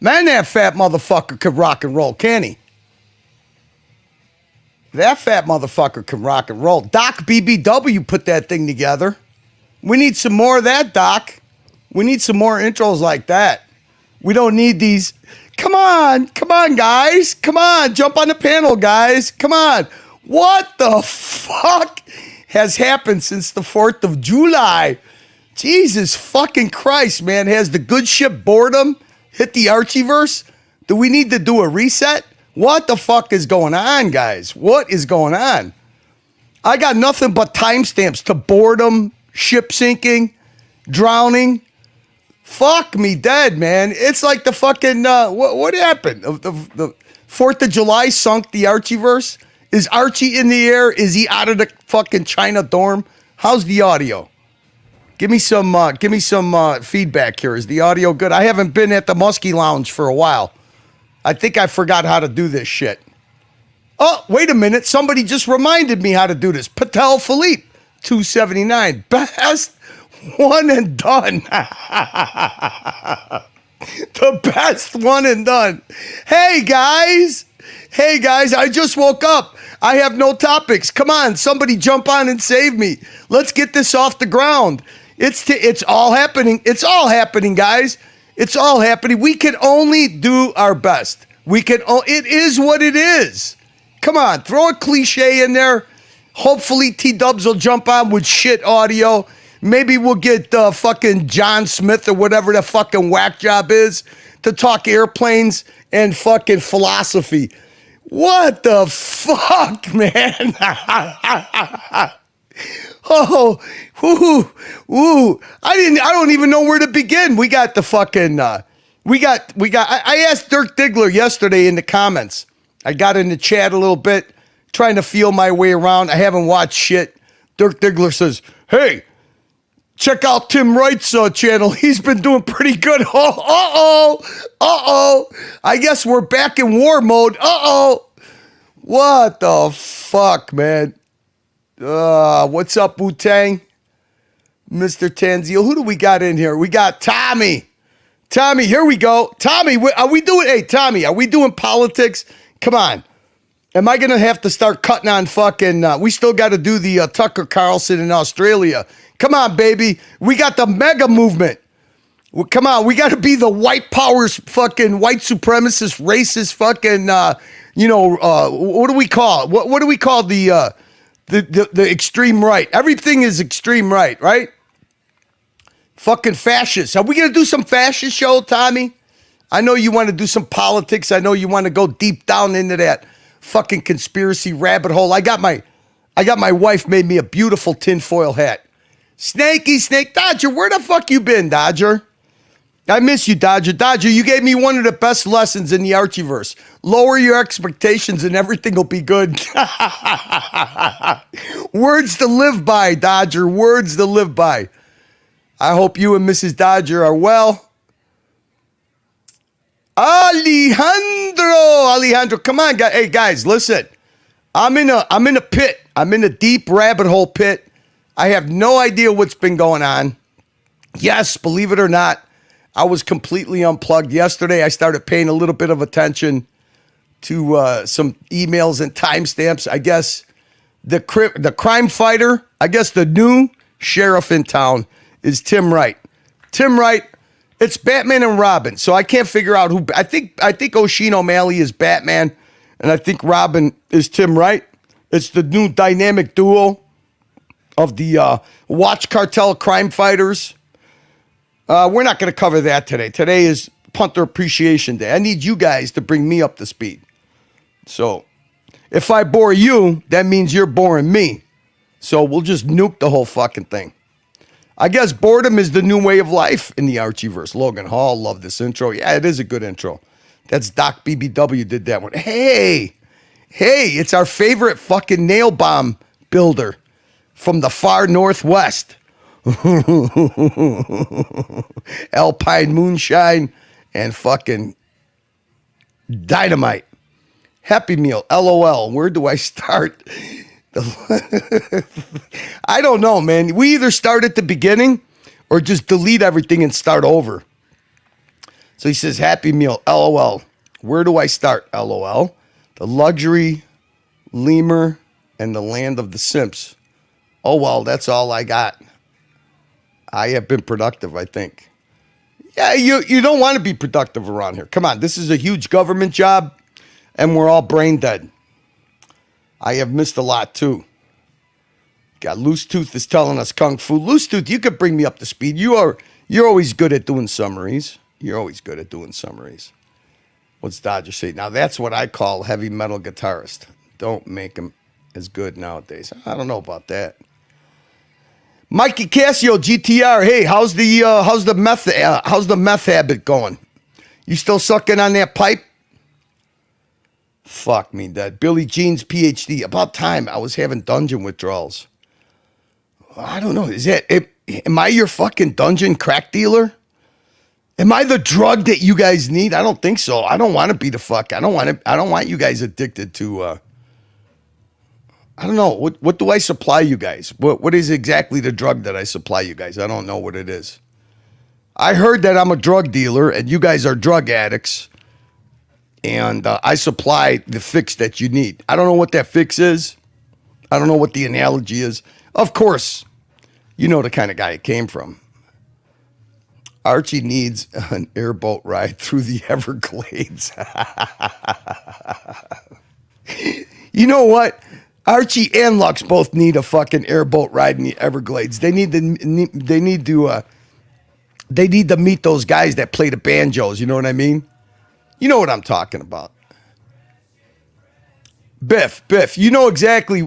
Man, that fat motherfucker could rock and roll, can he? That fat motherfucker can rock and roll. Doc BBW put that thing together. We need some more of that, Doc. We need some more intros like that. We don't need these. Come on, guys. Come on, jump on the panel, guys. Come on. What the fuck has happened since the 4th of July? Jesus fucking Christ, man. Has the good ship boredom hit the Archieverse? Do we need to do a reset? What the fuck is going on, guys? What is going on? I got nothing but timestamps to boredom, ship sinking, drowning. Fuck me dead, man. It's like the fucking, what happened? The 4th of July sunk the Archieverse? Is Archie in the air? Is he out of the fucking China dorm? How's the audio? Give me some feedback here. Is the audio good? I haven't been at the Muskie Lounge for a while. I think I forgot how to do this shit. Oh, wait a minute. Somebody just reminded me how to do this. Patel Philippe, 279. Best one and done. The best one and done. Hey, guys, I just woke up. I have no topics. Come on, somebody jump on and save me. Let's get this off the ground. It's all happening. It's all happening, guys. It's all happening. We can only do our best. It is what it is. Come on, throw a cliche in there. Hopefully T-Dubs will jump on with shit audio. Maybe we'll get fucking John Smith or whatever the fucking whack job is to talk airplanes and fucking philosophy. What the fuck, man? Oh, ooh. I don't even know where to begin. We got the fucking, I asked Dirk Diggler yesterday in the comments. I got in the chat a little bit, trying to feel my way around. I haven't watched shit. Dirk Diggler says, hey, check out Tim Wright's channel. He's been doing pretty good. Uh-oh. I guess we're back in war mode. Uh-oh. What the fuck, man? What's up, Wu-Tang? Mr. Tanzil. Who do we got in here? We got Tommy. Tommy, here we go. Tommy, are we doing politics? Come on. Am I going to have to start cutting on fucking, we still got to do the Tucker Carlson in Australia. Come on, baby. We got the mega movement. Well, come on. We got to be the white powers, fucking white supremacist, racist, fucking, what do we call it? What do we call the extreme right? Everything is extreme right? Fucking fascists. Are we going to do some fascist show, Tommy? I know you want to do some politics. I know you want to go deep down into that fucking conspiracy rabbit hole. I got my wife made me a beautiful tinfoil hat. Snakey Snake Dodger, where the fuck you been, Dodger? I miss you, Dodger. Dodger, you gave me one of the best lessons in the Archieverse. Lower your expectations and everything will be good. Words to live by, Dodger. Words to live by. I hope you and Mrs. Dodger are well. Alejandro, come on, guys. Hey, guys, listen. I'm in a pit. I'm in a deep rabbit hole pit. I have no idea what's been going on. Yes, believe it or not, I was completely unplugged. Yesterday, I started paying a little bit of attention to some emails and timestamps. I guess the crime fighter, I guess the new sheriff in town is Tim Wright. Tim Wright, it's Batman and Robin, so I can't figure out who. I think Oisin O'Malley is Batman, and I think Robin is Tim Wright. It's the new dynamic duo of the Watch Cartel crime fighters. We're not going to cover that today. Today is Punter Appreciation Day. I need you guys to bring me up to speed. So if I bore you, that means you're boring me. So we'll just nuke the whole fucking thing. I guess boredom is the new way of life in the Archieverse. Logan Hall, love this intro. Yeah, it is a good intro. That's Doc BBW did that one. Hey, it's our favorite fucking nail bomb builder from the far northwest. Alpine moonshine and fucking dynamite. Happy Meal, LOL. Where do I start? I don't know, man. We either start at the beginning or just delete everything and start over. So he says, Happy Meal, LOL. Where do I start, LOL? The luxury, lemur, and the land of the simps. Oh, well, that's all I got. I have been productive, I think. Yeah, you don't want to be productive around here. Come on, this is a huge government job, and we're all brain dead. I have missed a lot, too. God, Loose Tooth is telling us Kung Fu. Loose Tooth, you could bring me up to speed. You're always good at doing summaries. You're always good at doing summaries. What's Dodger say? Now, that's what I call heavy metal guitarist. Don't make him as good nowadays. I don't know about that. Mikey Casio, GTR. Hey, how's the meth habit going? You still sucking on that pipe? Fuck me, dead. Billy Jean's PhD. About time. I was having dungeon withdrawals. I don't know. Am I your fucking dungeon crack dealer? Am I the drug that you guys need? I don't think so. I don't want to be the fuck. I don't want you guys addicted to I don't know. What do I supply you guys? What is exactly the drug that I supply you guys? I don't know what it is. I heard that I'm a drug dealer and you guys are drug addicts. And I supply the fix that you need. I don't know what that fix is. I don't know what the analogy is. Of course, you know the kind of guy it came from. Archie needs an airboat ride through the Everglades. You know what? Archie and Lux both need a fucking airboat ride in the Everglades. They need to meet those guys that play the banjos. You know what I mean? You know what I'm talking about. Biff, you know exactly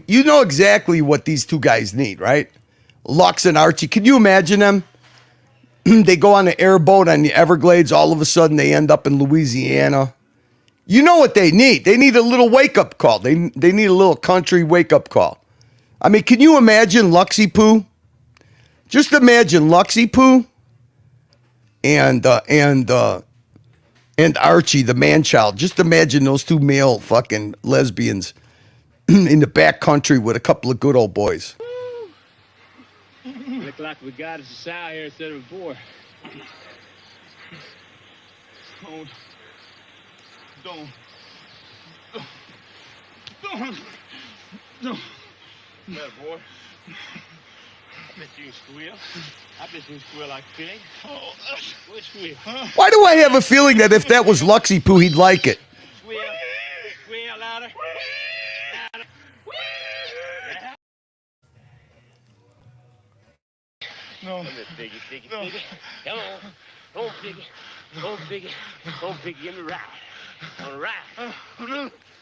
what these two guys need, right? Lux and Archie. Can you imagine them? They go on an airboat on the Everglades. All of a sudden, they end up in Louisiana. You know what they need? They need a little wake-up call. They need a little country wake-up call. I mean, can you imagine Luxy Poo? Just imagine Luxy Poo and Archie, the man-child. Just imagine those two male fucking lesbians in the back country with a couple of good old boys. Look like we got us a sow here instead of a boar. Don't. That boy. I bet you can squeal. I bet you can squeal like a pig. Oh, which squeal? Why do I have a feeling that if that was Luxy Poo, he'd like it? Squeal. Squeal louder. Louder. No. Come here, piggy. Come on. Come on, piggy. Come on, piggy. Give me a ride. On a ride.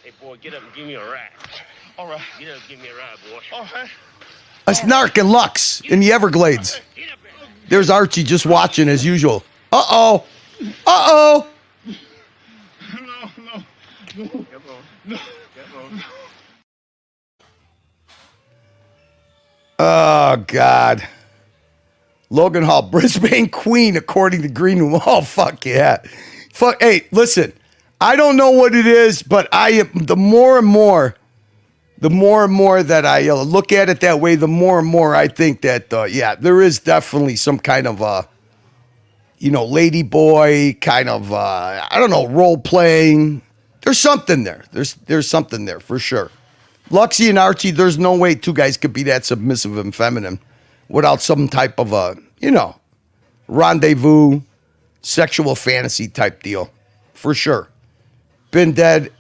Hey, boy, get up and give me a ride. All right. Get up and give me a ride, boy. All right. That's Narc and Lux in the Everglades. There's Archie just watching as usual. Uh-oh. No. Come on. Oh, God. Logan Hall, Brisbane Queen, according to Greenwood. Oh, fuck yeah. Hey, listen. I don't know what it is, but the more and more that I look at it that way, the more and more I think that, there is definitely some kind of, lady boy kind of, role playing. There's something there. There's something there for sure. Luxy and Archie, there's no way two guys could be that submissive and feminine without some type of rendezvous, sexual fantasy type deal. For sure. Been dead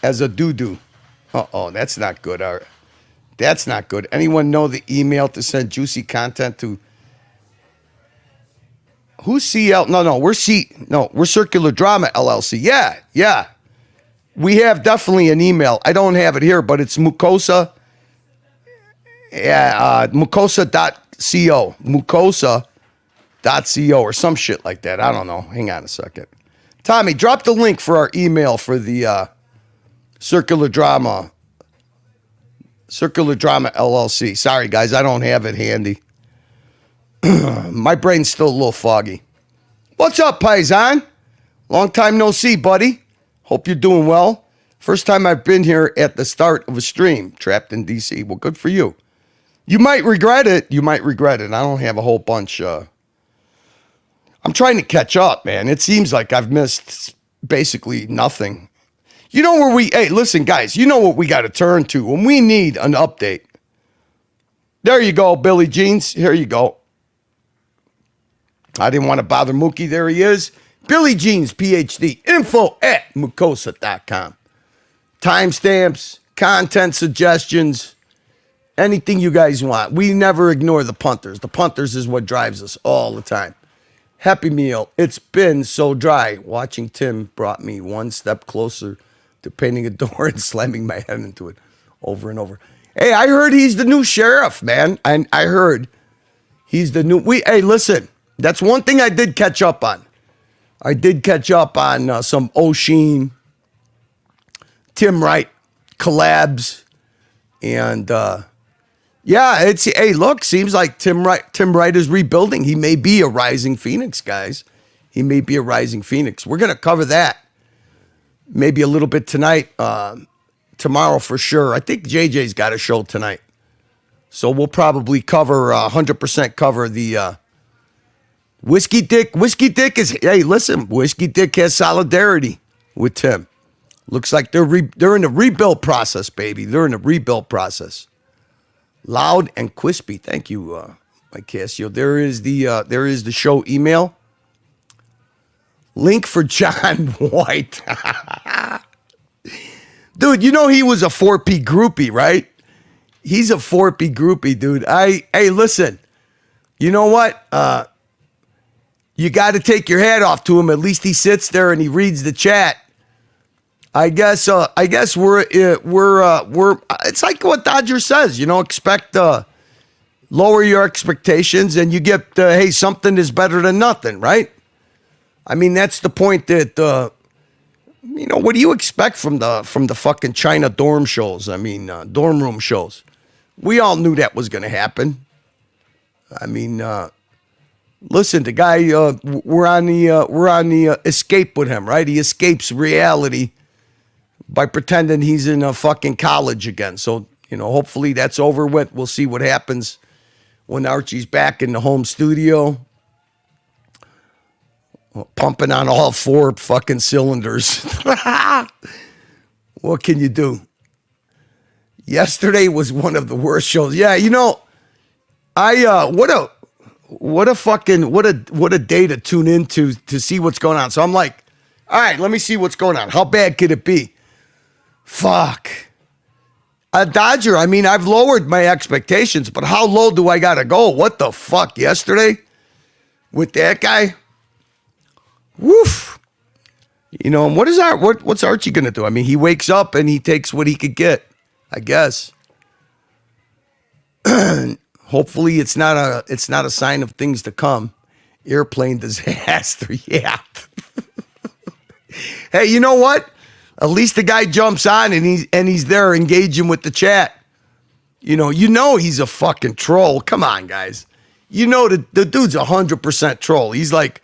as a doo-doo. Uh-oh, that's not good. That's not good. Anyone know the email to send juicy content to? Who's CL? No, we're Circular Drama LLC. Yeah. We have definitely an email. I don't have it here, but it's mucosa. Yeah, mucosa.co. Mucosa.co or some shit like that. I don't know. Hang on a second. Tommy, drop the link for our email for the Circular Drama LLC. Sorry, guys, I don't have it handy. My brain's still a little foggy. What's up, Paisan? Long time no see, buddy. Hope you're doing well. First time I've been here at the start of a stream, trapped in D.C. Well, good for you. You might regret it. I don't have a whole bunch. I'm trying to catch up, man. It seems like I've missed basically nothing. You know where hey, listen, guys, you know what we got to turn to when we need an update. There you go, Billy Jeans. Here you go. I didn't want to bother Mookie. There he is. Billy Jeans, PhD. info@mucosa.com. Timestamps, content suggestions, anything you guys want. We never ignore the punters. The punters is what drives us all the time. Happy meal. It's been so dry. Watching Tim brought me one step closer to painting a door and slamming my head into it over and over. Hey, I heard he's the new sheriff, man. And I heard he's the new... Hey, listen. That's one thing I did catch up on. I did catch up on some O'Sheen, Tim Wright collabs. And, yeah, it's... Hey, look, seems like Tim Wright is rebuilding. He may be a rising phoenix, guys. He may be a rising phoenix. We're going to cover that. Maybe a little bit tonight, tomorrow for sure. I think JJ's got a show tonight. So we'll probably cover, 100% cover the Whiskey Dick. Whiskey Dick is, hey, listen, Whiskey Dick has solidarity with Tim. Looks like they're in the rebuild process, baby. They're in the rebuild process. Loud and crispy. Thank you, Mike Cassio. There is the show email. Link for John White. Dude, you know he was a 4P groupie, right? He's a 4P groupie, dude. Hey, listen. You know what? You got to take your hat off to him. At least he sits there and he reads the chat. I guess we're it's like what Dodger says, you know, expect lower your expectations and you get hey, something is better than nothing, right? I mean, that's the point that, you know, what do you expect from the fucking China dorm shows? I mean, dorm room shows. We all knew that was going to happen. I mean, listen, the guy, we're on the escape with him, right? He escapes reality by pretending he's in a fucking college again. So, you know, hopefully that's over with. We'll see what happens when Archie's back in the home studio. Pumping on all 4 fucking cylinders. What can you do? Yesterday was one of the worst shows. Yeah, you know, what a day to tune into to see what's going on. So I'm like, all right, let me see what's going on. How bad could it be? Fuck. A Dodger, I mean, I've lowered my expectations, but how low do I gotta go? What the fuck, yesterday? With that guy? Woof. You know, and what's Archie gonna do? I mean, he wakes up and he takes what he could get, I guess. Hopefully it's not a sign of things to come. Airplane disaster, yeah. Hey, you know what? At least the guy jumps on and he's there engaging with the chat. You know he's a fucking troll. Come on, guys. You know the dude's 100% troll. He's like,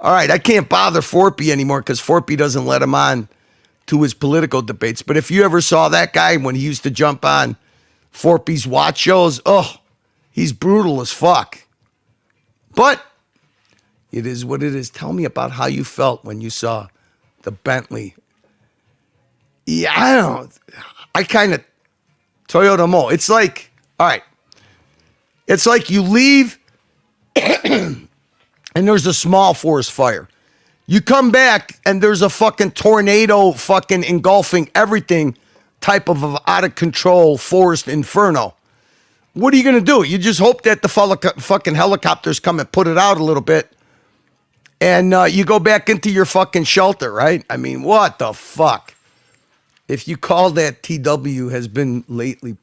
all right, I can't bother 4P anymore because 4P doesn't let him on to his political debates. But if you ever saw that guy when he used to jump on 4P's watch shows, he's brutal as fuck. But it is what it is. Tell me about how you felt when you saw the Bentley. Yeah, I kind of Toyota Mo. It's like, all right. It's like you leave and there's a small forest fire. You come back and there's a fucking tornado fucking engulfing everything type of out of control forest inferno. What are you going to do? You just hope that the fucking helicopters come and put it out a little bit and you go back into your fucking shelter, right? I mean, what the fuck? If you call that TW has been lately,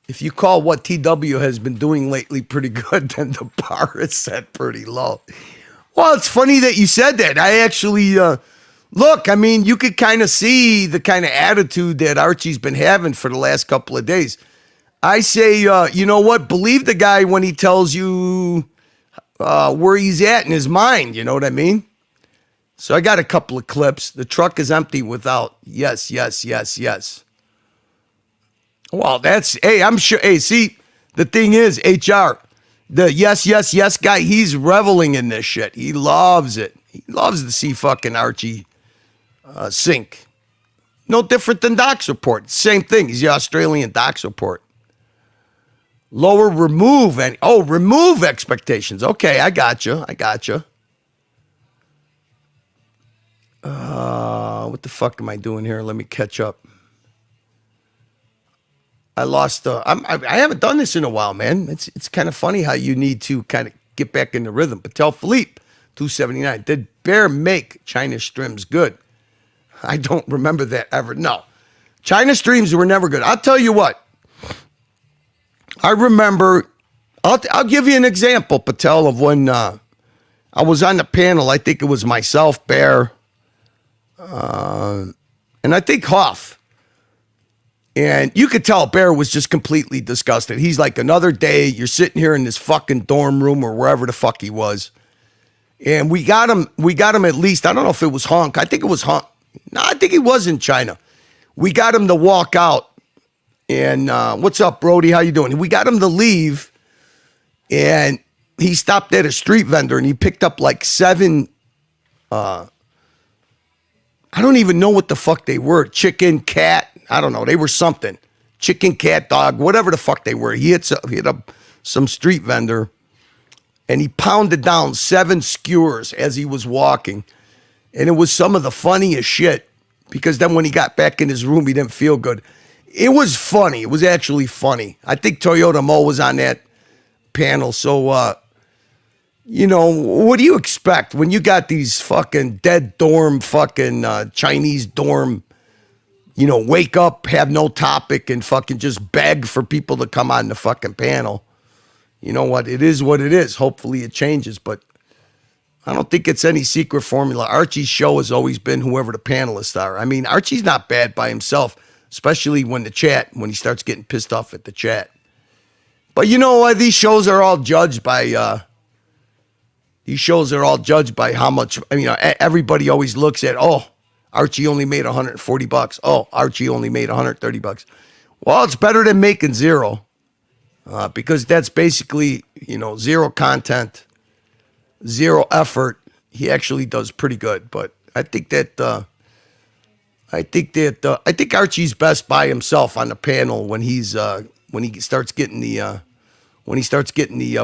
if you call what TW has been doing lately pretty good, then the bar is set pretty low. Well, it's funny that you said that. I actually, look, I mean, you could kind of see the kind of attitude that Archie's been having for the last couple of days. I say, you know what? Believe the guy when he tells you where he's at in his mind. You know what I mean? So I got a couple of clips. The truck is empty without yes. Well, hey, I'm sure. Hey, see, the thing is, HR, The yes, yes, yes guy, he's reveling in this shit. He loves it. He loves to see fucking Archie sink. No different than Doc's report. Same thing. He's the Australian Doc's report. Lower, remove, and remove expectations. Okay, I got you. What the fuck am I doing here? Let me catch up. I lost. I haven't done this in a while, man. It's kind of funny how you need to kind of get back in the rhythm. Patel Philippe, 279. Did Bear make China streams good? I don't remember that ever. No, China streams were never good. I'll tell you what. I remember. I'll give you an example, Patel, of when I was on the panel. I think it was myself, Bear, and I think Hoff. And you could tell Bear was just completely disgusted. He's like, another day, you're sitting here in this fucking dorm room or wherever the fuck he was. And we got him at least, I don't know if it was Honk. I think it was Honk. No, I think he was in China. We got him to walk out. And what's up, Brody? How you doing? We got him to leave. And he stopped at a street vendor and he picked up like 7, I don't even know what the fuck they were. Chicken, cat. I don't know. They were something. Chicken, cat, dog, whatever the fuck they were. He hit some street vendor and he pounded down 7 skewers as he was walking. And it was some of the funniest shit because then when he got back in his room, he didn't feel good. It was funny. It was actually funny. I think Toyota Mo was on that panel. So, what do you expect when you got these fucking dead dorm, fucking Chinese dorm, wake up, have no topic, and fucking just beg for people to come on the fucking panel. You know what? It is what it is. Hopefully it changes, but I don't think it's any secret formula. Archie's show has always been whoever the panelists are. I mean, Archie's not bad by himself, especially when he starts getting pissed off at the chat. But you know what? These shows are all judged by how much, everybody always looks at, Archie only made $140. Oh, Archie only made $130. Well, it's better than making zero because that's basically, zero content, zero effort. He actually does pretty good, but I think Archie's best by himself on the panel when he starts getting the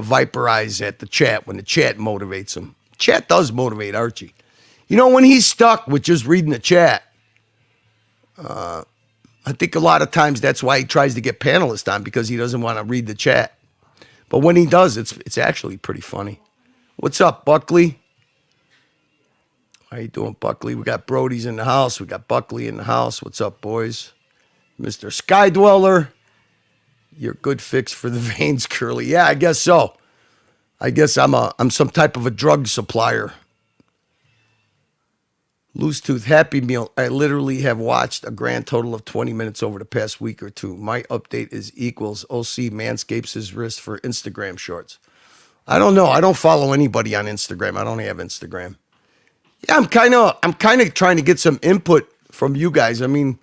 viper eyes at the chat, when the chat motivates him. Chat does motivate Archie. When he's stuck with just reading the chat, I think a lot of times that's why he tries to get panelists on, because he doesn't want to read the chat. But when he does, it's actually pretty funny. What's up, Buckley? How you doing, Buckley? We got Brody's in the house. We got Buckley in the house. What's up, boys? Mr. Sky Dweller, you're a good fix for the veins, Curly. Yeah, I guess so. I guess I'm some type of a drug supplier. Loose Tooth Happy Meal. I literally have watched a grand total of 20 minutes over the past week or two. My update is equals OC manscapes his wrist for Instagram shorts. I don't know. I don't follow anybody on Instagram. I don't have Instagram. Yeah, I'm kind of trying to get some input from you guys. I mean,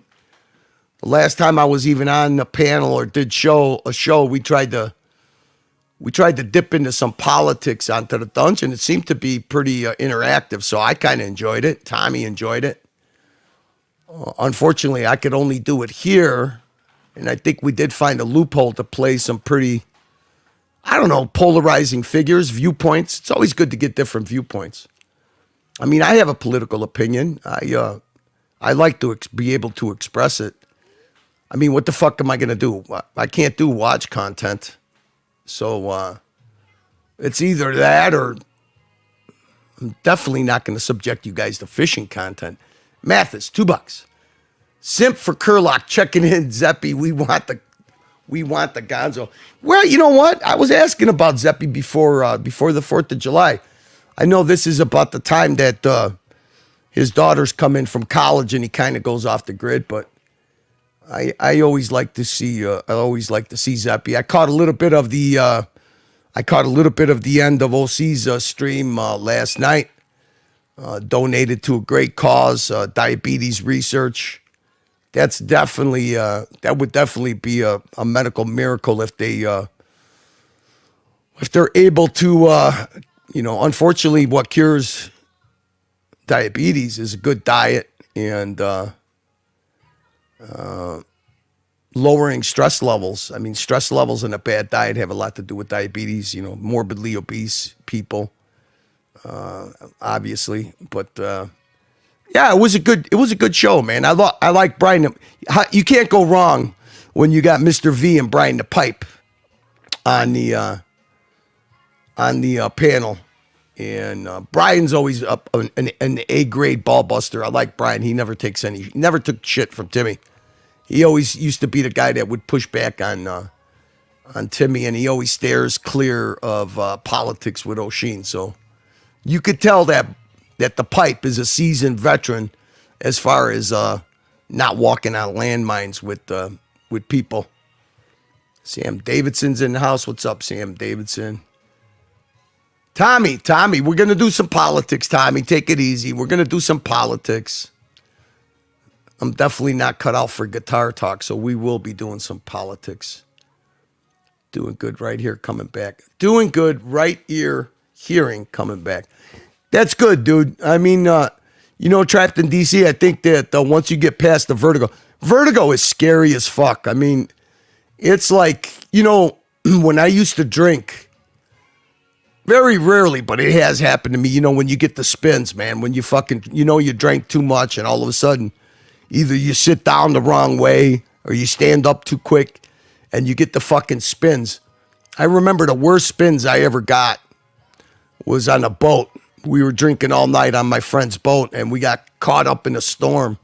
the last time I was even on the panel or did a show, we tried to dip into some politics onto the dungeon. It seemed to be pretty interactive, so I kind of enjoyed it. Tommy enjoyed it. Unfortunately, I could only do it here, and I think we did find a loophole to play some pretty, polarizing figures, viewpoints. It's always good to get different viewpoints. I mean, I have a political opinion. I like to be able to express it. I mean, what the fuck am I going to do? I can't do watch content. So it's either that or I'm definitely not going to subject you guys to fishing content. Mathis, $2. Simp for Curlock checking in. Zeppy, we want the Gonzo. Well, you know what? I was asking about Zeppy before the 4th of July. I know this is about the time that his daughters come in from college and he kind of goes off the grid, but I always like to see Zeppy. I caught a little bit of the end of OC's stream last night. Donated to a great cause, diabetes research. That would definitely be a medical miracle if they if they're able to, unfortunately, what cures diabetes is a good diet and lowering stress levels. I mean, stress levels in a bad diet have a lot to do with diabetes. Morbidly obese people, obviously. But yeah, it was a good show, man. I like Brian. You can't go wrong when you got Mr. V and Brian the Pipe on the panel. And Brian's always up an A-grade ball buster. I like Brian. He never took shit from Timmy. He always used to be the guy that would push back on Timmy, and he always stares clear of politics with O'Sheen. So you could tell that the Pipe is a seasoned veteran as far as not walking on landmines with people. Sam Davidson's in the house. What's up, Sam Davidson? Tommy, we're going to do some politics, Tommy. Take it easy. We're going to do some politics. I'm definitely not cut out for guitar talk, so we will be doing some politics. Doing good right here, coming back. Doing good right ear, hearing, coming back. That's good, dude. I mean, trapped in D.C., I think that once you get past the vertigo is scary as fuck. I mean, it's like, when I used to drink, very rarely, but it has happened to me, when you get the spins, man, when you fucking, you drank too much and all of a sudden, either you sit down the wrong way or you stand up too quick and you get the fucking spins. I remember the worst spins I ever got was on a boat. We were drinking all night on my friend's boat and we got caught up in a storm.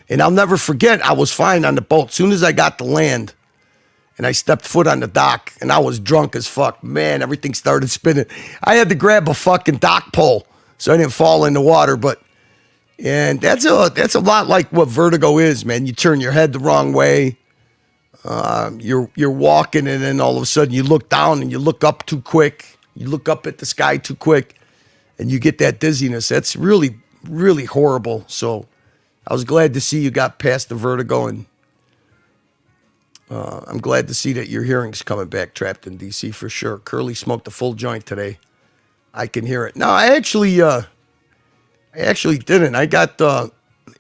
And I'll never forget, I was fine on the boat. As soon as I got to land, and I stepped foot on the dock, and I was drunk as fuck. Man, everything started spinning. I had to grab a fucking dock pole so I didn't fall in the water. And that's a lot like what vertigo is, man. You turn your head the wrong way. You're walking, and then all of a sudden you look down and you look up too quick. You look up at the sky too quick, and you get that dizziness. That's really, really horrible. So I was glad to see you got past the vertigo, and I'm glad to see that your hearing's coming back, trapped in D.C. for sure. Curly smoked a full joint today. I can hear it. No, I actually didn't. I got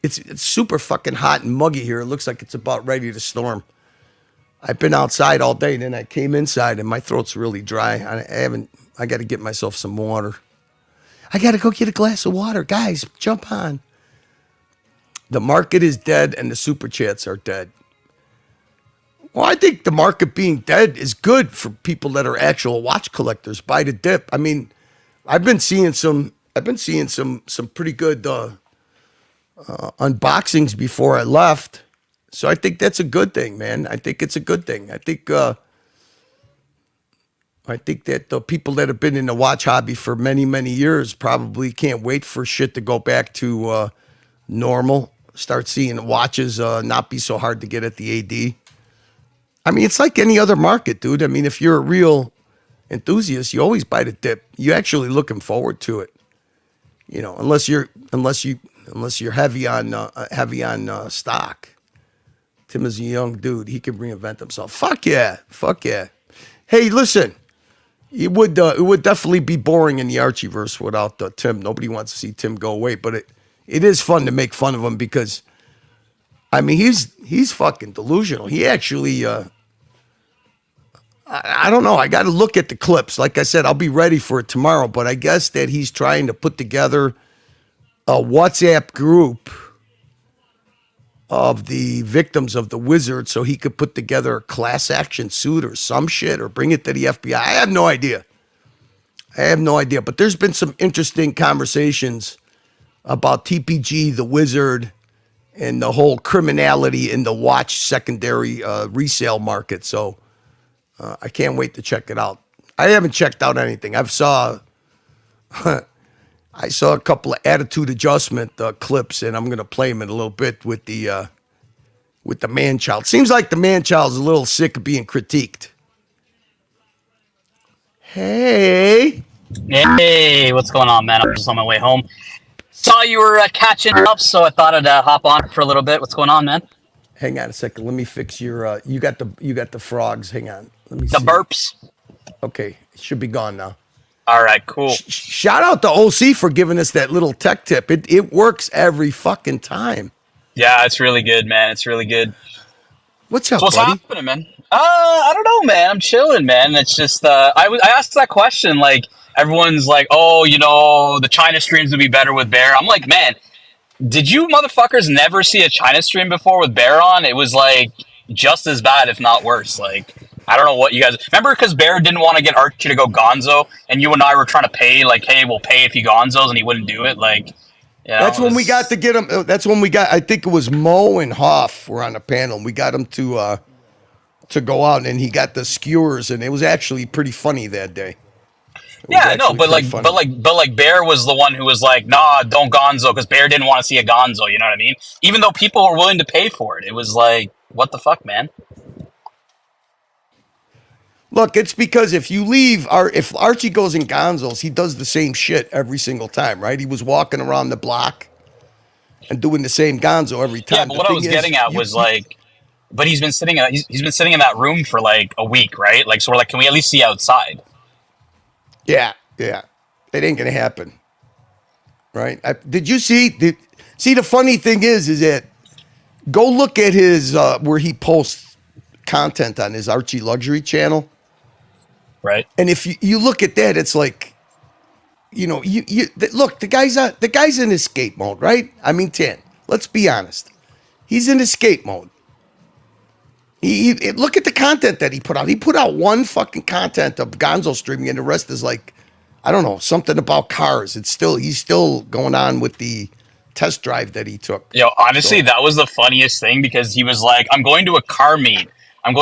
it's super fucking hot and muggy here. It looks like it's about ready to storm. I've been outside all day, and then I came inside, and my throat's really dry. I got to get myself some water. I got to go get a glass of water. Guys, jump on. The market is dead, and the super chats are dead. Well, I think the market being dead is good for people that are actual watch collectors. Buy the dip. I mean, I've been seeing some pretty good unboxings before I left. So I think that's a good thing, man. I think it's a good thing. I think that the people that have been in the watch hobby for many, many years probably can't wait for shit to go back to normal. Start seeing watches not be so hard to get at the AD. I mean, it's like any other market, dude. I mean, if you're a real enthusiast, you always buy the dip. You're actually looking forward to it, unless you're heavy on stock. Tim is a young dude. He can reinvent himself. Fuck yeah. Hey, listen, it would definitely be boring in the Archieverse without Tim. Nobody wants to see Tim go away, but it is fun to make fun of him because, I mean, he's fucking delusional. He actually, I don't know. I got to look at the clips. Like I said, I'll be ready for it tomorrow. But I guess that he's trying to put together a WhatsApp group of the victims of the Wizard so he could put together a class action suit or some shit or bring it to the FBI. I have no idea. But there's been some interesting conversations about TPG, the Wizard, and the whole criminality in the watch secondary resale market. So I can't wait to check it out. I haven't checked out anything. I saw a couple of attitude adjustment clips, and I'm going to play them in a little bit with the man-child. Seems like the man-child's a little sick of being critiqued. Hey, what's going on, man? I'm just on my way home. Saw you were catching up, so I thought I'd hop on for a little bit. What's going on, man? Hang on a second. Let me fix your. You got the frogs. Hang on. Let me the see. burps. Okay, it should be gone now. All right, cool. Shout out to OC for giving us that little tech tip. It works every fucking time. Yeah, it's really good, man. It's really good. What's up, So what's buddy? happening, man? I don't know, man. I'm chilling, man. It's just I asked that question. Like everyone's like, oh, the China streams would be better with Bear. I'm like, man, did you motherfuckers never see a China stream before with Bear on? It was like just as bad, if not worse. Like I don't know what you guys remember, because Bear didn't want to get Archie to go Gonzo, and you and I were trying to pay, like, hey, we'll pay if he Gonzos, and he wouldn't do it. Like, that's when we got to get him. That's when we got. I think it was Mo and Hoff were on the panel. And we got him to go out, and he got the skewers, and it was actually pretty funny that day. Yeah, no, but Bear was the one who was like, nah, don't Gonzo, because Bear didn't want to see a Gonzo. You know what I mean? Even though people were willing to pay for it, it was like, what the fuck, man? Look, it's because if Archie goes in Gonzo's, he does the same shit every single time, right? He was walking around the block and doing the same Gonzo every time. Yeah, but what I was getting at was like, but he's been sitting in that room for like a week, right? Like, so we're like, can we at least see outside? Yeah, it ain't gonna happen, right? Did you see? See, the funny thing is that go look at his where he posts content on his Archie Luxury channel. Right. And if you look at that, it's like, look, the guy's in escape mode, right? I mean, let's be honest. He's in escape mode. He look at the content that he put out. He put out one fucking content of Gonzo streaming, and the rest is like, I don't know, something about cars. He's still going on with the test drive that he took. Yo, honestly, that was the funniest thing, because he was like, I'm going to a car meet, and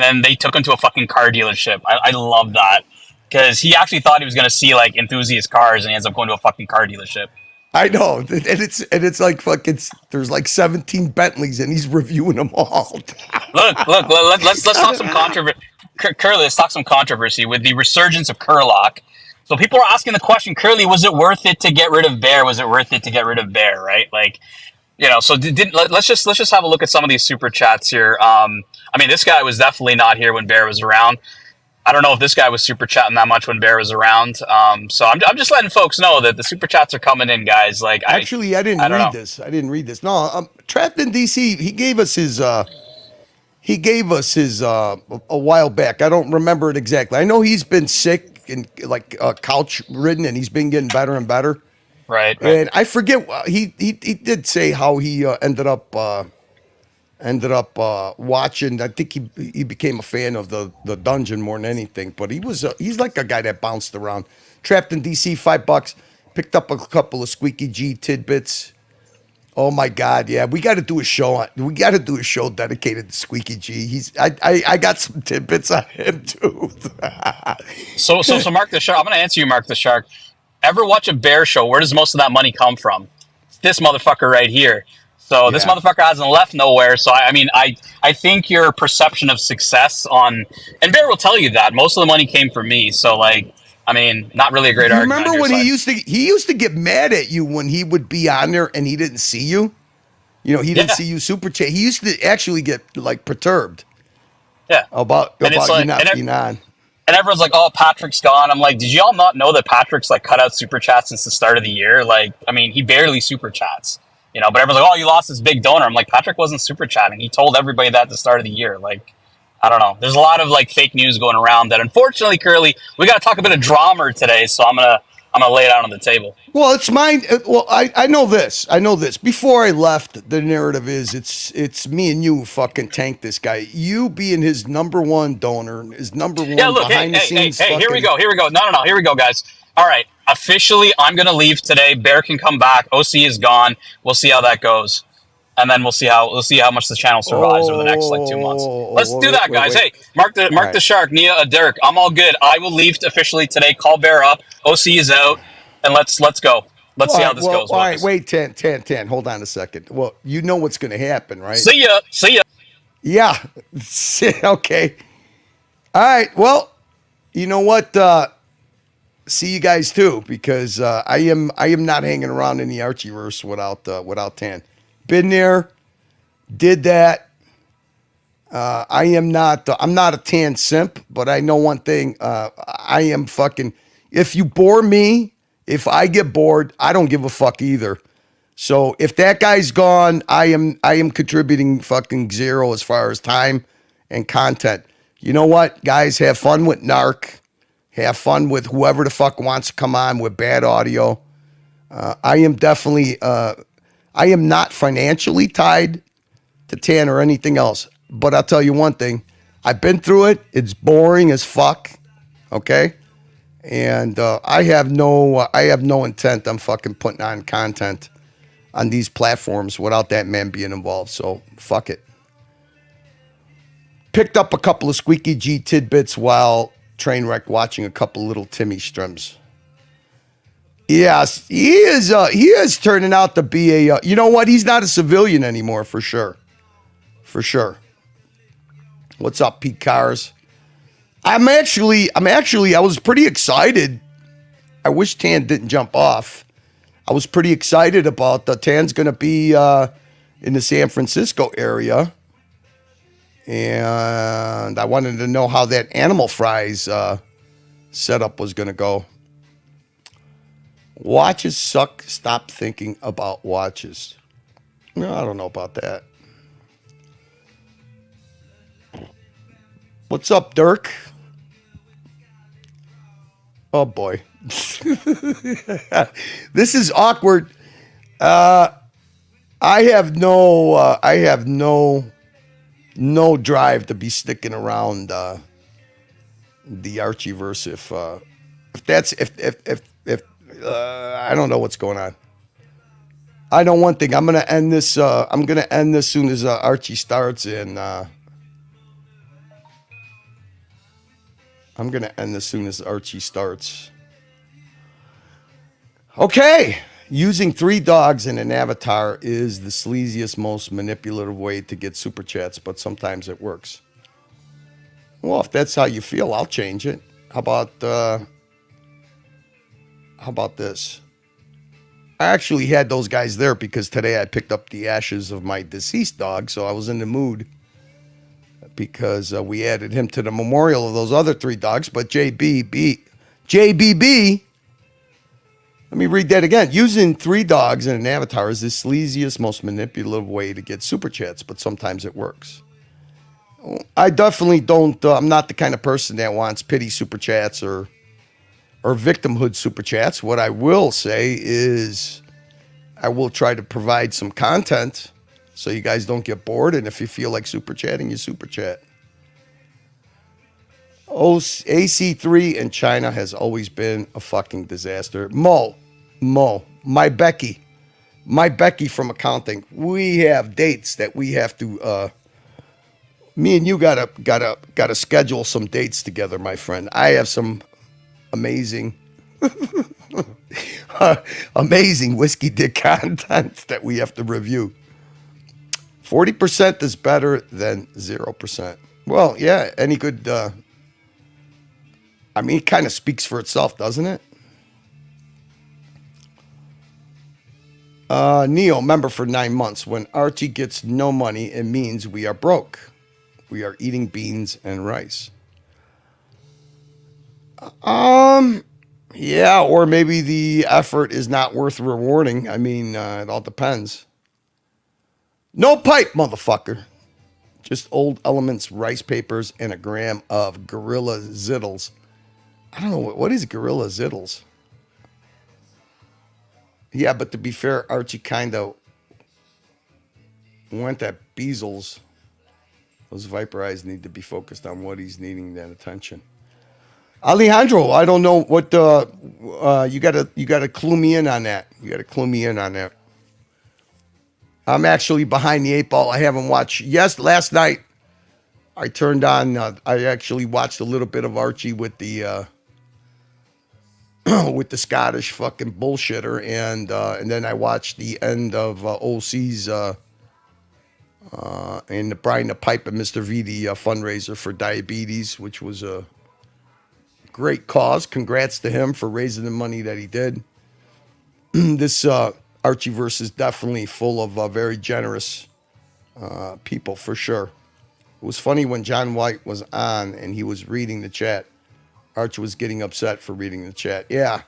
then they took him to a fucking car dealership. I love that, because he actually thought he was going to see like enthusiast cars, and he ends up going to a fucking car dealership. I know, and it's like fucking. There's like 17 Bentleys, and he's reviewing them all. Look, let's talk some controversy. Curly, let's talk some controversy with the resurgence of Curlock. So people are asking the question, Curly, was it worth it to get rid of Bear? Was it worth it to get rid of Bear? Right, like. So let's just have a look at some of these super chats here. I mean, this guy was definitely not here when Bear was around. I don't know if this guy was super chatting that much when Bear was around. So I'm just letting folks know that the super chats are coming in, guys. Like, actually, I didn't read this. I didn't read this. No, Trapped in DC. He gave us his. A while back. I don't remember it exactly. I know he's been sick and like couch ridden, and he's been getting better and better. Right. And I forget, he did say how he ended up watching. I think he became a fan of the dungeon more than anything. But he's like a guy that bounced around. Trapped in DC, $5. Picked up a couple of Squeaky G tidbits. Oh my God, yeah, we got to do a show. We got to do a show dedicated to Squeaky G. I got some tidbits on him too. So Mark the Shark. I'm going to answer you, Mark the Shark. Ever watch a Bear show? Where does most of that money come from? It's this motherfucker right here. So this motherfucker hasn't left nowhere. So I mean, I think your perception of success and Bear will tell you that most of the money came from me. So like, I mean, not really a great argument. Remember when he used to get mad at you when he would be on there and he didn't see you? He didn't see you super chat. He used to actually get like perturbed. Yeah. About you not being on. And everyone's like, oh, Patrick's gone. I'm like, did y'all not know that Patrick's like cut out super chats since the start of the year? Like, I mean, he barely super chats, but everyone's like, oh, you lost this big donor. I'm like, Patrick wasn't super chatting. He told everybody that at the start of the year. Like, I don't know. There's a lot of like fake news going around that unfortunately, Curly, we got to talk a bit of drama today. So I'm going to lay it out on the table. Well, it's mine. Well, I know this. Before I left, the narrative is it's me and you who fucking tanked this guy. You being his number one donor, his number one behind the scenes. Hey, here we go. No, here we go, guys. All right. Officially, I'm going to leave today. Bear can come back. OC is gone. We'll see how that goes. And then we'll see how much the channel survives over the next like 2 months. Let's do that, guys. Wait. Hey, Mark the Shark, Nia, Derek. I'm all good. I will leave officially today. Call Bear up. OC is out, and let's go. Let's see how this goes. All right, wait, 10. Hold on a second. Well, you know what's going to happen, right? See ya. Yeah. Okay. All right. Well, you know what? See you guys too, because I am not hanging around in the Archieverse without Tan. Been there, did that. I'm not a tan simp, but I know one thing. I am fucking, if you bore me, if I get bored, I don't give a fuck either. So if that guy's gone, I am contributing fucking zero as far as time and content. You know what, guys? Have fun with Narc. Have fun with whoever the fuck wants to come on with bad audio. I am definitely, I am not financially tied to Tan or anything else. But I'll tell you one thing. I've been through it. It's boring as fuck. Okay? And I have no intent on fucking putting on content on these platforms without that man being involved. So fuck it. Picked up a couple of Squeaky G tidbits while train wreck watching a couple little Timmy strims. Yes, he is turning out to be a, you know what? He's not a civilian anymore for sure. For sure. What's up, Pete Cars? I was pretty excited. I wish Tan didn't jump off. I was pretty excited about Tan's going to be in the San Francisco area. And I wanted to know how that Animal Fries setup was going to go. Watches suck. Stop thinking about watches. No, I don't know about that. What's up, Dirk? Oh boy. This is awkward. I have no drive to be sticking around the Archie verse if I don't know what's going on. I know one thing. I'm gonna end this soon as Archie starts, and I'm gonna end as soon as Archie starts. Okay. Using 3 dogs in an avatar is the sleaziest, most manipulative way to get super chats, but sometimes it works. Well, if that's how you feel, I'll change it. How about this? I actually had those guys there because today I picked up the ashes of my deceased dog, so I was in the mood because we added him to the memorial of those other 3 dogs. But JBB, let me read that again. Using 3 dogs in an avatar is the sleaziest, most manipulative way to get super chats, but sometimes it works. I definitely don't. I'm not the kind of person that wants pity super chats or victimhood super chats. What I will say is I will try to provide some content so you guys don't get bored. And if you feel like super chatting, you super chat. AC3 in China has always been a fucking disaster. Mo, my Becky from accounting. We have dates that we have to. Me and you gotta schedule some dates together, my friend. I have some amazing whiskey dick content that we have to review. 40% is better than 0%. Well, yeah, any good. I mean, it kind of speaks for itself, doesn't it? Neo, member for 9 months. When Archie gets no money, it means we are broke. We are eating beans and rice. Yeah, or maybe the effort is not worth rewarding. I mean, it all depends. No pipe, motherfucker. Just old elements, rice papers, and a gram of Gorilla Zittles. I don't know, what is Gorilla Zittles? Yeah, but to be fair, Archie kind of went at Beazles. Those viper eyes need to be focused on what he's needing that attention. Alejandro, I don't know what you gotta clue me in on that. You gotta clue me in on that. I'm actually behind the 8 ball. I haven't watched. Yes, last night I turned on. I actually watched a little bit of Archie with the with the Scottish fucking bullshitter, and then I watched the end of OC's and the Brian the Pipe and Mr. V, the fundraiser for diabetes, which was a great cause. Congrats to him for raising the money that he did. This Archieverse is definitely full of very generous people, for sure. It was funny when John White was on and he was reading the chat. Archie was getting upset for reading the chat. Yeah.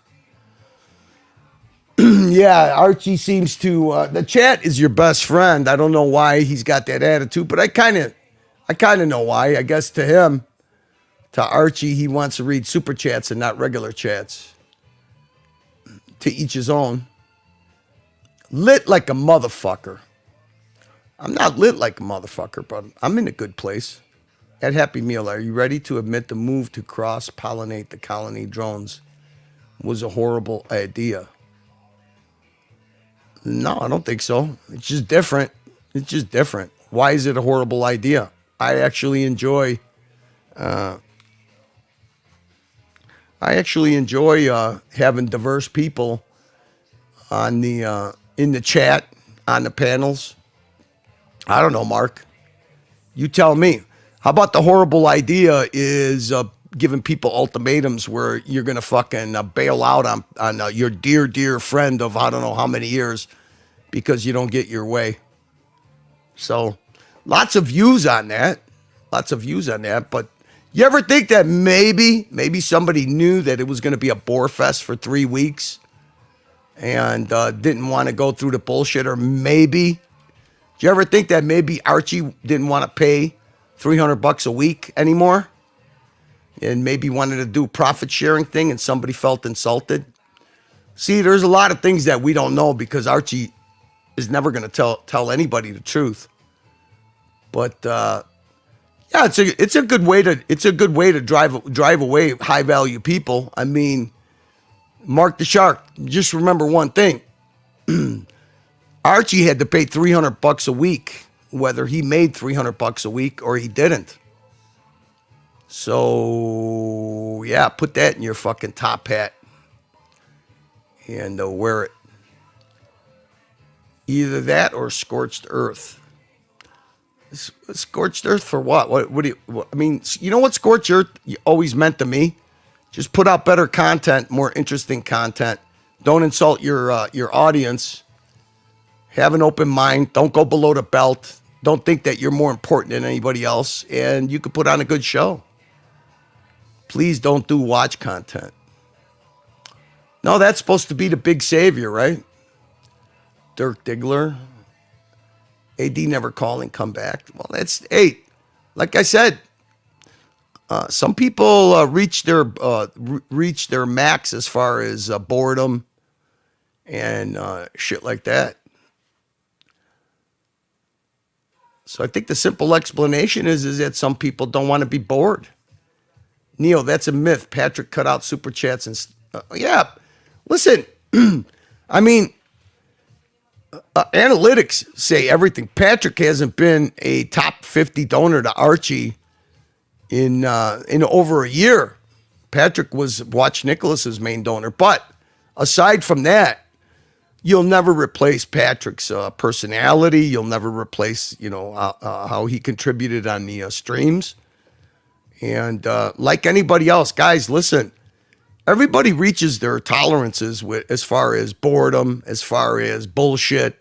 Yeah, Archie seems to the chat is your best friend. I don't know why he's got that attitude, but I kind of know why. I guess to him, to Archie, he wants to read super chats and not regular chats. To each his own. Lit like a motherfucker. I'm not lit like a motherfucker, but I'm in a good place. At Happy Meal, are you ready to admit the move to cross-pollinate the colony drones was a horrible idea? No, I don't think so. It's just different. It's just different. Why is it a horrible idea? I actually enjoy having diverse people on the in the chat, on the panels. I don't know, Mark. You tell me. How about the horrible idea is giving people ultimatums where you're going to fucking bail out on your dear, dear friend of I don't know how many years because you don't get your way. So lots of views on that. Lots of views on that. But you ever think that maybe somebody knew that it was going to be a bore fest for 3 weeks and didn't want to go through the bullshit? Or maybe, do you ever think that maybe Archie didn't want to pay $300 a week anymore and maybe wanted to do a profit sharing thing and somebody felt insulted? See, there's a lot of things that we don't know because Archie is never going to tell anybody the truth. But yeah, it's a good way to drive away high value people. I mean, Mark the Shark, just remember one thing. Archie had to pay $300 a week, whether he made $300 a week or he didn't. So yeah, put that in your fucking top hat and wear it. Either that or scorched earth. Scorched earth for what? What do you? I mean, you know what scorched earth always meant to me? Just put out better content, more interesting content. Don't insult your audience. Have an open mind. Don't go below the belt. Don't think that you're more important than anybody else, and you could put on a good show. Please don't do watch content. No, that's supposed to be the big savior, right? Dirk Diggler. AD never calling, come back. Well, that's, hey, like I said, some people reach their max as far as boredom and shit like that. So I think the simple explanation is that some people don't want to be bored. Neil, that's a myth. Patrick cut out super chats and yeah. Listen, I mean, analytics say everything. Patrick hasn't been a top 50 donor to Archie in over a year. Patrick was Watch Nicholas's main donor, but aside from that, you'll never replace Patrick's personality. You'll never replace, how he contributed on the streams. And like anybody else, guys, listen. Everybody reaches their tolerances as far as boredom, as far as bullshit.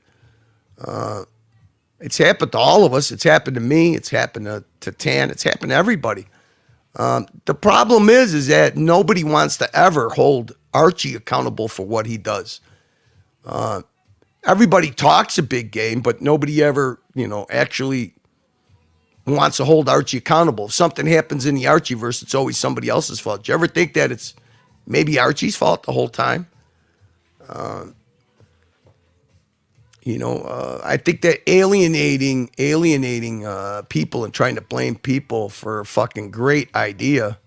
It's happened to all of us. It's happened to me. It's happened to Tan. It's happened to everybody. The problem is that nobody wants to ever hold Archie accountable for what he does. Everybody talks a big game, but nobody ever, actually wants to hold Archie accountable. If something happens in the Archieverse, it's always somebody else's fault. Do you ever think that it's maybe Archie's fault the whole time? I think that alienating people and trying to blame people for a fucking great idea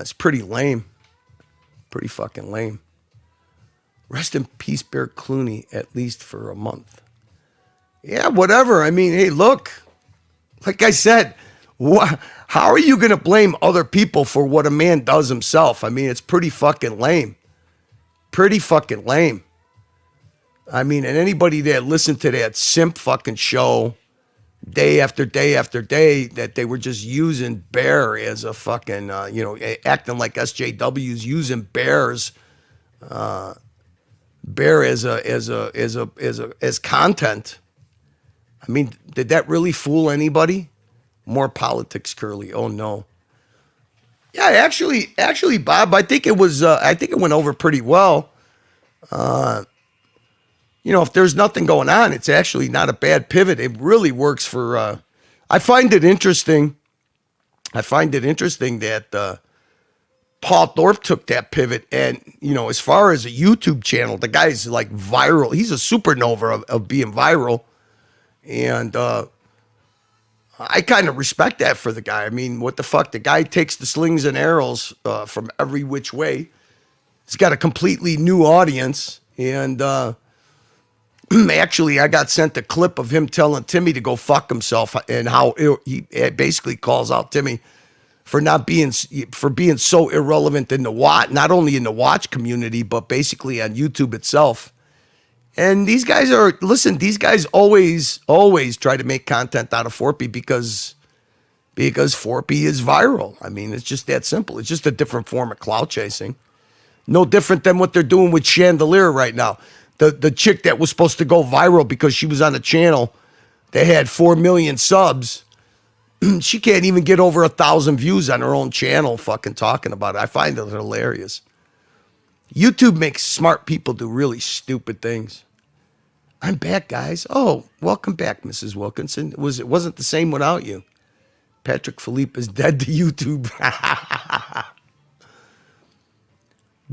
is pretty lame. Pretty fucking lame. Rest in peace, Bear Clooney, at least for a month. Yeah, whatever. I mean, hey, look. Like I said, how are you going to blame other people for what a man does himself? I mean, it's pretty fucking lame. Pretty fucking lame. I mean, and anybody that listened to that simp fucking show day after day after day, that they were just using Bear as a fucking, acting like SJWs, using Bear as content. I mean, did that really fool anybody? More politics, Curly. Oh no. Yeah, actually, Bob, I think it was. I think it went over pretty well. If there's nothing going on, it's actually not a bad pivot. It really works for. I find it interesting. That Paul Thorpe took that pivot, and as far as a YouTube channel, the guy's like viral. He's a supernova of being viral, and I kind of respect that for the guy. I mean, what the fuck? The guy takes the slings and arrows from every which way. He's got a completely new audience, and actually, I got sent a clip of him telling Timmy to go fuck himself, and how he basically calls out Timmy for being so irrelevant in the watch, not only in the watch community, but basically on YouTube itself. And these guys always try to make content out of Forpy because Forpy is viral. I mean, it's just that simple. It's just a different form of clout chasing. No different than what they're doing with Chandelier right now. The chick that was supposed to go viral because she was on a channel that had 4 million subs, she can't even get over 1,000 views on her own channel fucking talking about it. I find it hilarious. YouTube makes smart people do really stupid things. I'm back, guys. Oh, welcome back, Mrs. Wilkinson. It wasn't the same without you. Patrick Philippe is dead to YouTube.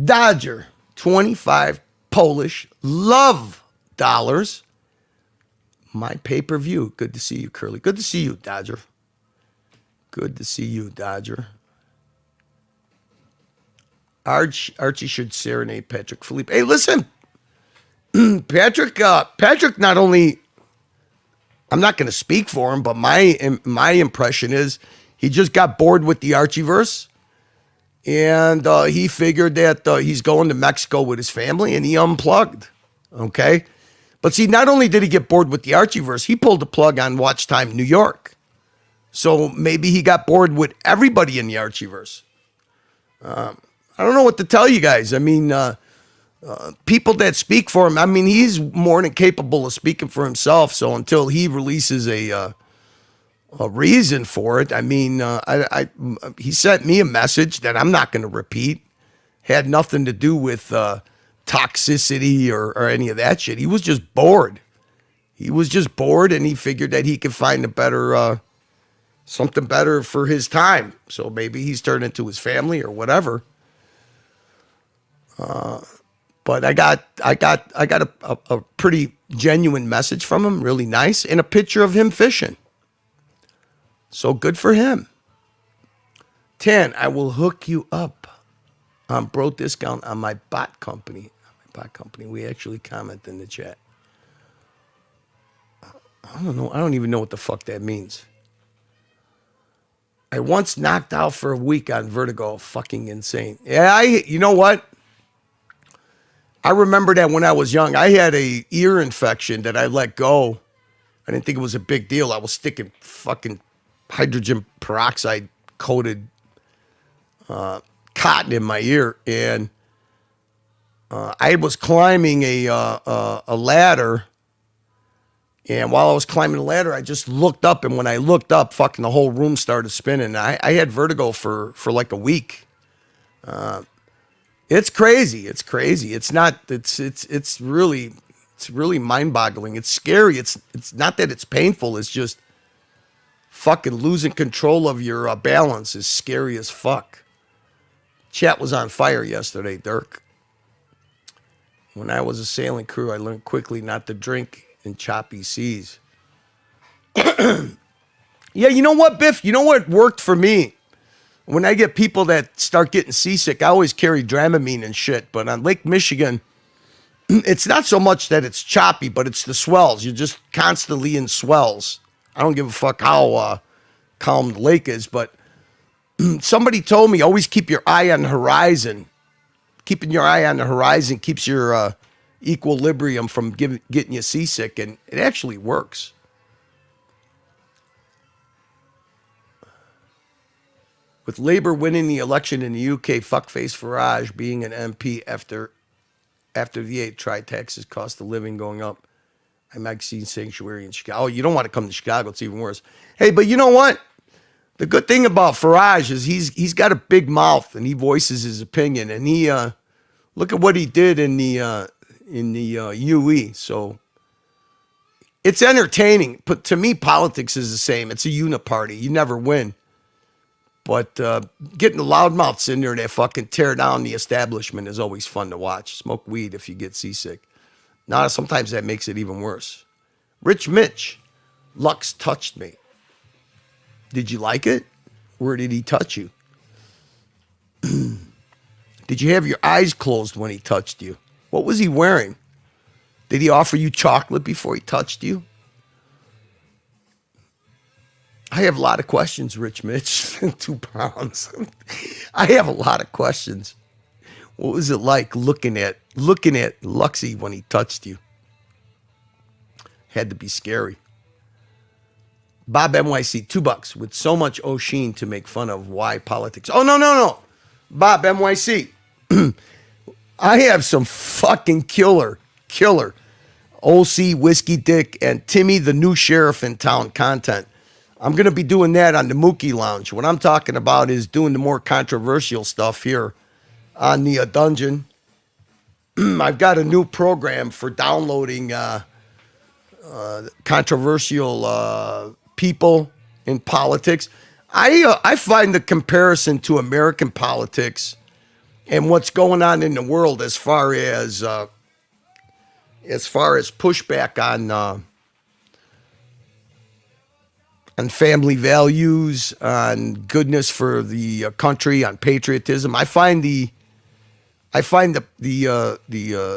Dodger, 25 Polish love dollars. My pay-per-view. Good to see you, Curly. Good to see you, Dodger. Good to see you, Dodger. Archie should serenade Patrick Philippe. Hey, listen. Patrick not only, I'm not going to speak for him, but my impression is he just got bored with the Archieverse, and he figured that he's going to Mexico with his family, and he unplugged. Okay, but see, not only did he get bored with the Archieverse, he pulled the plug on Watch Time New York. So maybe he got bored with everybody in the Archieverse. I don't know what to tell you guys. I mean, people that speak for him, I mean, he's more than capable of speaking for himself. So until he releases a reason for it, I mean, he sent me a message that I'm not going to repeat. Had nothing to do with toxicity or any of that shit. He was just bored. And he figured that he could find a better, something better for his time. So maybe he's turned into his family or whatever. But I got a pretty genuine message from him, really nice, and a picture of him fishing. So good for him. 10, I will hook you up on bro discount on my bot company. We actually comment in the chat. I don't know. I don't even know what the fuck that means. I once knocked out for a week on vertigo. Fucking insane. Yeah, you know what? I remember that when I was young, I had a ear infection that I let go. I didn't think it was a big deal. I was sticking fucking hydrogen peroxide coated cotton in my ear, and I was climbing a ladder. And while I was climbing the ladder, I just looked up, and when I looked up, fucking the whole room started spinning. I had vertigo for like a week. It's crazy. It's really mind-boggling. It's scary. It's not that it's painful. It's just fucking losing control of your balance is scary as fuck. Chat was on fire yesterday, Dirk. When I was a sailing crew, I learned quickly not to drink in choppy seas. Yeah, you know what, Biff? You know what worked for me? When I get people that start getting seasick, I always carry Dramamine and shit. But on Lake Michigan, it's not so much that it's choppy, but it's the swells. You're just constantly in swells. I don't give a fuck how calm the lake is, but somebody told me always keep your eye on the horizon. Keeping your eye on the horizon keeps your equilibrium from getting you seasick, and it actually works. With Labour winning the election in the UK, fuckface Farage being an MP after V8 tri-taxes cost of living going up. I might see sanctuary in Chicago. Oh, you don't want to come to Chicago. It's even worse. Hey, but you know what? The good thing about Farage is he's got a big mouth and he voices his opinion. And he look at what he did in the UE. So it's entertaining. But to me, politics is the same. It's a uniparty. You never win. But getting the loudmouths in there that fucking tear down the establishment is always fun to watch. Smoke weed if you get seasick. Now, sometimes that makes it even worse. Rich Mitch, Lux touched me. Did you like it? Where did he touch you? Did you have your eyes closed when he touched you? What was he wearing? Did he offer you chocolate before he touched you? I have a lot of questions, Rich Mitch. 2 pounds. I have a lot of questions. What was it like looking at Luxie when he touched you? Had to be scary. Bob NYC, $2 with so much O'Sheen to make fun of why politics. Oh, no. Bob NYC. I have some fucking killer OC, Whiskey Dick, and Timmy, the new sheriff in town content. I'm going to be doing that on the Mookie Lounge. What I'm talking about is doing the more controversial stuff here on the dungeon. I've got a new program for downloading controversial people in politics. I find the comparison to American politics and what's going on in the world as far as pushback on family values, on goodness for the country, on patriotism. I find the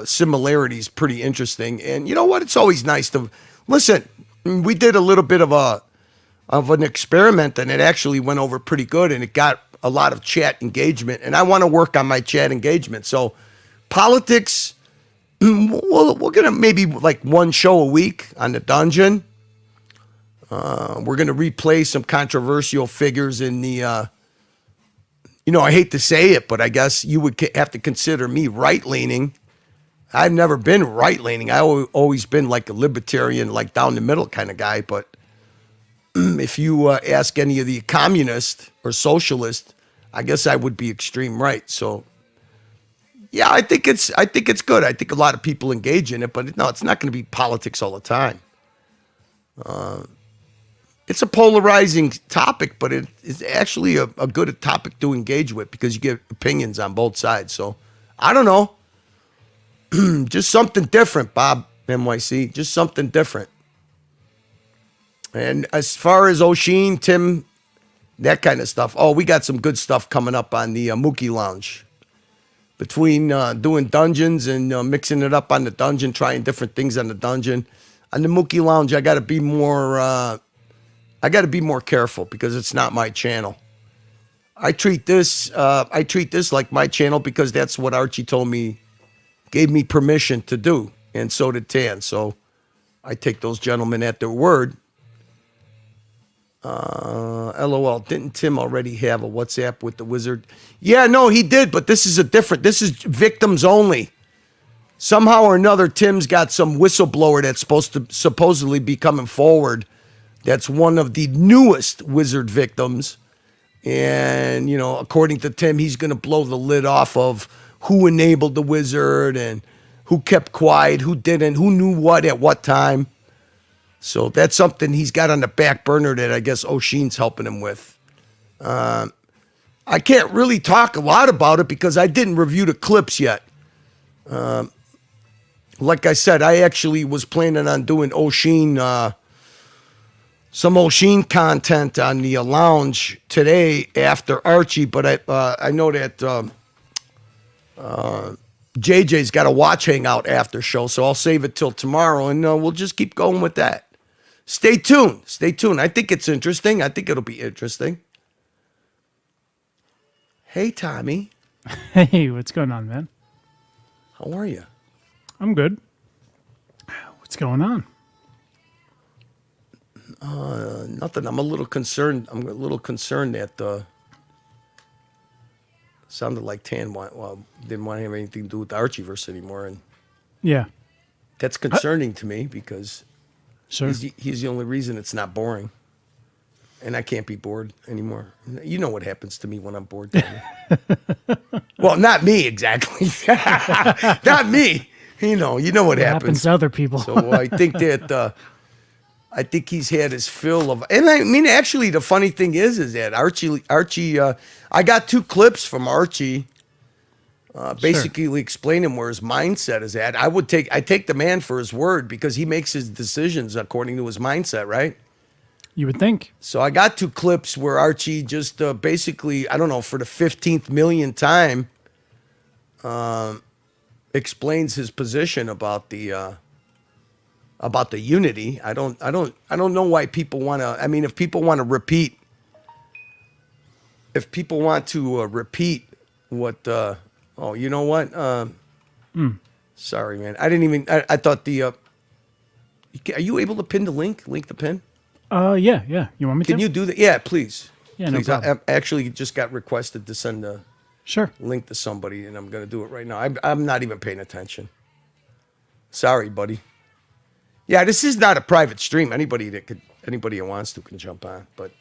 similarities pretty interesting. And you know what? It's always nice to listen. We did a little bit of an experiment, and it actually went over pretty good, and it got a lot of chat engagement. And I want to work on my chat engagement. So politics, we're gonna maybe like one show a week on the dungeon. We're going to replay some controversial figures in the, I hate to say it, but I guess you would have to consider me right-leaning. I've never been right-leaning. I've always been like a libertarian, like down the middle kind of guy. But if you ask any of the communists or socialists, I guess I would be extreme right. So, yeah, I think it's good. I think a lot of people engage in it, but no, it's not going to be politics all the time. It's a polarizing topic, but it is actually a good topic to engage with because you get opinions on both sides. So, I don't know. Just something different, Bob NYC. Just something different. And as far as O'Sheen, Tim, that kind of stuff. Oh, we got some good stuff coming up on the Mookie Lounge. Between doing dungeons and mixing it up on the dungeon, trying different things on the dungeon. On the Mookie Lounge, I got to be more careful because it's not my channel. I treat this like my channel because that's what Archie told me, gave me permission to do, and so did Tan. So I take those gentlemen at their word. LOL, didn't Tim already have a WhatsApp with the wizard? Yeah, no, he did, but this is this is victims only. Somehow or another, Tim's got some whistleblower that's supposed to supposedly be coming forward. That's one of the newest wizard victims. And, according to Tim, he's going to blow the lid off of who enabled the wizard and who kept quiet, who didn't, who knew what at what time. So that's something he's got on the back burner that I guess O'Sheen's helping him with. I can't really talk a lot about it because I didn't review the clips yet. Like I said, I actually was planning on doing O'Sheen, some O'Sheen content on the lounge today after Archie, but I know that JJ's got a watch hangout after show, so I'll save it till tomorrow, and we'll just keep going with that. Stay tuned. I think it's interesting. I think it'll be interesting. Hey, Tommy. Hey, what's going on, man? How are you? I'm good. What's going on? Nothing. I'm a little concerned. That sounded like Tan didn't want to have anything to do with the Archieverse anymore, and Yeah. that's concerning to me because Sure. he's the only reason it's not boring. and I can't be bored anymore. You know what happens to me when I'm bored. Well, not me exactly. Not me. You know what happens to other people. So I think that I think he's had his fill of, and I mean, actually, the funny thing is that Archie, I got 2 clips from Archie, basically explaining where his mindset is at. I take the man for his word because he makes his decisions according to his mindset, right? You would think. So I got 2 clips where Archie just basically, I don't know, for the 15th millionth time, explains his position about the unity. I don't know why people want to. I mean, if people want to repeat, repeat what. Oh, you know what? Sorry, man. I didn't even. I thought the. Are you able to pin the link? Link the pin. Yeah. You want me to? Can you do that? Yeah, please. Yeah, no please. problem. I actually just got requested to send a Sure. link to somebody, and I'm going to do it right now. I'm not even paying attention. Sorry, buddy. Yeah, this is not a private stream. Anybody who wants to can jump on. But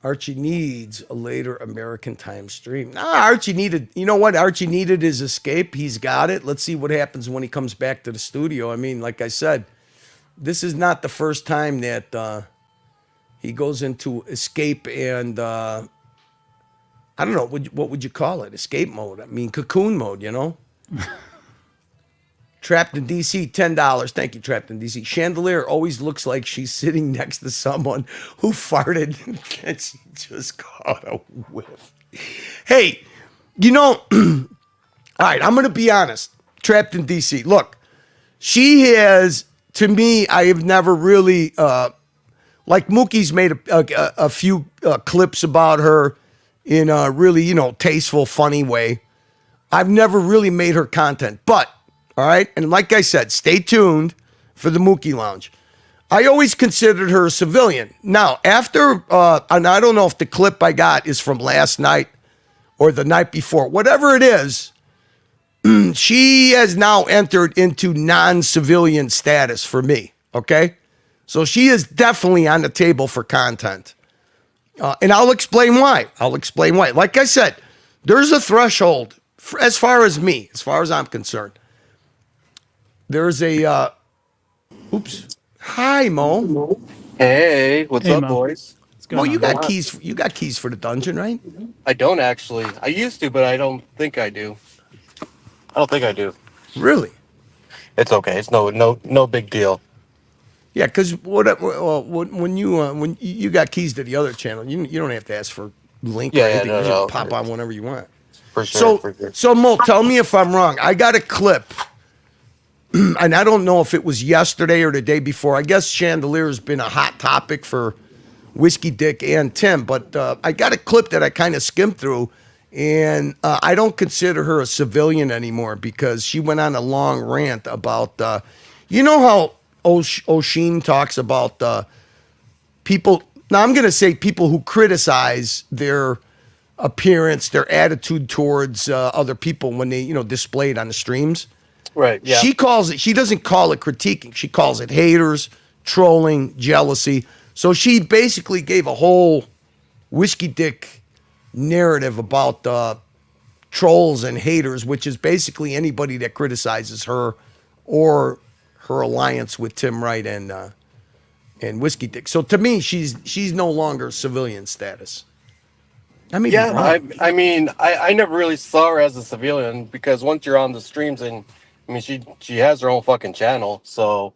Archie needs a later American time stream. Archie needed. You know what? Archie needed his escape. He's got it. Let's see what happens when he comes back to the studio. I mean, like I said, this is not the first time that he goes into escape and I don't know what would you call it? Escape mode. I mean, cocoon mode. You know. Trapped in DC, $10. Thank you, Trapped in DC. Chandelier always looks like she's sitting next to someone who farted and she just caught a whiff. Hey, all right, I'm going to be honest. Trapped in DC. Look, she has, to me, I have never really, like Mookie's made a few clips about her in a really, tasteful, funny way. I've never really made her content, but all right. And like I said, stay tuned for the Mookie Lounge. I always considered her a civilian. Now, after, and I don't know if the clip I got is from last night or the night before, whatever it is, she has now entered into non-civilian status for me. Okay. So she is definitely on the table for content. And I'll explain why. Like I said, there's a threshold as far as I'm concerned. There's a, oops. Hi, Mo. Hey, what's up, Mo. boys? Mo, you got keys. You got keys for the dungeon, right? I don't actually. I used to, but I don't think I do. Really? It's okay. It's no big deal. Yeah, because when you got keys to the other channel, you don't have to ask for link or anything. You just pop on whenever you want. For sure. So Mo, tell me if I'm wrong. I got a clip. And I don't know if it was yesterday or the day before. I guess Chandelier has been a hot topic for Whiskey Dick and Tim, but I got a clip that I kind of skimmed through, and I don't consider her a civilian anymore because she went on a long rant about, how O'Sheen talks about people. Now, I'm going to say people who criticize their appearance, their attitude towards other people when they, display it on the streams. Right. Yeah. She doesn't call it critiquing. She calls it haters, trolling, jealousy. So she basically gave a whole Whiskey Dick narrative about trolls and haters, which is basically anybody that criticizes her or her alliance with Tim Wright and Whiskey Dick. So to me, she's no longer civilian status. I mean, I mean, I never really saw her as a civilian because once you're on the streams and she has her own fucking channel. So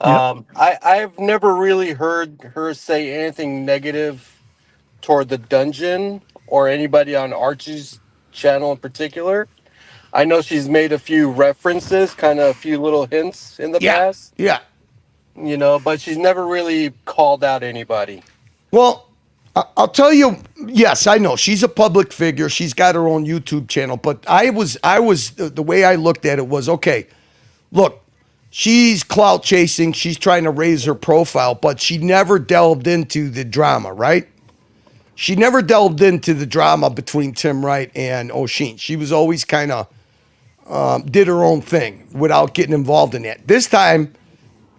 I've never really heard her say anything negative toward the dungeon or anybody on Archie's channel in particular. I know she's made a few references, kind of a few little hints in the past. Yeah. But she's never really called out anybody. Well, I'll tell you, yes, I know. She's a public figure. She's got her own YouTube channel. But I was the way I looked at it was, okay, look, she's clout chasing. She's trying to raise her profile, but she never delved into the drama, right? She never delved into the drama between Tim Wright and O'Sheen. She was always kind of did her own thing without getting involved in that. This time,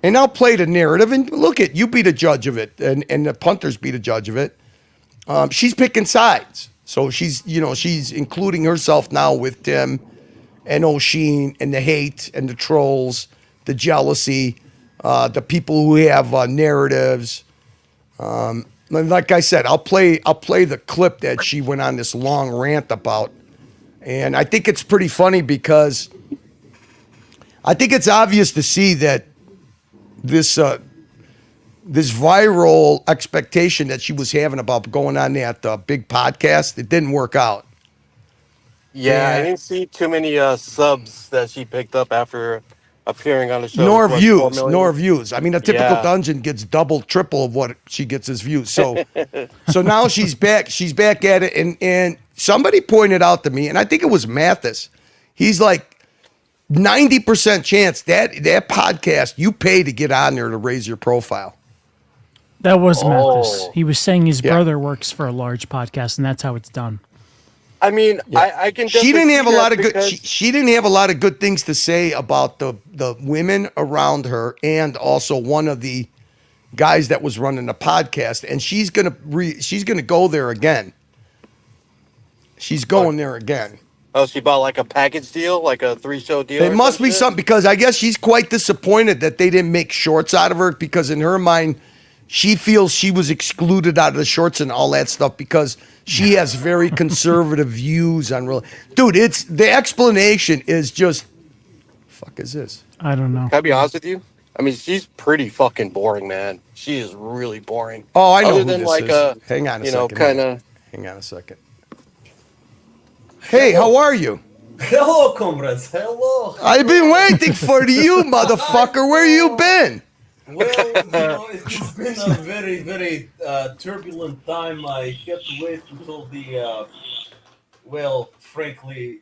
And I'll play the narrative and look at you be the judge of it, and the punters be the judge of it. She's picking sides, so she's including herself now with Tim and O'Sheen and the hate and the trolls, the jealousy, the people who have narratives. Like I said, I'll play the clip that she went on this long rant about, and I think it's pretty funny because I think it's obvious to see that this viral expectation that she was having about going on that big podcast, it didn't work out. Yeah, I And didn't see too many subs that she picked up after appearing on the show. nor What, 4 views, million? nor views. I mean, a typical Yeah. dungeon gets double, triple of what she gets as views. So, so now she's back. She's back at it, and somebody pointed out to me, and I think it was Mathis. He's like 90% chance that podcast you pay to get on there to raise your profile. That was Oh. Mathis. He was saying his Yeah. brother works for a large podcast, and that's how it's done. I mean, I can. She didn't definitely have a see lot that of good. because- She didn't have a lot of good things to say about the women around her, and also one of the guys that was running the podcast. And she's gonna go there again. She's going there again. Oh, she bought like a package deal, like a 3-show deal. It or must some be shit? something, because I guess she's quite disappointed that they didn't make shorts out of her, because in her mind, she feels she was excluded out of the shorts and all that stuff because she has very conservative views on real. Dude, it's the explanation is just fuck is this? I don't know. Can I be honest with you? I mean, she's pretty fucking boring, man. She is really boring. Oh, I know Other who than this like is. Hang on a second. kind of. Hang on a second. Hey, how are you? Hello, comrades. Hello. I've been waiting for you, motherfucker. Where you been? Well, it's been a very, very turbulent time. I had to wait until frankly,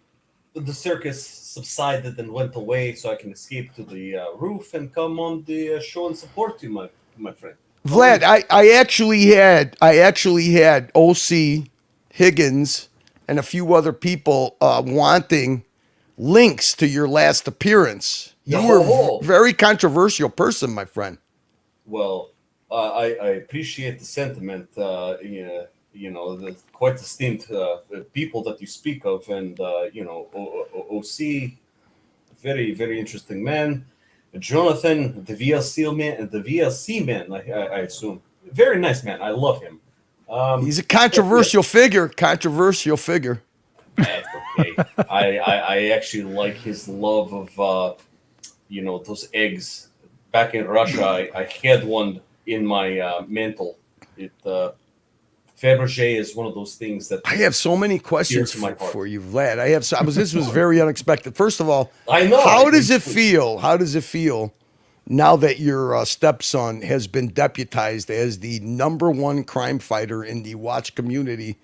the circus subsided and went away, so I can escape to the roof and come on the show and support you, my friend. Vlad, I actually had OC, Higgins, and a few other people wanting links to your last appearance. You were a very controversial person, my friend. Well, I appreciate the sentiment. The quite esteemed people that you speak of, and OC, very, very interesting man. Jonathan, the VLC man, I assume, very nice man. I love him. He's a controversial figure. Controversial figure. That's okay. I actually like his love of those eggs. Back in Russia, I had one in my mental. Fabergé is one of those things that I have so many questions to my heart. for you, Vlad. This was very unexpected. First of all, I know. How does it feel? How does it feel now that your stepson has been deputized as the #1 crime fighter in the watch community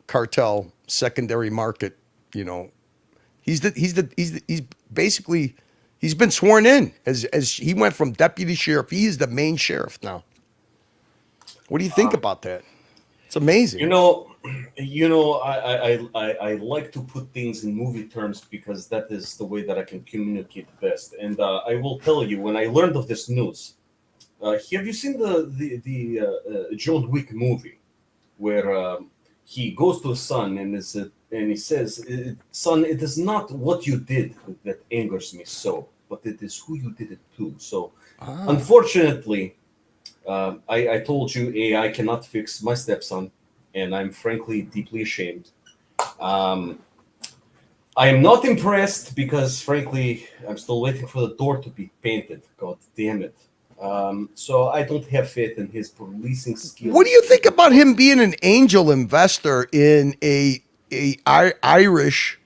cartel secondary market? You know, he's basically he's been sworn in as he went from deputy sheriff. He is the main sheriff now. What do you think about that? It's amazing. I like to put things in movie terms because that is the way that I can communicate best. And I will tell you, when I learned of this news, have you seen the John Wick movie where he goes to his son and he says, "Son, it is not what you did that angers me so, but it is who you did it to." So, unfortunately. I told you AI cannot fix my stepson, and I'm frankly deeply ashamed. I am not impressed because, frankly, I'm still waiting for the door to be painted. God damn it. So I don't have faith in his policing skills. What do you think about him being an angel investor in a Irish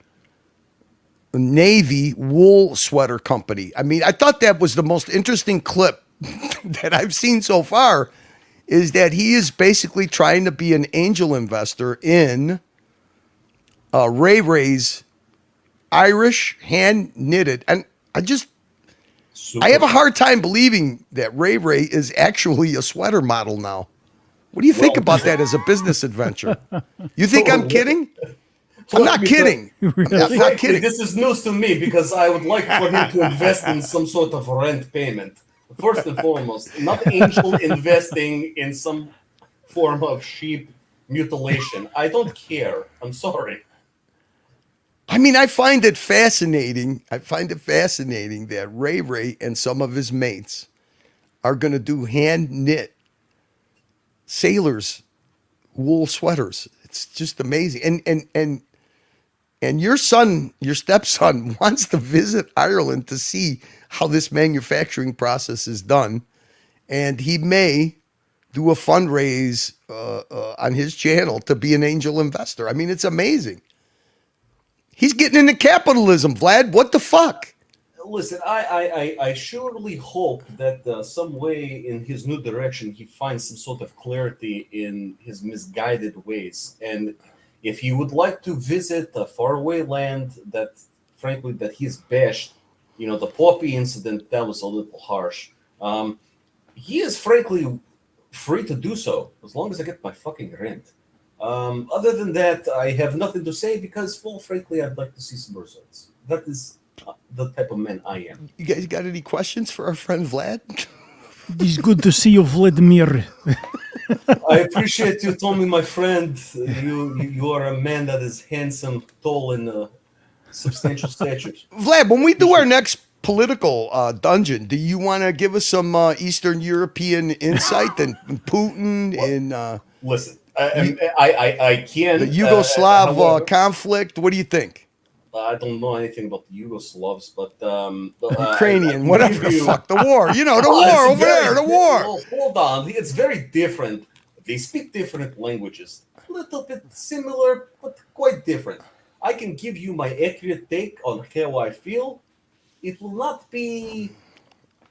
Navy wool sweater company? I mean, I thought that was the most interesting clip that I've seen so far, is that he is basically trying to be an angel investor in Ray Ray's Irish hand knitted. And I have a hard time believing that Ray is actually a sweater model now. What do you think about that as a business adventure? You think I'm kidding? I'm not kidding. I'm not kidding. This is news to me because I would like for him to invest in some sort of rent payment. First and foremost, not angel investing in some form of sheep mutilation. I don't care. I'm sorry. I mean, I find it fascinating. I find it fascinating that Ray Ray and some of his mates are going to do hand knit sailors wool sweaters. It's just amazing. And your son, your stepson, wants to visit Ireland to see how this manufacturing process is done, and he may do a fundraise on his channel to be an angel investor. I mean, it's amazing. He's getting into capitalism, Vlad. What the fuck? Listen, I surely hope that some way in his new direction he finds some sort of clarity in his misguided ways. And if he would like to visit a faraway land that, frankly, that he's bashed, you know, the Poppy incident, that was a little harsh. He is, frankly, free to do so, as long as I get my fucking rent. Other than that, I have nothing to say because, well, frankly, I'd like to see some results. That is the type of man I am. You guys got any questions for our friend Vlad? It's good to see you, Vladimir. I appreciate you, Tommy, my friend. You are a man that is handsome, tall, and substantial stature. Vlad, when we do our next political dungeon, do you want to give us some Eastern European insight and Putin and Listen, I can. the Yugoslav however, conflict? What do you think? I don't know anything about the Yugoslavs, but Ukrainian, I whatever give the you- fuck, the war. You know, the Oh, war it's over very there, the di- war. well, hold on, it's very different. They speak different languages, a little bit similar, but quite different. I can give you my accurate take on how I feel. It will not be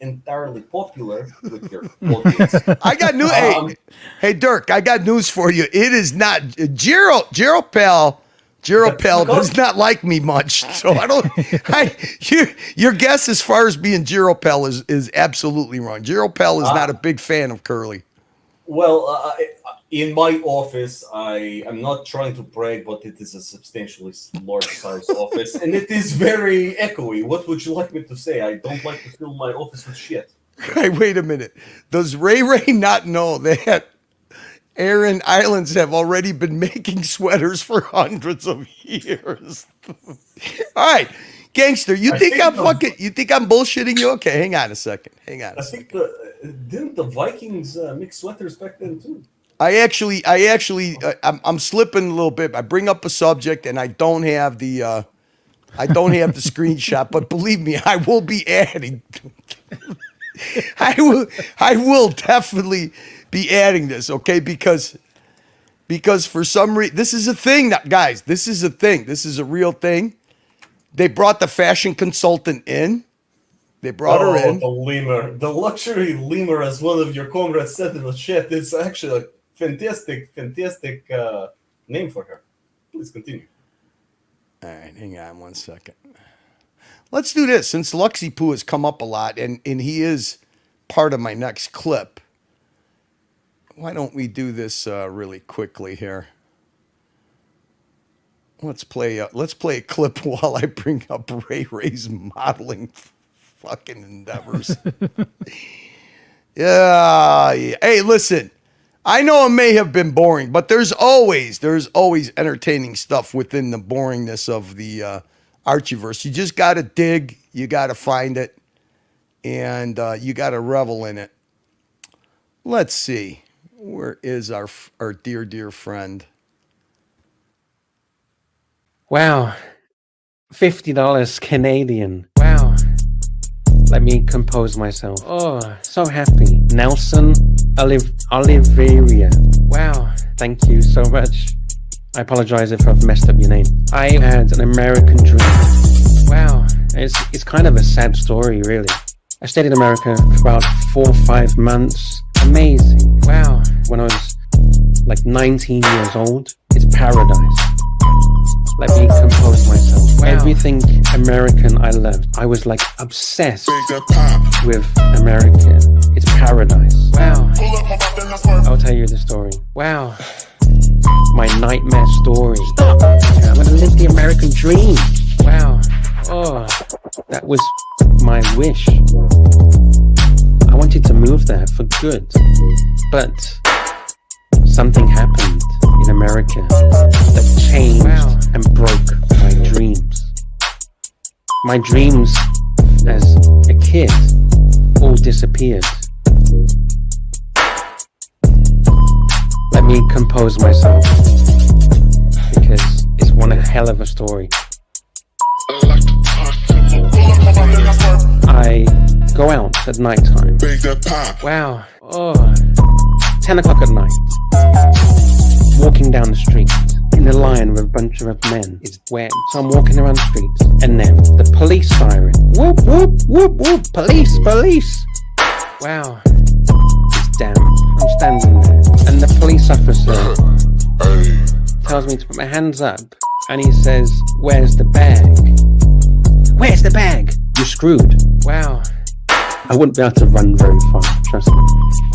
entirely popular with your audience. I got news. Um, Hey, Dirk, I got news for you. It is not Jero Pal does not like me much, so I don't. Your guess as far as being Jero Pal is absolutely wrong. Jero Pal is not a big fan of Curly. Well, in my office, I am not trying to brag, but it is a substantially large-sized office, and it is very echoey. What would you like me to say? I don't like to fill my office with shit. Hey, wait a minute. Does Ray Ray not know that Aran Islands have already been making sweaters for hundreds of years? All right, gangster, you think I'm bullshitting you? Okay, hang on a second. I think didn't the Vikings make sweaters back then too? I'm slipping a little bit. I bring up a subject and I don't have the screenshot, but believe me, I will be adding. I will definitely be adding this, okay? Because for some reason, this is a thing, guys. This is a thing. This is a real thing. They brought the fashion consultant in. They brought her in. The lemur, the luxury lemur, as one of your comrades said in the chat. It's actually a fantastic name for her. Please continue. All right, hang on one second. Let's do this. Since Luxy Poo has come up a lot, and he is part of my next clip, why don't we do this really quickly here? Let's play a clip while I bring up Ray Ray's modeling fucking endeavors. Yeah. Hey, listen. I know it may have been boring, but there's always entertaining stuff within the boringness of the Archieverse. You just got to dig, you got to find it, and you got to revel in it. Let's see. Where is our dear friend? Wow. $50 Canadian. Wow. Let me compose myself. Oh, so happy. Nelson Oliveria. Wow. Thank you so much. I apologize if I've messed up your name. I had an American dream. Wow. It's kind of a sad story, really. I stayed in America for about 4 or 5 months. Amazing. Wow. When I was like 19 years old, it's paradise. Let me compose myself. Wow. Everything American I loved. I was like obsessed with America. It's paradise. Wow. I'll tell you the story. Wow. My nightmare story. Stop. I'm gonna live the American dream. Wow. Oh, that was my wish. I wanted to move there for good, but something happened in America that changed and broke my dreams. My dreams as a kid all disappeared. Let me compose myself, because it's one hell of a story. I go out at night time. Wow. 10 o'clock at night. Walking down the street in a line with a bunch of men. It's wet. So I'm walking around the street. And then the police siren. Whoop, whoop, whoop, whoop. Police, police. Wow. It's damp. I'm standing there. And the police officer tells me to put my hands up. And he says, "Where's the bag? Where's the bag? You're screwed." Wow. I wouldn't be able to run very far, trust me.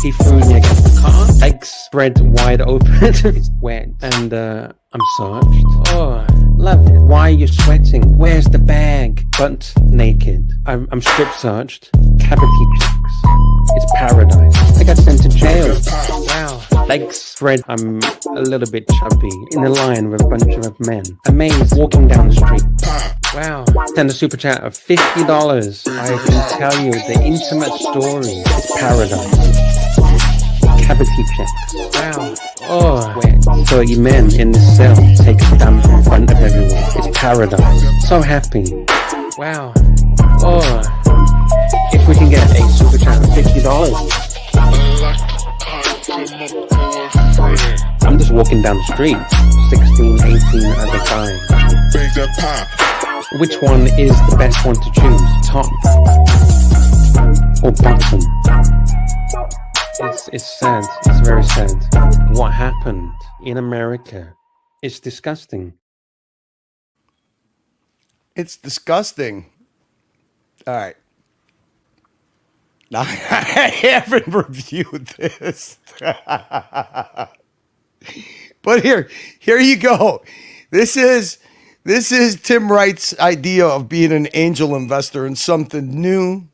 He threw me against the car, legs spread wide open. It's wet, and I'm searched. Oh, love it. Why are you sweating? Where's the bag? Butt naked. I'm strip searched. Cavity checks. It's paradise. I got sent to jail. Wow. Legs spread. I'm a little bit chubby. In a line with a bunch of men. Amazed. Walking down the street. Wow. Send a super chat of $50. I can tell you the intimate story. It's paradise. Cavity checks. Wow. Oh, 30 men in this cell take a dump in front of everyone. It's paradise. So happy. Wow. Oh, if we can get a super chat of $50. I'm just walking down the street, 16, 18 at a time. Which one is the best one to choose? Top or bottom? It's sad. It's very sad. What happened in America? It's disgusting. It's disgusting. All right. Now, I haven't reviewed this. But here you go. This is Tim Wright's idea of being an angel investor in something new,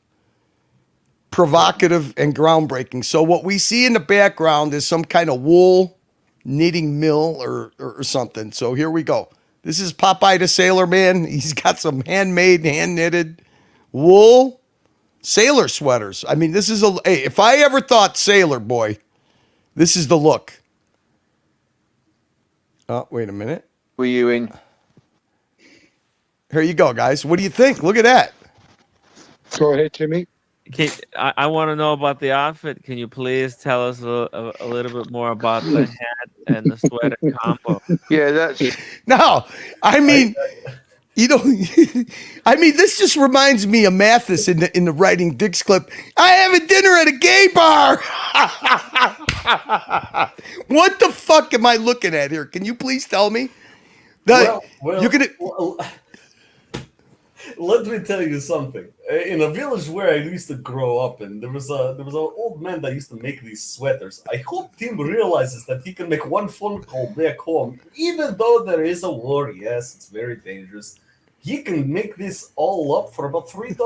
provocative, and groundbreaking. So what we see in the background is some kind of wool knitting mill or something. So here we go. This is Popeye the Sailor Man. He's got some handmade, hand-knitted wool sailor sweaters. I mean, this is hey, if I ever thought sailor boy, this is the look. Oh, wait a minute. Were you in? Here you go, guys. What do you think? Look at that. Go ahead, Jimmy. I want to know about the outfit. Can you please tell us a little bit more about the hat and the sweater combo? Yeah, that's No, I mean, you know, I mean, this just reminds me of Mathis in the Writing Dicks clip. I have a dinner at a gay bar. What the fuck am I looking at here? Can you please tell me? You're gonna. Let me tell you something. In a village where I used to grow up in, there was an old man that used to make these sweaters. I hope Tim realizes that he can make one phone call back home, even though there is a war. Yes, it's very dangerous. He can make this all up for about $3.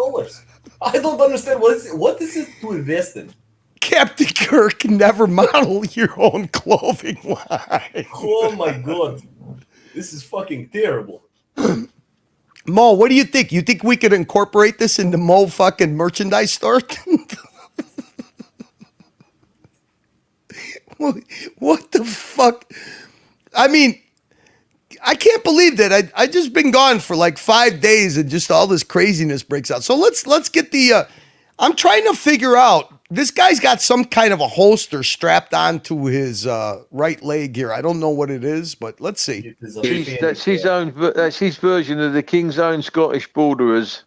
I don't understand what is it to invest in. Captain Kirk can never model your own clothing line. Oh my god, this is fucking terrible. Mo, what do you think? You think we could incorporate this into Mo fucking merchandise store? What the fuck? I mean, I can't believe that. I just been gone for like 5 days and just all this craziness breaks out. So let's get the. I'm trying to figure out. This guy's got some kind of a holster strapped onto his right leg here. I don't know what it is, but let's see. that's his own. That's his version of the King's Own Scottish Borderers.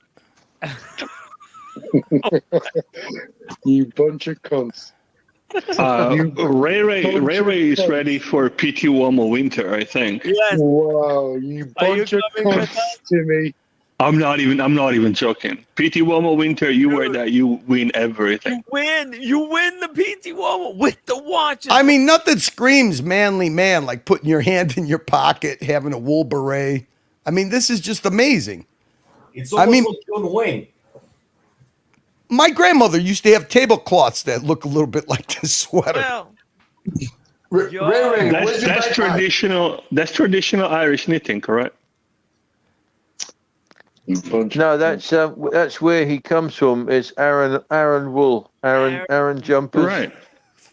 You bunch of cunts. Ray is ready for PT Womo Winter, I think. Yes. Wow, you bunch of cunts, Timmy. I'm not even joking. PT Womo Winter, you wear that, you win everything. You win the PT Womo with the watches. I mean, nothing screams manly man like putting your hand in your pocket, having a wool beret. I mean, this is just amazing. It's almost like John Wayne. My grandmother used to have tablecloths that look a little bit like this sweater. Well, Ray, where's your That's backpack? traditional. That's traditional Irish knitting, correct? No, that's where he comes from. It's Aaron wool, Aaron jumpers. Right.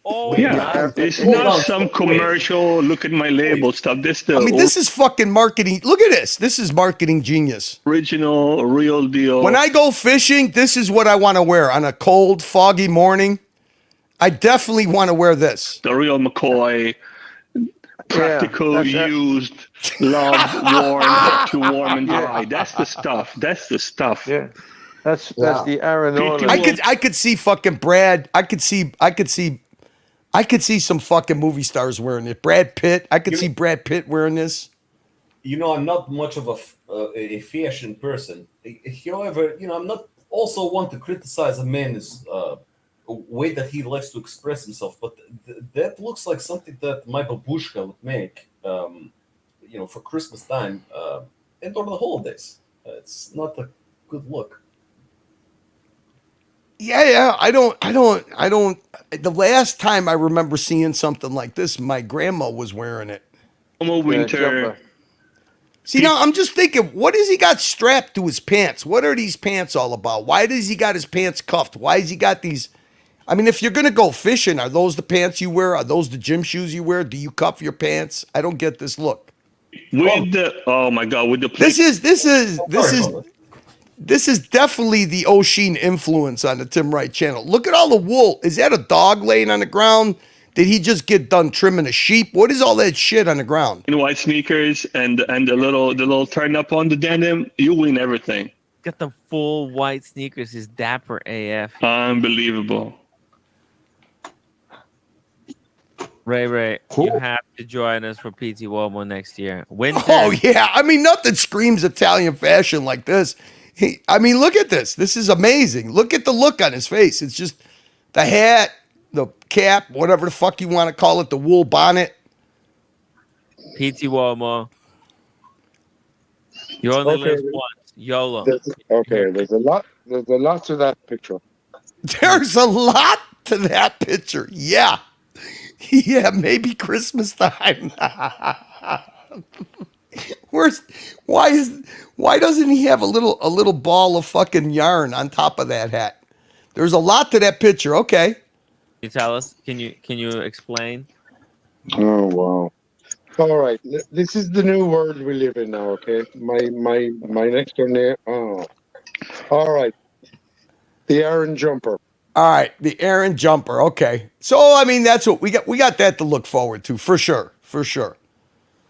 oh, Yeah, it's Hold on, not some wait. commercial. Look at my label stuff. This the I mean, this is fucking marketing. Look at this. This is marketing genius. original, real deal. When I go fishing, this is what I want to wear on a cold, foggy morning. I definitely want to wear this. the real McCoy, practical, that's that. used, loved, worn to warm and dry. That's the stuff. That's the stuff. Yeah, that's the Aaron Orland. I could see fucking Brad. I could see some fucking movie stars wearing it. Brad Pitt. I could see Brad Pitt wearing this. You know, I'm not much of a fashion person. However, you know, I'm not also one to criticize a man's way that he likes to express himself. But that looks like something that my babushka would make, you know, for Christmas time and over the holidays. It's not a good look. Yeah. I don't. The last time I remember seeing something like this, my grandma was wearing it. Winter. See, now I'm just thinking, what has he got strapped to his pants? What are these pants all about? Why does he got his pants cuffed? Why has he got these? I mean, if you're gonna go fishing, are those the pants you wear? Are those the gym shoes you wear? Do you cuff your pants? I don't get this look. With the oh my god, with the This is definitely the O'Sheen influence on the Tim Wright channel. Look at all the wool. Is that a dog laying on the ground? Did he just get done trimming a sheep? What is all that shit on the ground? in white sneakers and the little turn up on the denim. You win everything. got the full white sneakers. He's dapper AF. Unbelievable. Ray, you have to join us for PT Womo next year. Winter. Oh yeah, I mean nothing screams Italian fashion like this. I mean, look at this. This is amazing. Look at the look on his face. It's just the hat, the cap, whatever the fuck you want to call it, the wool bonnet. PT Womo. You only live once. YOLO. There's a lot to that picture. There's a lot to that picture. Yeah. Yeah, maybe Christmas time. Why doesn't he have a little ball of fucking yarn on top of that hat? There's a lot to that picture. Okay. You tell us. Can you explain? Oh wow! All right, this is the new world we live in now. Okay, my next door neighbor. Oh, all right, the Aaron jumper. All right, the Aaron jumper. Okay, so I mean that's what we got. We got that to look forward to for sure. For sure.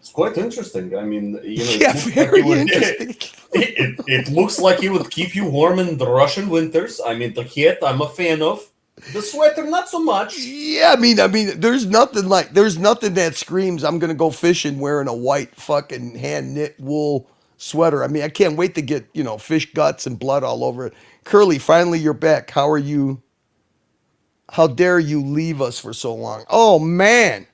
It's quite interesting. I mean, you know, Yeah, very interesting. It looks like it would keep you warm in the Russian winters. I mean, the hat I'm a fan of. The sweater, not so much. Yeah, I mean, there's nothing that screams I'm gonna go fishing wearing a white fucking hand knit wool sweater. I mean, I can't wait to get fish guts and blood all over it. Curly, finally you're back. How are you? How dare you leave us for so long? Oh man,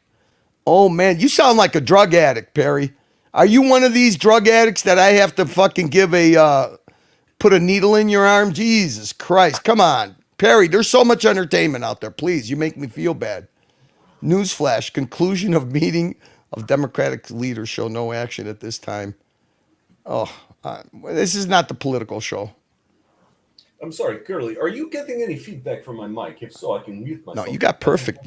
you sound like a drug addict, Perry. Are you one of these drug addicts that I have to fucking give put a needle in your arm? Jesus Christ, come on. Perry, there's so much entertainment out there. Please, you make me feel bad. Newsflash, conclusion of meeting of Democratic leaders show no action at this time. Oh, this is not the political show. I'm sorry, Curly. Are you getting any feedback from my mic? If so, I can mute myself. No, you got perfect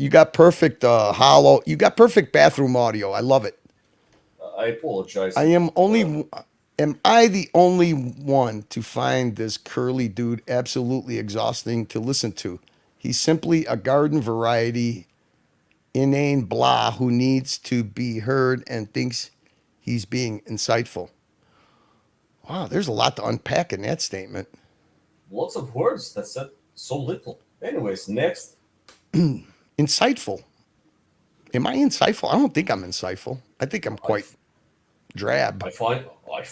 hollow. You got perfect bathroom audio. I love it. I apologize. Am I the only one to find this Curly dude absolutely exhausting to listen to? He's simply a garden variety, inane blah who needs to be heard and thinks he's being insightful. Wow, there's a lot to unpack in that statement. Lots of words that said so little. Anyways, next. Insightful. Am I insightful? I don't think I'm insightful. I think I'm quite drab. I find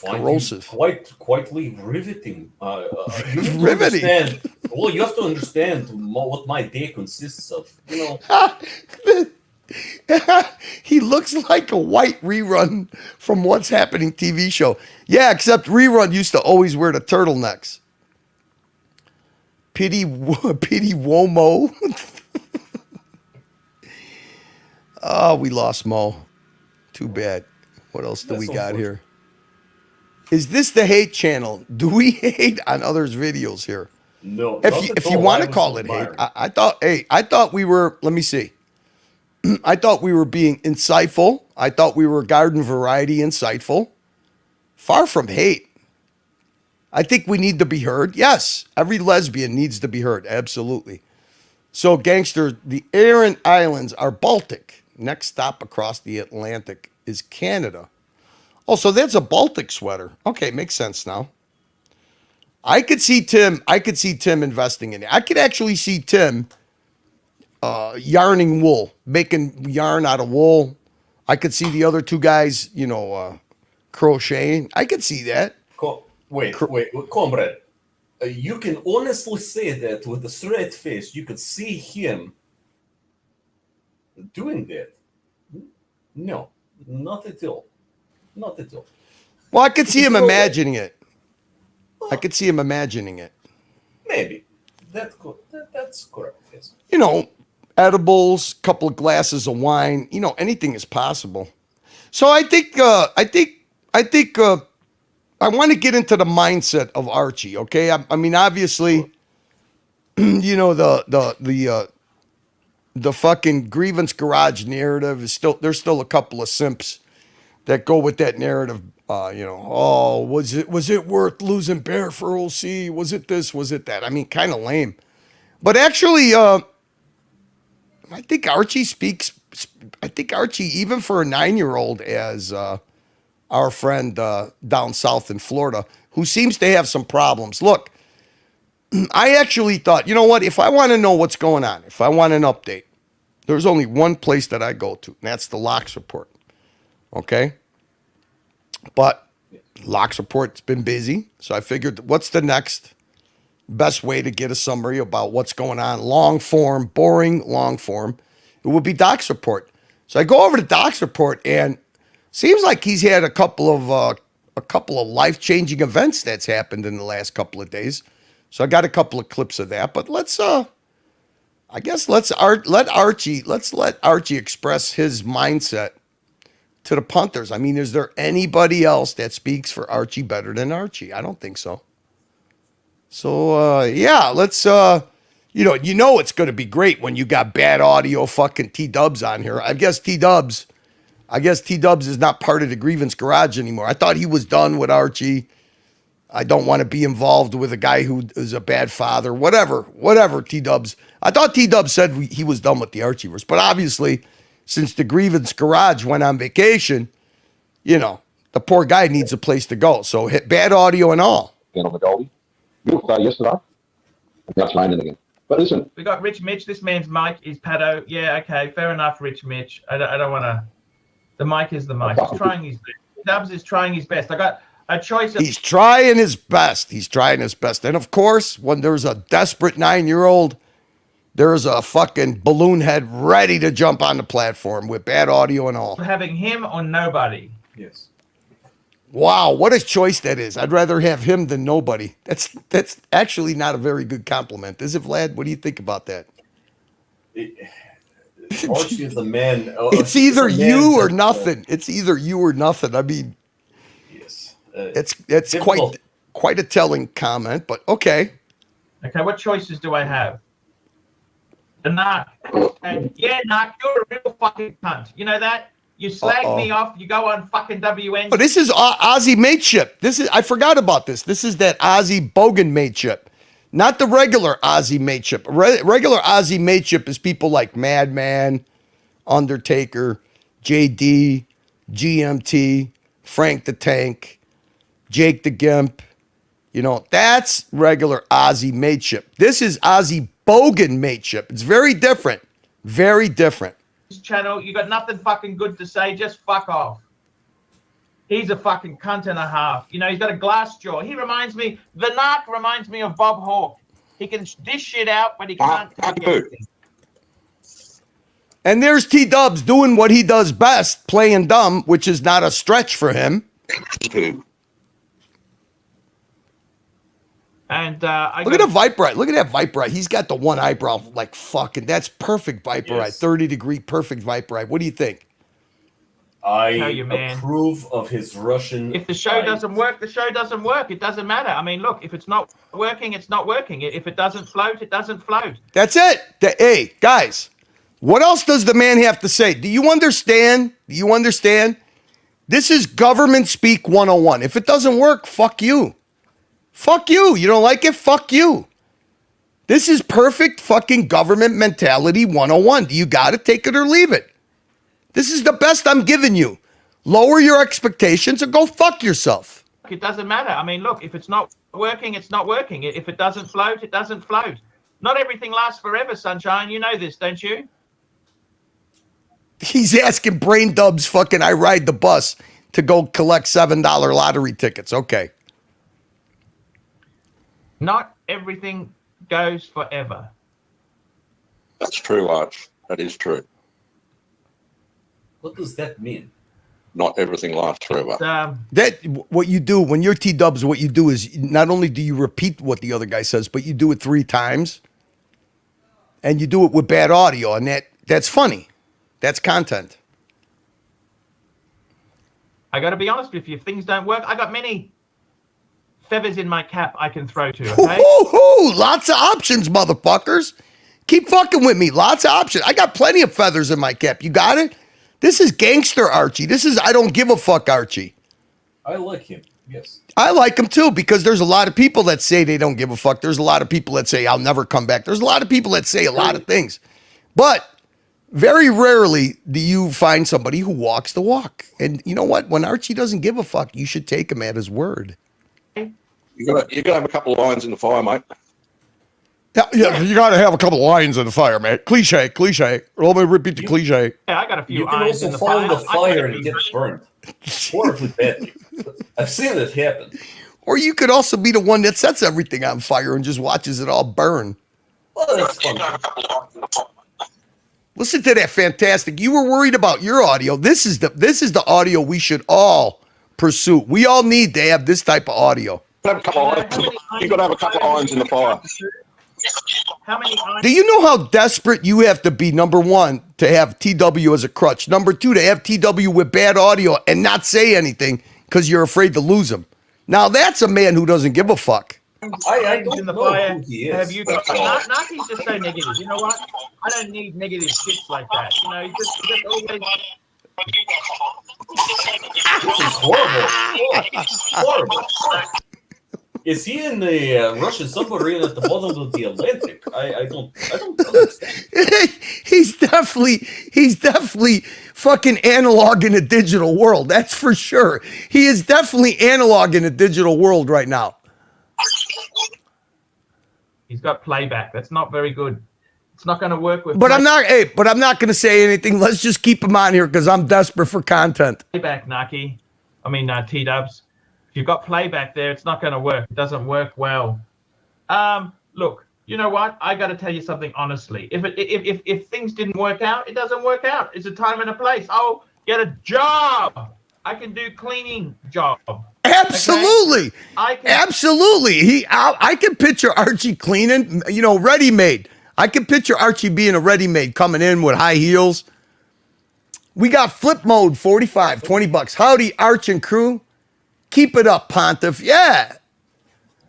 corrosive. Quietly riveting. Riveting. Well, you have to understand what my day consists of. He looks like a white Rerun from What's Happening TV show. Yeah, except Rerun used to always wear the turtlenecks. Pity Womo. Oh, we lost Mo. Too bad. What else do we got here? Is this the hate channel? Do we hate on others' videos here? No. If you want to call it hate, I thought we were. Let me see. I thought we were being insightful. I thought we were garden variety insightful. Far from hate. I think we need to be heard. Yes, every lesbian needs to be heard. Absolutely. So, gangster, the Aran Islands are Baltic. Next stop across the Atlantic is Canada. Oh, so that's a Baltic sweater. Okay, makes sense now. I could see Tim investing in it. I could actually see Tim yarning wool, making yarn out of wool. I could see the other two guys, crocheting. I could see that. Wait, comrade. You can honestly say that with a straight face. You could see him doing that. No, not at all. Not at all. Well, I could see him imagining it. I could see him imagining it. Maybe. That's correct, yes. Edibles, couple of glasses of wine, anything is possible. So I think I want to get into the mindset of Archie, okay? I mean, obviously, the fucking grievance garage narrative is there's still a couple of simps that go with that narrative. Was it worth losing Bear for OC? Was it this? Was it that? I mean, kind of lame. But actually, I think Archie even for a 9-year-old, as our friend down south in Florida, who seems to have some problems. Look, I actually thought, you know what? If I want to know what's going on, if I want an update, there's only one place that I go to, and that's the Locks Report. Okay? But Locks Report's been busy, so I figured what's the next best way to get a summary about what's going on? Long form, boring long form. It would be Doc's Report. So I go over to Doc's Report, and seems like he's had a couple of life-changing events that's happened in the last couple of days. So I got a couple of clips of that. But let's let Archie express his mindset to the punters. I mean, is there anybody else that speaks for Archie better than Archie? I don't think so. So let's it's going to be great when you got bad audio fucking T-Dubs on here. I guess T-Dubs is not part of the grievance garage anymore. I thought he was done with Archie. I don't want to be involved with a guy who is a bad father. Whatever, T-Dubs. I thought T-Dubs said he was done with the Archieverse. But obviously, since the grievance garage went on vacation, the poor guy needs a place to go. So hit bad audio and all. Yesterday. That's raining again. But listen. We got Rich Mitch. This man's mic is Pato. Yeah, okay. Fair enough, Rich Mitch. I don't want to. The mic is the mic. He's trying his best. Dubs is trying his best. I got a choice of. He's trying his best. And of course, when there's a desperate 9-year-old, there's a fucking balloon head ready to jump on the platform with bad audio and all. Having him or nobody. Yes. Wow, what a choice that is. I'd rather have him than nobody. That's actually not a very good compliment. Is it, Vlad? What do you think about that? Archie is the man. It's either you or nothing. It's either you or nothing. I mean, yes. It's quite a telling comment, but okay. Okay, what choices do I have? The Narc. Yeah, Narc, you're a real fucking cunt. You know that? You slag me off, you go on fucking WN. But this is Aussie mateship. I forgot about this. This is that Aussie Bogan mateship. Not the regular Aussie mateship. Regular Aussie mateship is people like Madman, Undertaker, JD, GMT, Frank the Tank, Jake the Gimp. That's regular Aussie mateship. This is Aussie Bogan mateship. It's very different. Very different. This channel, you got nothing fucking good to say, just fuck off. He's a fucking cunt and a half. He's got a glass jaw. The Narc reminds me of Bob Hawke. He can dish shit out, but he can't take anything. And there's T-Dubs doing what he does best, playing dumb, which is not a stretch for him. And Look at the Viperite. Look at that Viperite. He's got the one eyebrow like fucking. That's perfect Viperite. Yes. 30-degree perfect Viperite. What do you think? I tell you, man. approve of his Russian. If the show doesn't work, the show doesn't work. It doesn't matter. I mean, look, if it's not working, it's not working. If it doesn't float, it doesn't float. That's it. Hey, guys, what else does the man have to say? Do you understand? Do you understand? This is government speak 101. If it doesn't work, fuck you. Fuck you. You don't like it? Fuck you. This is perfect fucking government mentality 101. You got to take it or leave it. This is the best I'm giving you. Lower your expectations or go fuck yourself. It doesn't matter. I mean, look, if it's not working, it's not working. If it doesn't float, it doesn't float. Not everything lasts forever, Sunshine. You know this, don't you? He's asking Brain Dubs fucking I ride the bus to go collect $7 lottery tickets. Okay. Not everything goes forever. That's true, Arch. That is true. What does that mean? Not everything lasts forever. That what you do when you're T-Dubs, what you do is not only do you repeat what the other guy says, but you do it 3 times. And you do it with bad audio, and that's funny. That's content. I got to be honest with you. If things don't work, I got many feathers in my cap I can throw to. Okay? Lots of options, motherfuckers. Keep fucking with me. Lots of options. I got plenty of feathers in my cap. You got it? This is gangster Archie. This is I don't give a fuck Archie. I like him. Yes. I like him too because there's a lot of people that say they don't give a fuck. There's a lot of people that say I'll never come back. There's a lot of people that say a lot of things. But very rarely do you find somebody who walks the walk. And you know what? When Archie doesn't give a fuck, you should take him at his word. You gotta have a couple of lines in the fire, mate. Yeah, you got to have a couple of lines in the fire, man. Cliche. Let me repeat the cliche. Yeah, I got a few. You can irons also in the fall in the fire. fire and get burned. Horribly badly. I've seen it happen. Or you could also be the one that sets everything on fire and just watches it all burn. Well, that's fun. Listen to that, fantastic. You were worried about your audio. This is the audio we should all pursue. We all need to have this type of audio. You got to have a couple of irons in the fire. How many? Do you know how desperate you have to be, number one, to have TW as a crutch? Number two, to have TW with bad audio and not say anything because you're afraid to lose him. Now, that's a man who doesn't give a fuck. I don't in the know fire. who he is. Have you got? Naki's just so negative. You know what? I don't need negative shits like that. You know, just always. This is horrible. Horrible. Is he in the Russian submarine at the bottom of the Atlantic? I don't understand. He's definitely fucking analog in a digital world. That's for sure. He is definitely analog in a digital world right now. He's got playback. That's not very good. It's not going to work with. But I'm not going to say anything. Let's just keep him on here because I'm desperate for content. Playback, Naki. I mean, T-Dubs. If you've got playback there, it's not going to work. It doesn't work well. Look, you know what? I got to tell you something honestly. If things didn't work out, it doesn't work out. It's a time and a place. Oh, get a job. I can do cleaning job. Absolutely. Okay? Absolutely. I can picture Archie cleaning, ready-made. I can picture Archie being a ready-made coming in with high heels. We got flip mode 45, $20. Howdy, Arch and crew. Keep it up, Pontiff. Yeah.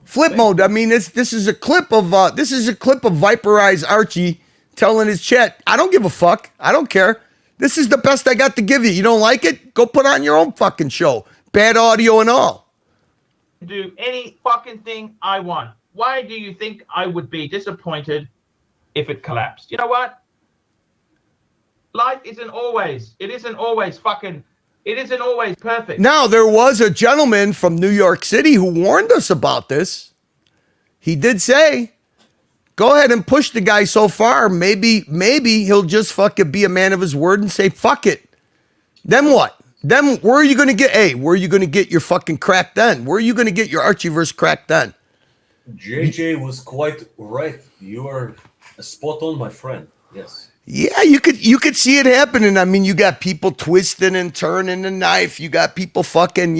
Flip mode. I mean, this is a clip of Viperized Archie telling his chat, I don't give a fuck. I don't care. This is the best I got to give you. You don't like it? Go put on your own fucking show. Bad audio and all. Do any fucking thing I want. Why do you think I would be disappointed if it collapsed? You know what? Life isn't always perfect. Now, there was a gentleman from New York City who warned us about this. He did say, go ahead and push the guy so far. Maybe he'll just fucking be a man of his word and say, fuck it. Then what? Then where are you going to get your fucking crack then? Where are you going to get your Archieverse crack then? JJ was quite right. You are spot on, my friend. Yes. Yeah, you could see it happening. I mean, you got people twisting and turning the knife. You got people fucking,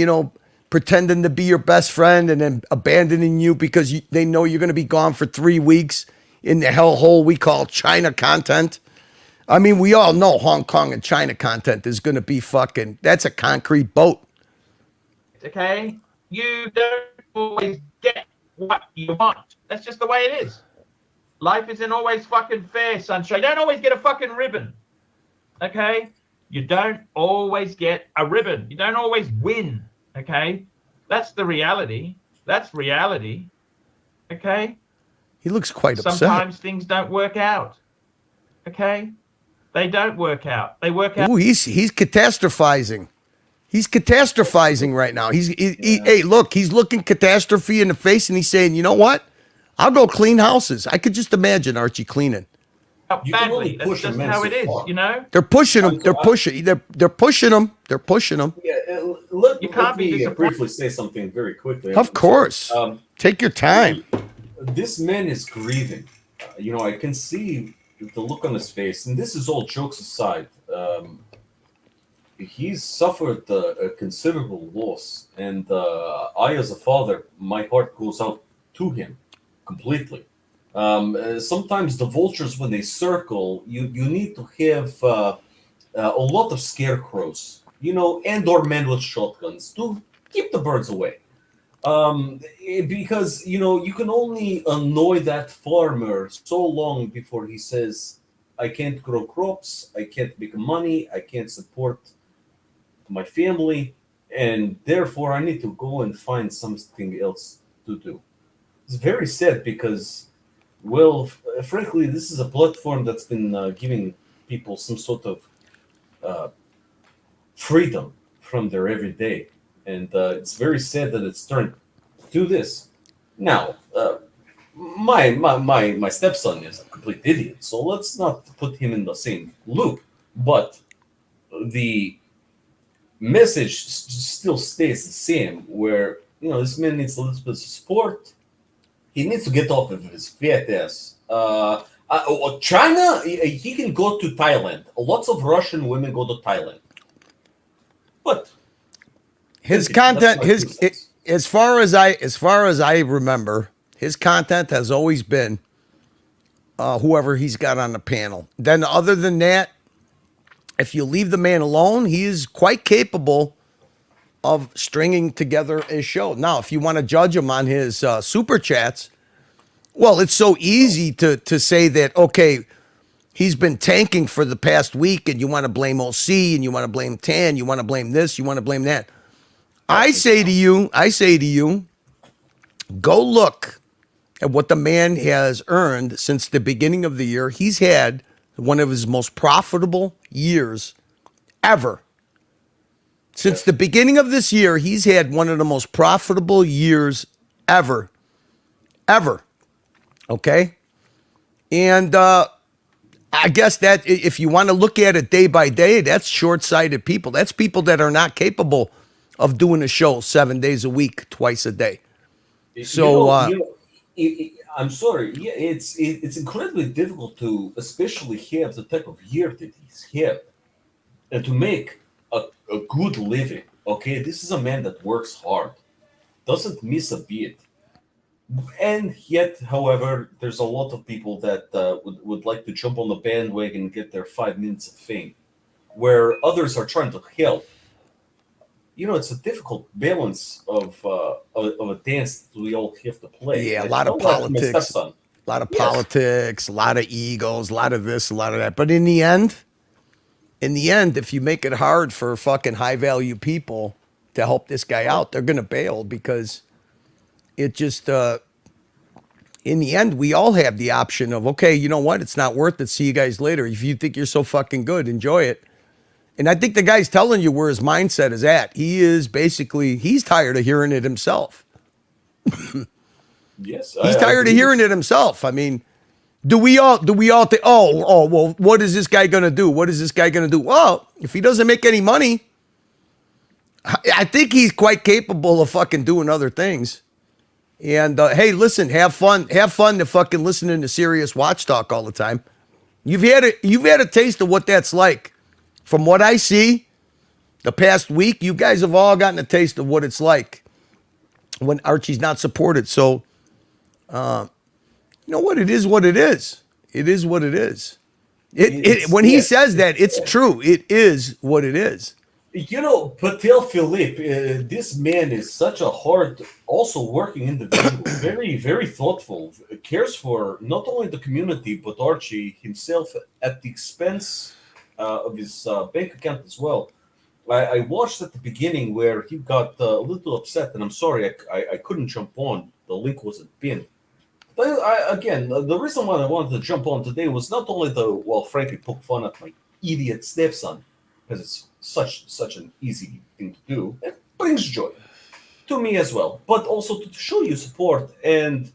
pretending to be your best friend and then abandoning you because they know you're going to be gone for 3 weeks in the hellhole we call China content. I mean, we all know Hong Kong and China content is going to be fucking, that's a concrete boat. Okay? You don't always get what you want. That's just the way it is. Life isn't always fucking fair, sunshine. You don't always get a fucking ribbon. Okay? You don't always get a ribbon. You don't always win. Okay? That's the reality. That's reality. Okay? He looks quite upset. Sometimes things don't work out. Okay? They don't work out. They work out. Ooh, he's catastrophizing. He's catastrophizing right now. Hey, look, he's looking catastrophe in the face and he's saying, you know what? I'll go clean houses. I could just imagine Archie cleaning. Badly. That's just how it is, you know? They're pushing him. They're pushing him. They're pushing him. Yeah, You let can't be me disappointed. briefly say something very quickly. Of course. Take your time. This man is grieving. I can see the look on his face, and this is all jokes aside. He's suffered a considerable loss, and I, as a father, my heart goes out to him completely. Sometimes the vultures, when they circle, you need to have a lot of scarecrows, and/or men with shotguns to keep the birds away. Because you can only annoy that farmer so long before he says, "I can't grow crops, I can't make money, I can't support my family, and therefore I need to go and find something else to do." It's very sad because, well, frankly, this is a platform that's been giving people some sort of freedom from their everyday, and it's very sad that it's turned to this. Now, my stepson is a complete idiot, so let's not put him in the same loop. But the message still stays the same, where this man needs a little bit of support. He needs to get off of his fat ass. China, he can go to Thailand. Lots of Russian women go to Thailand. But his content, as far as I remember, his content has always been whoever he's got on the panel. Then, other than that, if you leave the man alone, he is quite capable of stringing together a show. Now, if you want to judge him on his super chats, well, it's so easy to say that, okay, he's been tanking for the past week and you want to blame OC and you want to blame Tan, you want to blame this, you want to blame that. I say to you, go look at what the man has earned since the beginning of the year. He's had one of his most profitable years ever. Since the beginning of this year, he's had one of the most profitable years ever. Okay? And I guess that if you want to look at it day by day, that's short-sighted people. That's people that are not capable of doing a show 7 days a week, twice a day. So, I'm sorry. Yeah, it's incredibly difficult to especially have the type of year that he's had and to make a good living. Okay, this is a man that works hard, doesn't miss a beat. And yet, however, there's a lot of people that would like to jump on the bandwagon and get their 5 minutes of fame, where others are trying to help. It's a difficult balance of a dance that we all have to play. Yeah, a lot of politics, a lot of politics, a lot of egos, a lot of this, a lot of that. But in the end, if you make it hard for fucking high value people to help this guy out, they're gonna bail because it just in the end, we all have the option of, okay, you know what? It's not worth it. See you guys later. If you think you're so fucking good, enjoy it. And I think the guy's telling you where his mindset is at. He is basically, he's tired of hearing it himself. Yes. He's tired of hearing it himself. I mean, do we all think, well, what is this guy going to do? What is this guy going to do? Well, if he doesn't make any money, I think he's quite capable of fucking doing other things. And hey, listen, have fun to fucking listening to serious watch talk all the time. You've had a taste of what that's like. From what I see, the past week, you guys have all gotten a taste of what it's like when Archie's not supported. So, you know what? It is what it is. It is what it is. When he says that, it's true. It is what it is. You know, Patel Philippe, this man is such a hard, also working individual, very, very thoughtful, cares for not only the community, but Archie himself at the expense of his bank account as well. I watched at the beginning where he got a little upset, and I'm sorry I couldn't jump on. The link wasn't pinned. But again, the reason why I wanted to jump on today was not only frankly, poke fun at my idiot stepson, because it's such an easy thing to do. It brings joy to me as well, but also to show you support. And,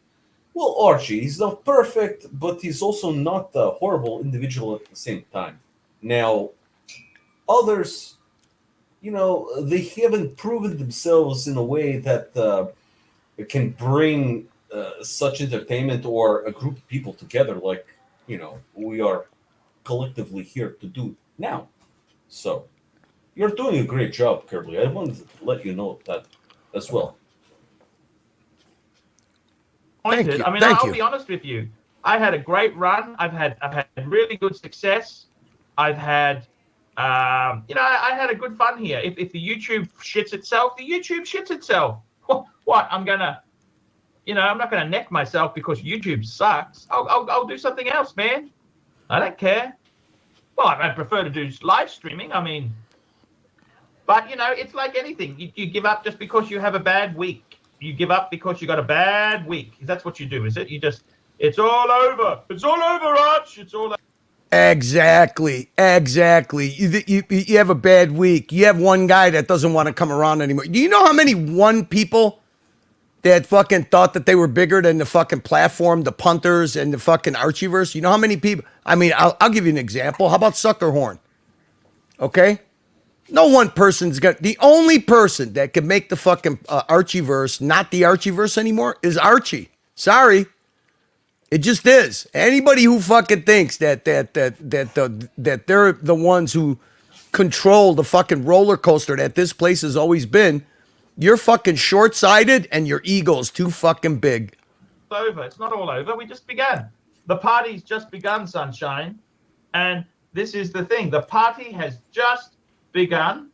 well, Archie, he's not perfect, but he's also not a horrible individual at the same time. Now, others, you know, they haven't proven themselves in a way that can bring such entertainment or a group of people together like, you know, we are collectively here to do now. So, you're doing a great job, Curly. I wanted to let you know that as well. Thank you. I mean, I'll be honest with you. I had a great run. I've had really good success. I've had, you know, I had a good fun here. If the YouTube shits itself, the YouTube shits itself. What? I'm gonna, you know, I'm not gonna neck myself because YouTube sucks. I'll do something else, man. I don't care. Well, I prefer to do live streaming. I mean, but you know, it's like anything. You give up just because you have a bad week. You give up because you got a bad week. That's what you do, is it? You just, it's all over. It's all over, Arch. It's all over. Exactly. You have a bad week. You have one guy that doesn't want to come around anymore. Do you know how many people that fucking thought that they were bigger than the fucking platform, the punters, and the fucking Archieverse? You know how many people? I mean, I'll give you an example. How about Suckerhorn? Okay? No one person's got... The only person that can make the fucking Archieverse not the Archieverse anymore is Archie. Sorry. It just is. Anybody who fucking thinks that they're the ones who control the fucking roller coaster that this place has always been, you're fucking short-sighted and your ego's too fucking big. It's over. It's not all over. We just began. The party's just begun, sunshine. And this is the thing. The party has just begun.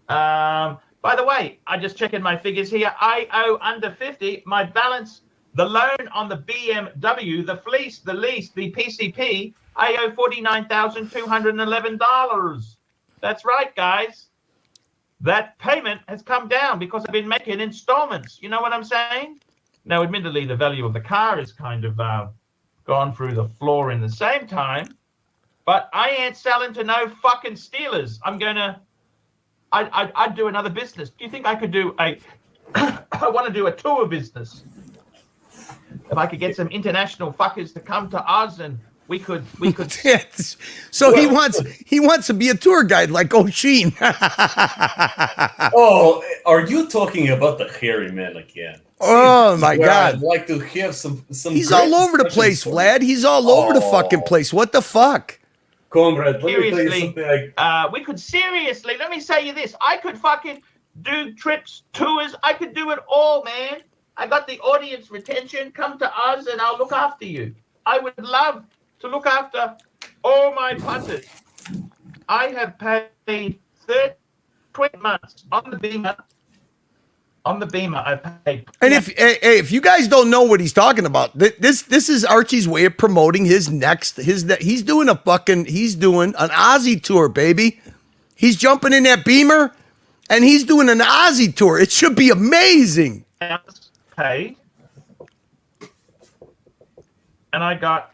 By the way, I just checking my figures here. I owe under 50. My balance, the loan on the BMW, the fleece, the lease, the PCP, I owe $49,211. That's right, guys. That payment has come down because I've been making installments. You know what I'm saying? Now, admittedly, the value of the car is kind of gone through the floor in the same time. But I ain't selling to no fucking stealers. I'd do another business. Do you think I could do I want to do a tour business. If I could get some international fuckers to come to Oz and we could. So he wants to be a tour guide like O'Sheen. Oh, are you talking about the hairy man again? Oh my God! I'd like to have some. He's all over the place, Vlad. He's all over the fucking place. What the fuck? Comrade, let me tell you Seriously, something. we could seriously. Let me say you this. I could fucking do trips, tours. I could do it all, man. I got the audience retention. Come to us, and I'll look after you. I would love to look after all my punters. I have paid 20 months on the Beamer. On the Beamer, I paid. And if you guys don't know what he's talking about, this is Archie's way of promoting his next. He's doing an Aussie tour, baby. He's jumping in that Beamer, and he's doing an Aussie tour. It should be amazing. Paid, and I got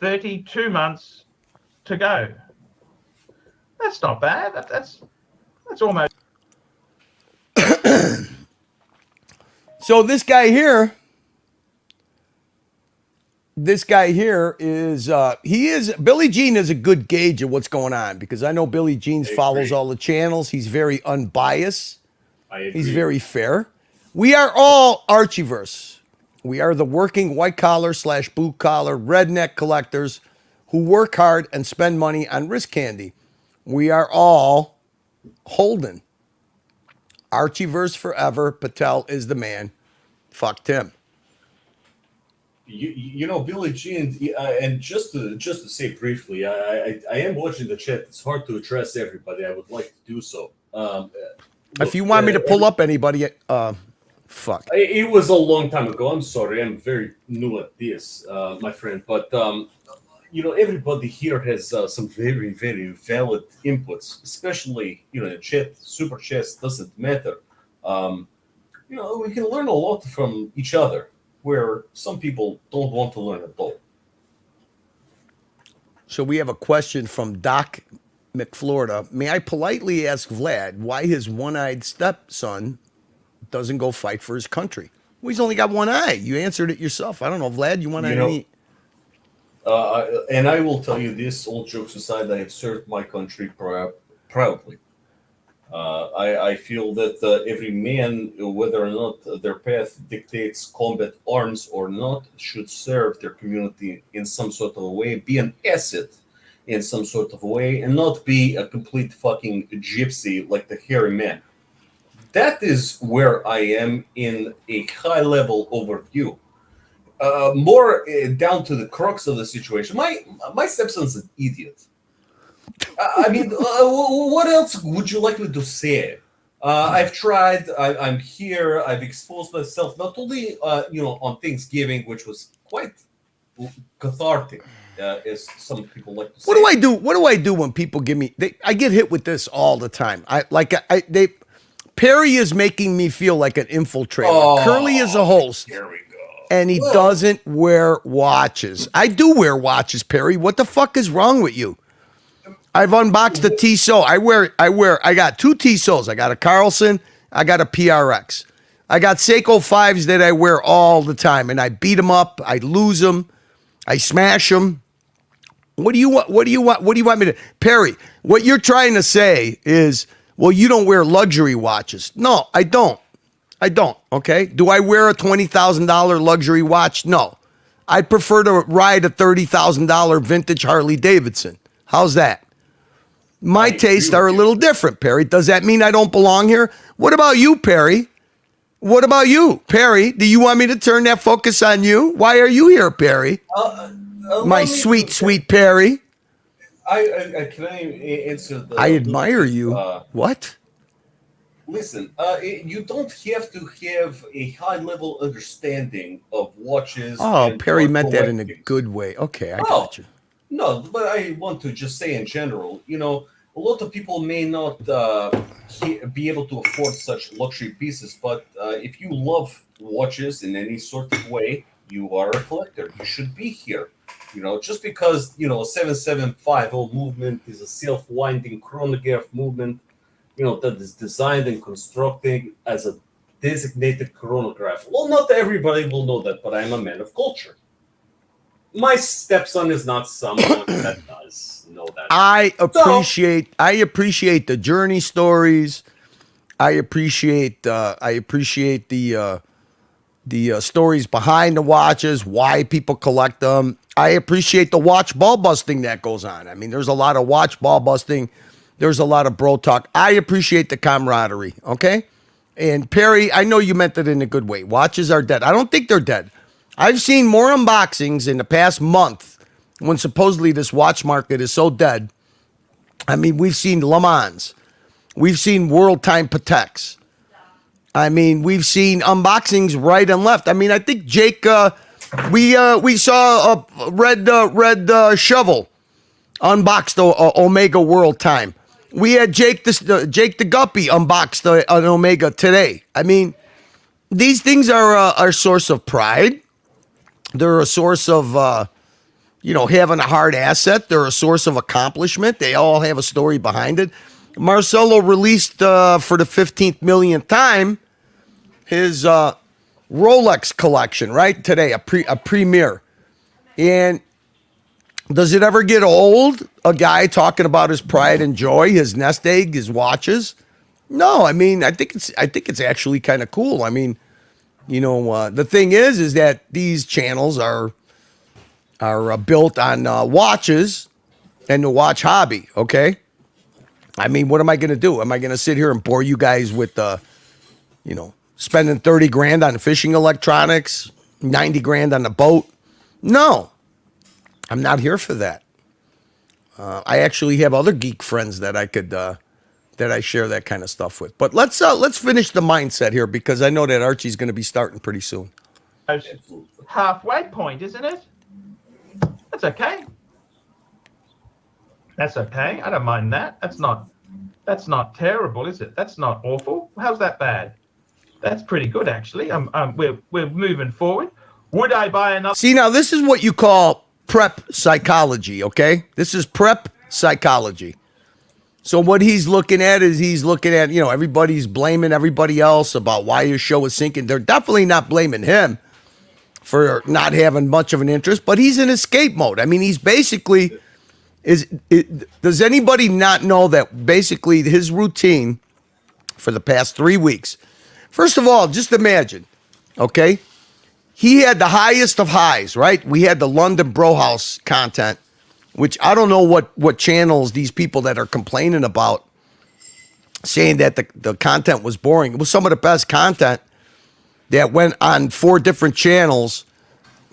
32 months to go. That's not bad. That's almost. So this guy here is Billy Jean is a good gauge of what's going on because I know Billy Jean follows all the channels. He's very unbiased. He's very fair. We are all Archieverse. We are the working white collar / boot collar redneck collectors who work hard and spend money on wrist candy. We are all Holden. Archie verse forever. Patel is the man. Fucked him. You know, Billie Jean, and just to say briefly, I am watching the chat. It's hard to address everybody. I would like to do so. If you want me to pull up anybody, fuck. It was a long time ago. I'm sorry. I'm very new at this, my friend. But you know, everybody here has some very, very valid inputs, especially you know, chat, super chats doesn't matter. You know, we can learn a lot from each other, where some people don't want to learn at all. So we have a question from Doc McFlorida. May I politely ask Vlad why his one-eyed stepson doesn't go fight for his country? Well, he's only got one eye. You answered it yourself. I don't know, Vlad. You want to? You know, and I will tell you this: all jokes aside, I have served my country proudly. I feel that every man, whether or not their path dictates combat arms or not, should serve their community in some sort of a way, be an asset in some sort of a way, and not be a complete fucking gypsy like the hairy man. That is where I am in a high level overview. More down to the crux of the situation. My stepson's an idiot. I mean, what else would you like me to say? I've tried. I'm here. I've exposed myself not only, you know, on Thanksgiving, which was quite cathartic, as some people like to say. What do I do? What do I do when people give me? I get hit with this all the time. Perry is making me feel like an infiltrator. Oh, Curly is a host. Here we go. And he doesn't wear watches. I do wear watches, Perry. What the fuck is wrong with you? I've unboxed a Tissot. I got two Tissots. I got a Carlson. I got a PRX. I got Seiko 5s that I wear all the time, and I beat them up. I lose them. I smash them. What do you want? What do you want? What do you want me to, Perry? What you're trying to say is, well, you don't wear luxury watches. No, I don't. I don't. Okay. Do I wear a $20,000 luxury watch? No. I prefer to ride a $30,000 vintage Harley Davidson. How's that? My tastes are a little different, Perry. Does that mean I don't belong here? What about you, Perry? What about you, Perry? Do you want me to turn that focus on you? Why are you here, Perry? My sweet, sweet Perry. Can I answer the... I admire you. What? Listen, you don't have to have a high-level understanding of watches. Oh, Perry meant that in a good way. Okay, I got you. No, but I want to just say in general, you know, a lot of people may not be able to afford such luxury pieces, but if you love watches in any sort of way, you are a collector. You should be here. You know, just because, you know, a 7750 movement is a self-winding chronograph movement, you know, that is designed and constructed as a designated chronograph. Well, not everybody will know that, but I'm a man of culture. My stepson is not someone that does know that. I appreciate the journey stories. I appreciate the stories behind the watches, why people collect them. I appreciate the watch ball busting that goes on. I mean, there's a lot of watch ball busting. There's a lot of bro talk. I appreciate the camaraderie, okay? And Perry, I know you meant it in a good way. Watches are dead. I don't think they're dead. I've seen more unboxings in the past month when supposedly this watch market is so dead. I mean, we've seen Le Mans. We've seen World Time Pateks. I mean, we've seen unboxings right and left. I mean, I think Jake, we saw a red shovel unboxed Omega World Time. We had Jake the Guppy unboxed an Omega today. I mean, these things are a source of pride. They're a source of, having a hard asset. They're a source of accomplishment. They all have a story behind it. Marcelo released for the 15th millionth time his Rolex collection, right? Today, a premiere. And does it ever get old? A guy talking about his pride and joy, his nest egg, his watches? No, I mean, I think it's actually kind of cool. I mean, the thing is that these channels are built on watches and the watch hobby. Okay, I mean, what am I going to do? Am I going to sit here and bore you guys with, spending 30 grand on fishing electronics, 90 grand on the boat? No, I'm not here for that. I actually have other geek friends that I could, that I share that kind of stuff with. But let's finish the mindset here because I know that Archie's going to be starting pretty soon. Halfway point, isn't it? That's okay. That's okay. I don't mind that. That's not terrible, is it? That's not awful. How's that bad? That's pretty good, actually. We're moving forward. Would I buy another? See, now this is what you call prep psychology, okay? This is prep psychology. So what he's looking at is everybody's blaming everybody else about why your show is sinking. They're definitely not blaming him for not having much of an interest, but he's in escape mode. I mean, he's basically does anybody not know that basically his routine for the past 3 weeks? First of all, just imagine, okay? He had the highest of highs, right? We had the London Bro House content, which I don't know what channels these people that are complaining about saying that the content was boring. It was some of the best content that went on 4 different channels,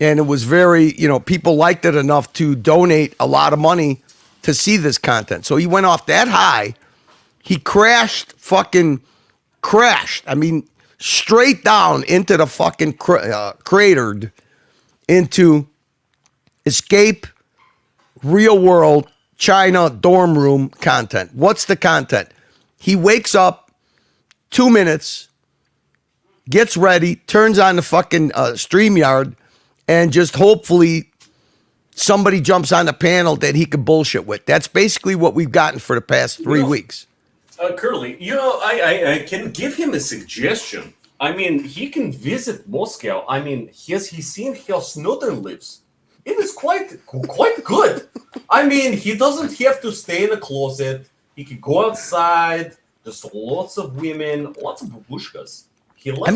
and it was very, people liked it enough to donate a lot of money to see this content. So he went off that high. He crashed. I mean, straight down into the fucking cratered into escape real world China dorm room content. What's the content? He wakes up 2 minutes, gets ready, turns on the fucking StreamYard, and just hopefully somebody jumps on the panel that he could bullshit with. That's basically what we've gotten for the past 3 weeks. Curly, I can give him a suggestion. I mean, he can visit Moscow. I mean, he's seen how Snowden lives. It is quite good. I mean, he doesn't have to stay in a closet. He can go outside. There's lots of women, lots of babushkas. He's lived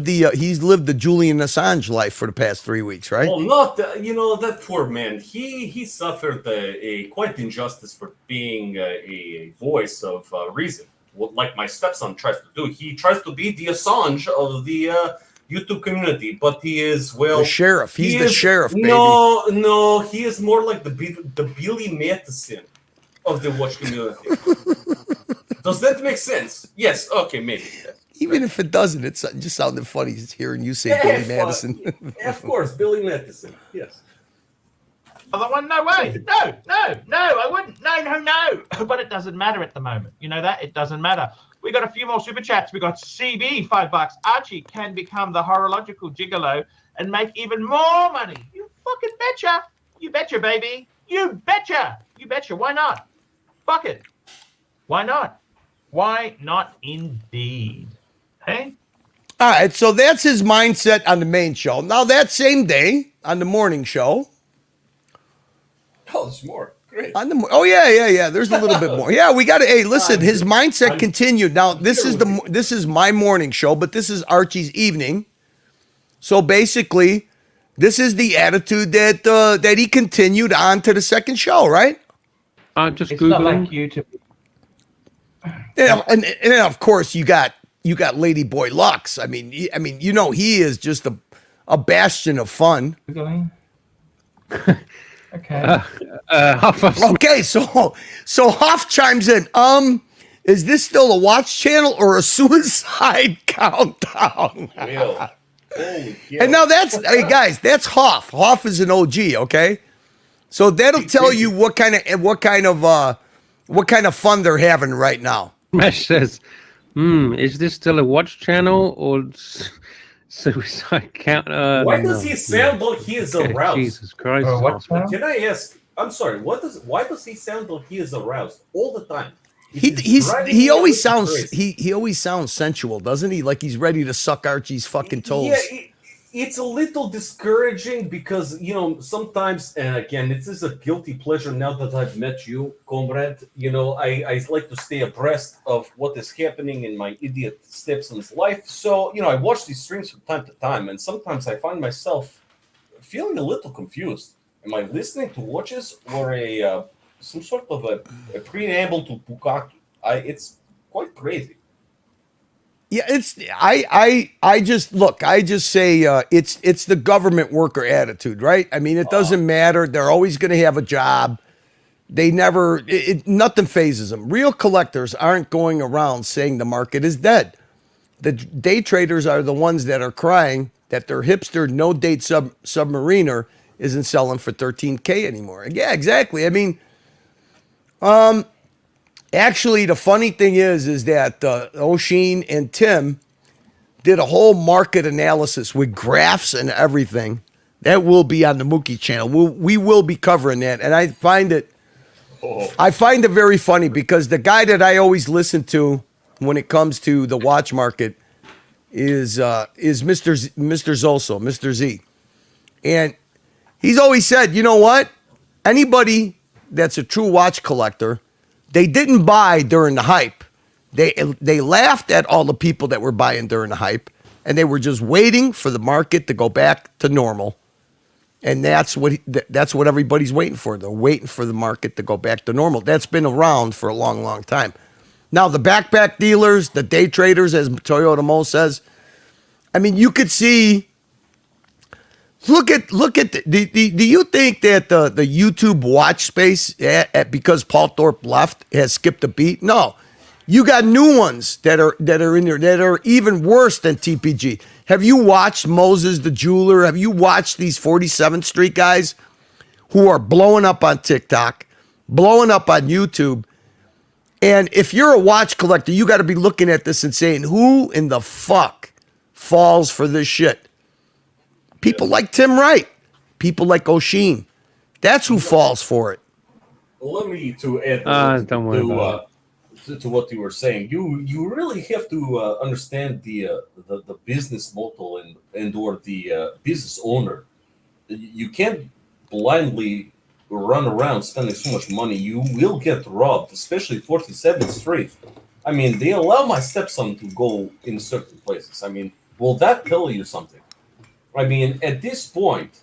the Julian Assange life for the past 3 weeks, right? Well, not that poor man. He suffered a quite injustice for being a voice of reason, like my stepson tries to do. He tries to be the Assange of the YouTube community, but he is the sheriff. He's the sheriff, baby. No, he is more like the Billy Matheson of the watch community. Does that make sense? Yes. Okay, maybe. Even if it doesn't, it just sounded funny hearing you say Billy Madison. Of course, Billy Matheson. Yes. Other one? No way. No, I wouldn't. No. But it doesn't matter at the moment. You know that? It doesn't matter. We got a few more super chats. We got CB, $5. Archie can become the horological gigolo and make even more money. You fucking betcha. You betcha, baby. You betcha. Why not? Fuck it. Why not? Why not indeed? Hey? All right, so that's his mindset on the main show. Now, that same day, on the morning show. Oh, there's more. Great. Yeah. There's a little bit more. Yeah, we got to. Hey, listen, his mindset continued. Now, this is my morning show, but this is Archie's evening. So basically, this is the attitude that he continued on to the second show, right? Just it's Googling. not like you to. And then of course you got Lady Boy Lux. I mean, he is just a bastion of fun. Okay. Okay, so Hoff chimes in. Is this still a watch channel or a suicide countdown? And now hey guys, that's Hoff. Hoff is an OG. Okay, so that'll tell you what kind of fun they're having right now. Mesh says, is this still a watch channel or suicide count? Why does he sound like he is aroused? Jesus Christ. Can I ask? I'm sorry. Why does he sound like he is aroused all the time? He always sounds sensual, doesn't he? Like he's ready to suck Archie's fucking toes. Yeah, it's a little discouraging because sometimes, and again, this is a guilty pleasure now that I've met you, comrade. I like to stay abreast of what is happening in my idiot stepson's life. So I watch these streams from time to time, and sometimes I find myself feeling a little confused. Am I listening to watches or a some sort of a preamble to Bukkake. It's quite crazy. Yeah, it's I just look. I just say it's the government worker attitude, right? I mean, it doesn't matter. They're always going to have a job. They never nothing phases them. Real collectors aren't going around saying the market is dead. The day traders are the ones that are crying that their hipster no date submariner isn't selling for $13K anymore. Yeah, exactly. I mean, actually, the funny thing is that O'Sheen and Tim did a whole market analysis with graphs and everything. That will be on the Mookie channel. We will be covering that, and I find it very funny because the guy that I always listen to when it comes to the watch market is Mr. Zoso, Mr. Z, and he's always said, you know what? Anybody that's a true watch collector, they didn't buy during the hype. They laughed at all the people that were buying during the hype, and they were just waiting for the market to go back to normal. And that's what everybody's waiting for. They're waiting for the market to go back to normal. That's been around for a long, long time. Now, the backpack dealers, the day traders, as Toyota Mo says, I mean, you could see. Look at. Do you think that the YouTube watch space, because Paul Thorpe left, has skipped a beat? No, you got new ones that are in there that are even worse than TPG. Have you watched Moses the Jeweler? Have you watched these 47th Street guys who are blowing up on TikTok, blowing up on YouTube? And if you're a watch collector, you got to be looking at this and saying, who in the fuck falls for this shit? People like Tim Wright, people like O'Sheen. That's who falls for it. Let me to add don't worry about to what you were saying. You really have to understand the business model and or the business owner. You can't blindly run around spending so much money. You will get robbed, especially 47th Street. I mean, they allow my stepson to go in certain places. I mean, will that tell you something? I mean, at this point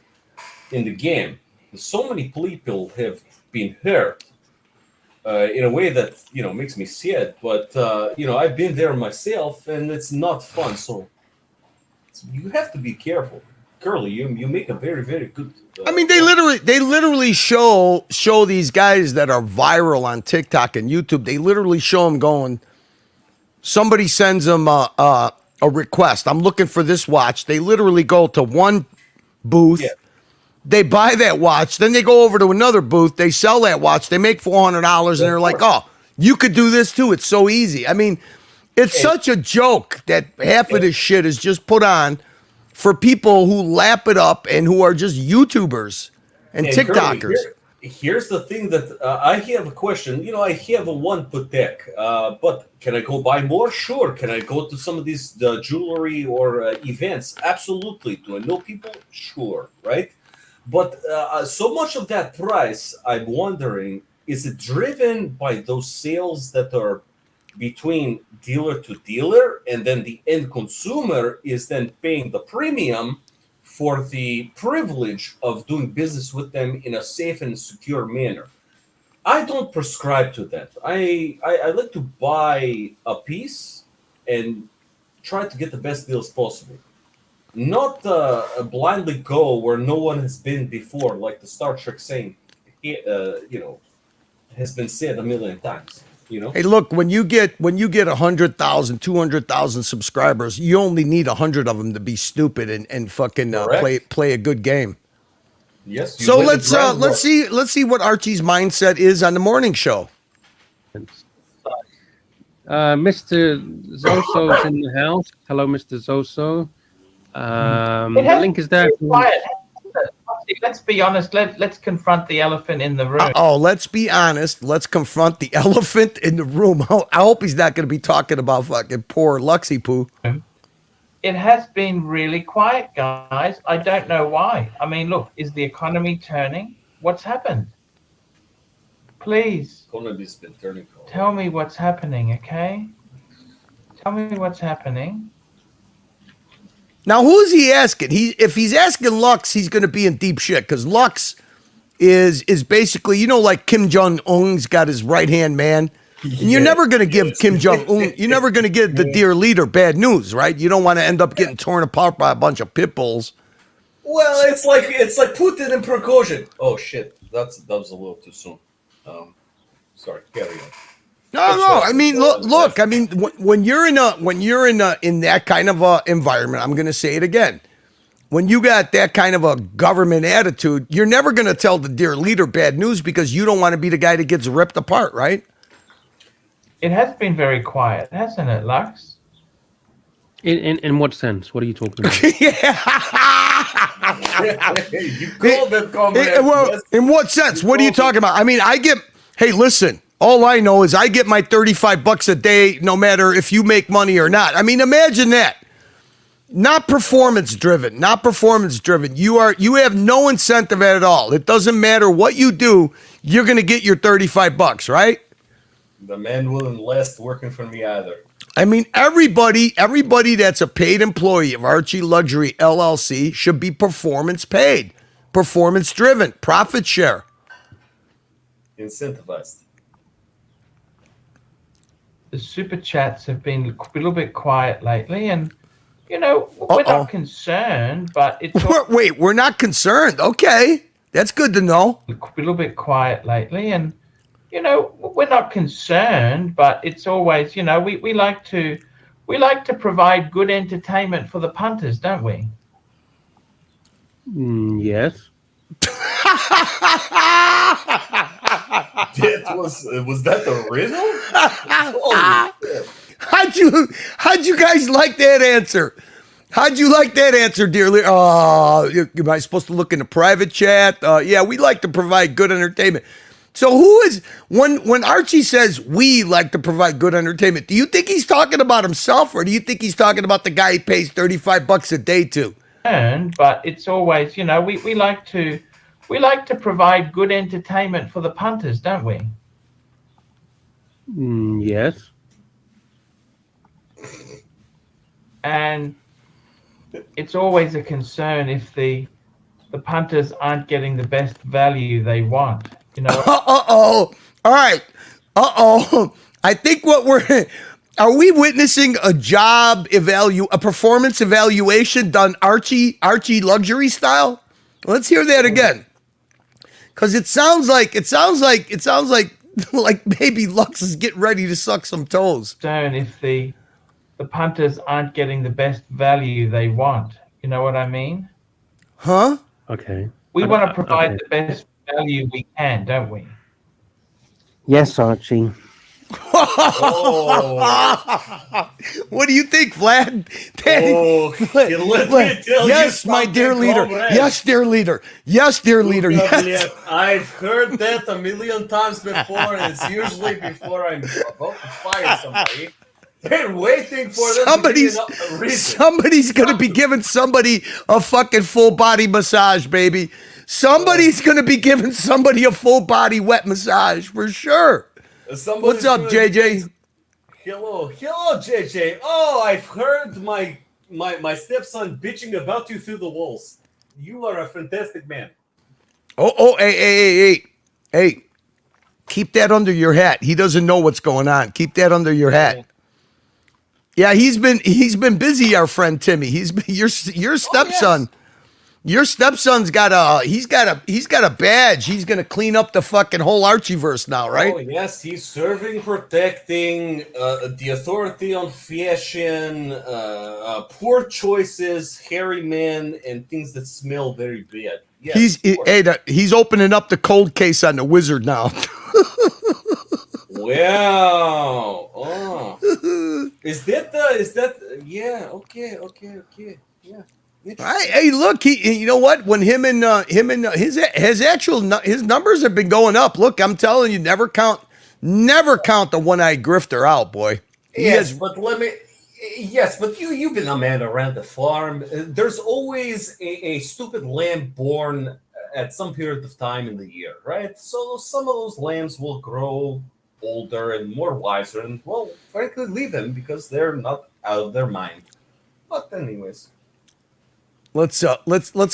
in the game, so many people have been hurt in a way that, makes me sad. But, I've been there myself, and it's not fun. So you have to be careful. Curly, you make a very, very good... I mean, they literally show these guys that are viral on TikTok and YouTube. They literally show them going, somebody sends them a request. I'm looking for this watch. They literally go to one booth. Yeah. They buy that watch. Then they go over to another booth. They sell that watch. They make $400, and they're like, oh, you could do this too. It's so easy. I mean, it's such a joke that half of this shit is just put on for people who lap it up and who are just YouTubers and TikTokers. Curly, here's the thing that I have a question. I have a one Patek, but can I go buy more? Sure. Can I go to some of these jewelry or events? Absolutely. Do I know people? Sure. Right. But so much of that price, I'm wondering, is it driven by those sales that are between dealer to dealer, and then the end consumer is then paying the premium for the privilege of doing business with them in a safe and secure manner? I don't prescribe to that. I like to buy a piece and try to get the best deals possible. Not blindly go where no one has been before, like the Star Trek saying, has been said a million times. Hey, look, when you get 100,000, 200,000 subscribers, you only need 100 of them to be stupid and fucking play a good game. Yes. So let's see what Archie's mindset is on the morning show. Mr. Zoso's in the house. Hello, Mr. Zoso. The link is there. Let's be honest. Let's confront the elephant in the room. Let's be honest. Let's confront the elephant in the room. I hope he's not going to be talking about fucking poor Luxy Poo. It has been really quiet, guys. I don't know why. I mean, look, is the economy turning? What's happened? Please. Economy's been turning. Tell me what's happening, okay? Tell me what's happening. Now, who is he asking? If he's asking Lux, he's going to be in deep shit because Lux is basically, like Kim Jong Un's got his right hand man. And you're never going to give Kim Jong Un. You're never going to give the dear leader bad news, right? You don't want to end up getting torn apart by a bunch of pit bulls. Well, it's like Putin and Prigozhin. Oh shit, that was a little too soon. Sorry, carry on. No. I mean, look. I mean, when you're in that kind of a environment, I'm going to say it again. When you got that kind of a government attitude, you're never going to tell the dear leader bad news because you don't want to be the guy that gets ripped apart, right? It has been very quiet, hasn't it, Lux? In what sense? What are you talking about? You called it comrade. Well, in what sense? What are you talking about? I mean, hey, listen, all I know is I get my $35 a day no matter if you make money or not. I mean, imagine that. Not performance driven. You have no incentive at all. It doesn't matter what you do, you're going to get your $35, right? The man wouldn't last working for me either. I mean, everybody that's a paid employee of Archie Luxury LLC should be performance paid, performance driven, profit share. Incentivized. The super chats have been a little bit quiet lately, and we're not concerned, but it's wait, we're not concerned. Okay, that's good to know. A little bit quiet lately, and we're not concerned, but it's always, we like to provide good entertainment for the punters, don't we? Yes. Was that the riddle? How'd you guys like that answer? How'd you like that answer, dearly? Oh, am I supposed to look in the private chat? Yeah, we like to provide good entertainment. So who is, when Archie says we like to provide good entertainment, do you think he's talking about himself or do you think he's talking about the guy he pays $35 a day to? But it's always, we like to provide good entertainment for the punters, don't we? Yes. And it's always a concern if the punters aren't getting the best value they want. All right. I think are we witnessing a performance evaluation done Archie Luxury style? Let's hear that again. Cause it sounds like maybe Lux is getting ready to suck some toes. If the punters aren't getting the best value they want. You know what I mean? Huh? Okay. We want to provide the best value we can, don't we? Yes, Archie. What do you think, Vlad? Yes, my dear leader. Yes, dear leader. Yes, dear leader. Yes. I've heard that a million times before, and it's usually before I'm about to fire somebody. They're waiting for them somebody's going to be giving somebody a fucking full body massage, baby. Somebody's going to be giving somebody a full body wet massage for sure. What's up, JJ? Hello, JJ. Oh, I've heard my stepson bitching about you through the walls. You are a fantastic man. Hey. Keep that under your hat. He doesn't know what's going on. Keep that under your hat. Yeah, he's been busy, our friend Timmy. He's been, your stepson. Yes. Your stepson's got a badge. He's gonna clean up the fucking whole Archieverse now, right? Oh yes, he's serving, protecting the authority on fashion, poor choices, hairy men, and things that smell very bad. Yes, he's opening up the cold case on the wizard now. Wow. Oh. Is that yeah, okay. Yeah. Hey, look, you know what? When his numbers have been going up. Look, I'm telling you, never count the one-eyed grifter out, boy. But you've been a man around the farm. There's always a stupid lamb born at some period of time in the year, right? So some of those lambs will grow older and more wiser, and well, frankly, leave them because they're not out of their mind. But anyways. let's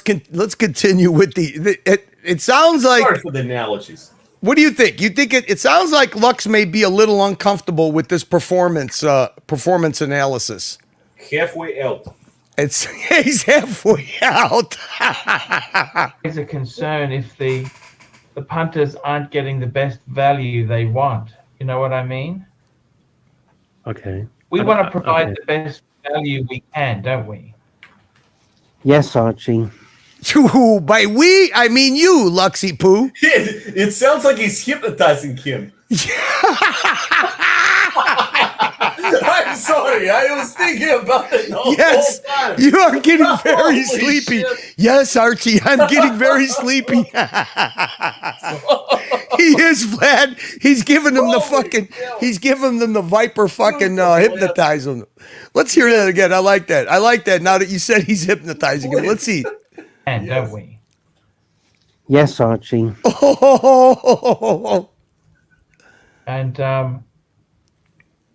continue with it sounds like. Sorry for the analogies. What do you think? You think it sounds like Lux may be a little uncomfortable with this performance analysis. Halfway out. He's halfway out. It's a concern if the punters aren't getting the best value they want. You know what I mean? Okay. We want to provide the best value we can, don't we? Yes, Archie. By we, I mean you, Luxy Poo. It sounds like he's hypnotizing him. I'm sorry, I was thinking about it the whole time. You are getting very sleepy. Shit. Yes, Archie, I'm getting very sleepy. He is, Vlad. He's giving them he's giving them the Viper fucking hypnotize them. Let's hear that again. I like that. Now that you said he's hypnotizing him. Let's see. And don't we? Yes, Archie. And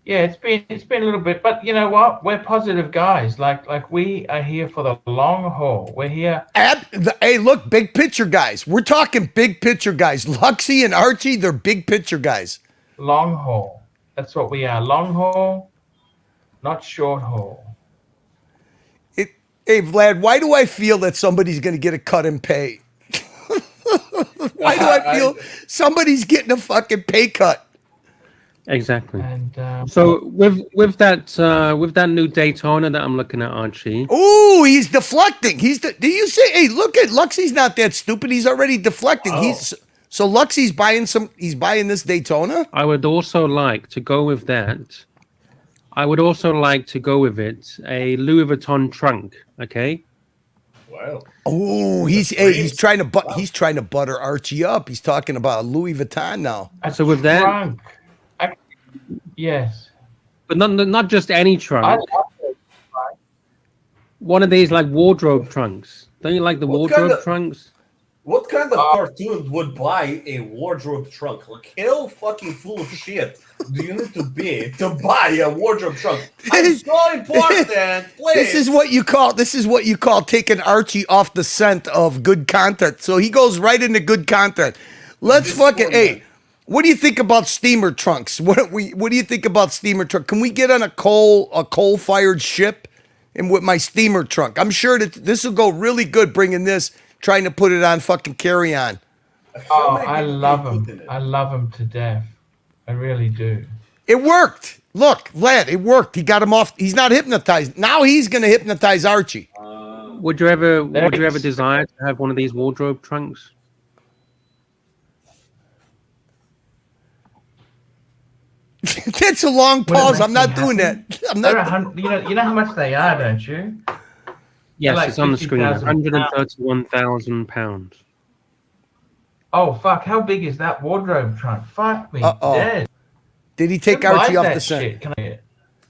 yeah, it's been a little bit, but you know what? We're positive guys. Like we are here for the long haul. We're here. Hey, look, big picture guys. We're talking big picture guys. Luxy and Archie, they're big picture guys. Long haul. That's what we are. Long haul, not short haul. Hey, Vlad, why do I feel that somebody's going to get a cut in pay? Why do I feel somebody's getting a fucking pay cut? Exactly. And so with that new Daytona that I'm looking at, Archie. Oh, he's deflecting. Do you say? Hey, look at Luxy's not that stupid. He's already deflecting. So Luxy's buying He's buying this Daytona. I would also like to go with that. I would also like to go with it a Louis Vuitton trunk. Okay. Wow. Oh, he's trying to butter Archie up. He's talking about Louis Vuitton now. So with that, trunk. Yes. But not just any trunk. One of these like wardrobe trunks. Don't you like the wardrobe trunks? What kind of cartoon would buy a wardrobe trunk? Like, how fucking full of shit do you need to be to buy a wardrobe trunk? It's so important. Please. This is what you call taking Archie off the scent of good content. So he goes right into good content. Let's fucking hey. What do you think about steamer trunks? What do you think about steamer trunk? Can we get on a coal-fired ship and with my steamer trunk? I'm sure that this will go really good bringing this, trying to put it on fucking carry-on. Oh, I love him. I love him to death. I really do. It worked. Look, Vlad, it worked. He got him off. He's not hypnotized. Now he's going to hypnotize Archie. Would you ever desire to have one of these wardrobe trunks? That's a long pause. I'm not doing that. I'm not. You know how much they are, don't you? Yes, like it's on the screen. £131,000. Oh fuck! How big is that wardrobe trunk? Fuck me dead. Did he take Archie off the scent?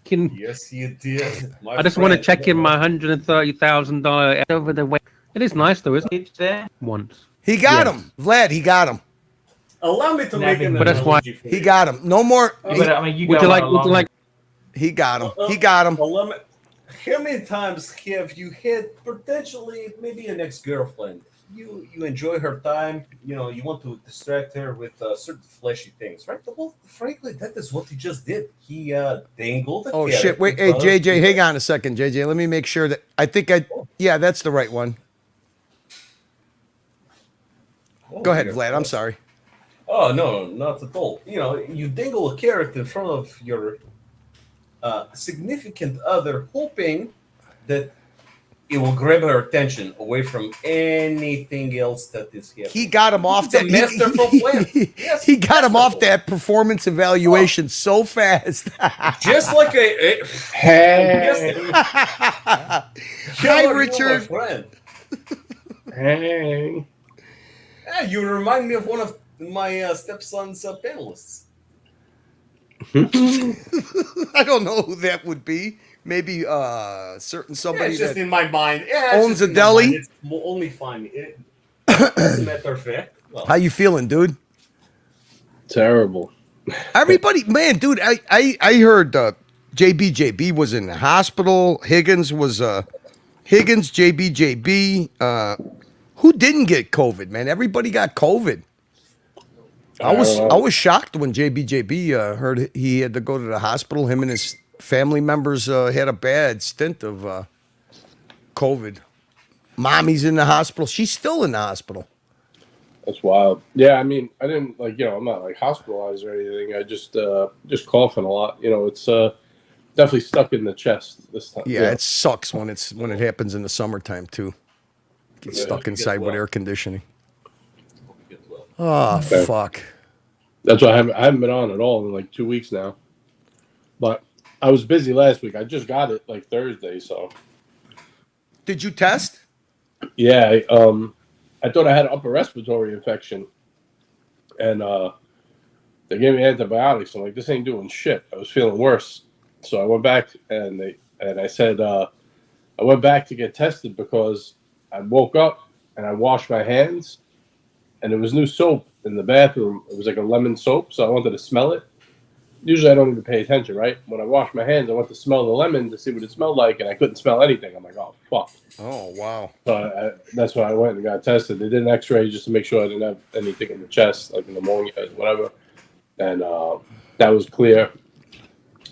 Yes, you did. I just want to check in my $130,000 over the way. It is nice though, isn't it? There. Once he got him, Vlad. He got him. Allow me to make an but that's why he got him. No more. Would you like? He got him. He got him. How many times have you had potentially maybe an ex-girlfriend? You enjoy her time. You know you want to distract her with certain fleshy things, right? Well, frankly, that is what he just did. He dangled. Oh shit! Wait, hey JJ, hang on a second, JJ. Let me make sure that yeah, that's the right one. Go ahead, Vlad. I'm sorry. Oh, no, not at all. You know, you dangle a carrot in front of your significant other, hoping that it will grab her attention away from anything else that is here. He got him off that. Masterful plan. Yes, he got him off that performance evaluation so fast. Just like a hey. Hi, Richard. Hey. Yeah, you remind me of one of my stepson's panelists. I don't know who that would be. Maybe certain somebody just that in my mind owns a deli. It's only fine. As a matter of fact. Well, how you feeling, dude? Terrible. Everybody, man, dude. I heard JB was in the hospital. Higgins Higgins, JB. Who didn't get COVID, man? Everybody got COVID. I was shocked when JB heard he had to go to the hospital. Him and his family members had a bad stint of COVID. Mommy's in the hospital. She's still in the hospital. That's wild. Yeah, I mean, I didn't I'm not like hospitalized or anything. I just coughing a lot. It's definitely stuck in the chest this time. Yeah, it sucks when it happens in the summertime too. Get stuck inside with air conditioning. Oh, fuck. That's why I haven't been on at all in like 2 weeks now. But I was busy last week. I just got it like Thursday, so. Did you test? Yeah, I thought I had an upper respiratory infection, and they gave me antibiotics. I'm like, this ain't doing shit. I was feeling worse, so I went back and I said I went back to get tested because I woke up and I washed my hands, and there was new soap in the bathroom. It was like a lemon soap, so I wanted to smell it. Usually I don't even pay attention, right? When I washed my hands, I went to smell the lemon to see what it smelled like, and I couldn't smell anything. I'm like, oh, fuck. Oh, wow. So that's why I went and got tested. They did an x-ray just to make sure I didn't have anything in the chest, like pneumonia or whatever. And that was clear.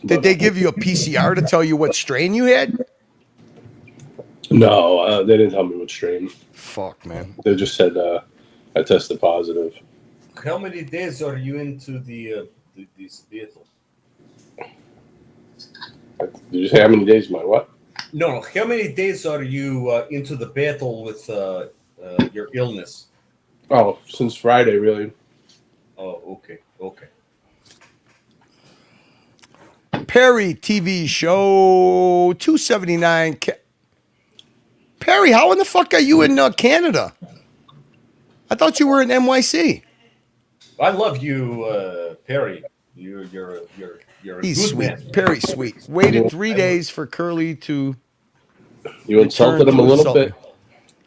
Did they give you a PCR to tell you what strain you had? No, they didn't tell me what strain. Fuck, man. They just said I tested positive. How many days are you into this battle? Did you say how many days my what? No. How many days are you into the battle with your illness? Oh, since Friday, really. Oh, okay. Perry TV show 279. Perry, how in the fuck are you in Canada? I thought you were in NYC. I love you, Perry. You're a He's good sweet. man. Perry, sweet. Waited 3 days for Curly to. You insulted him a little bit.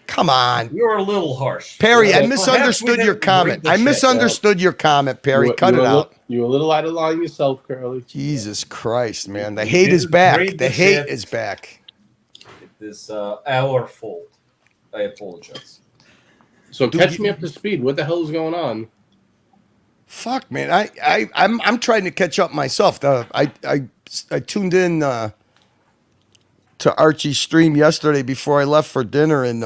Come on. You're a little harsh. Perry, I misunderstood your comment. I misunderstood your comment, Perry. Cut it out. You're a little out of line yourself, Curly. Jesus Christ, man. The hate is back. The hate is back. It is our fault. I apologize. So catch me up to speed. What the hell is going on? Fuck, man. I'm trying to catch up myself. I tuned in to Archie's stream yesterday before I left for dinner, and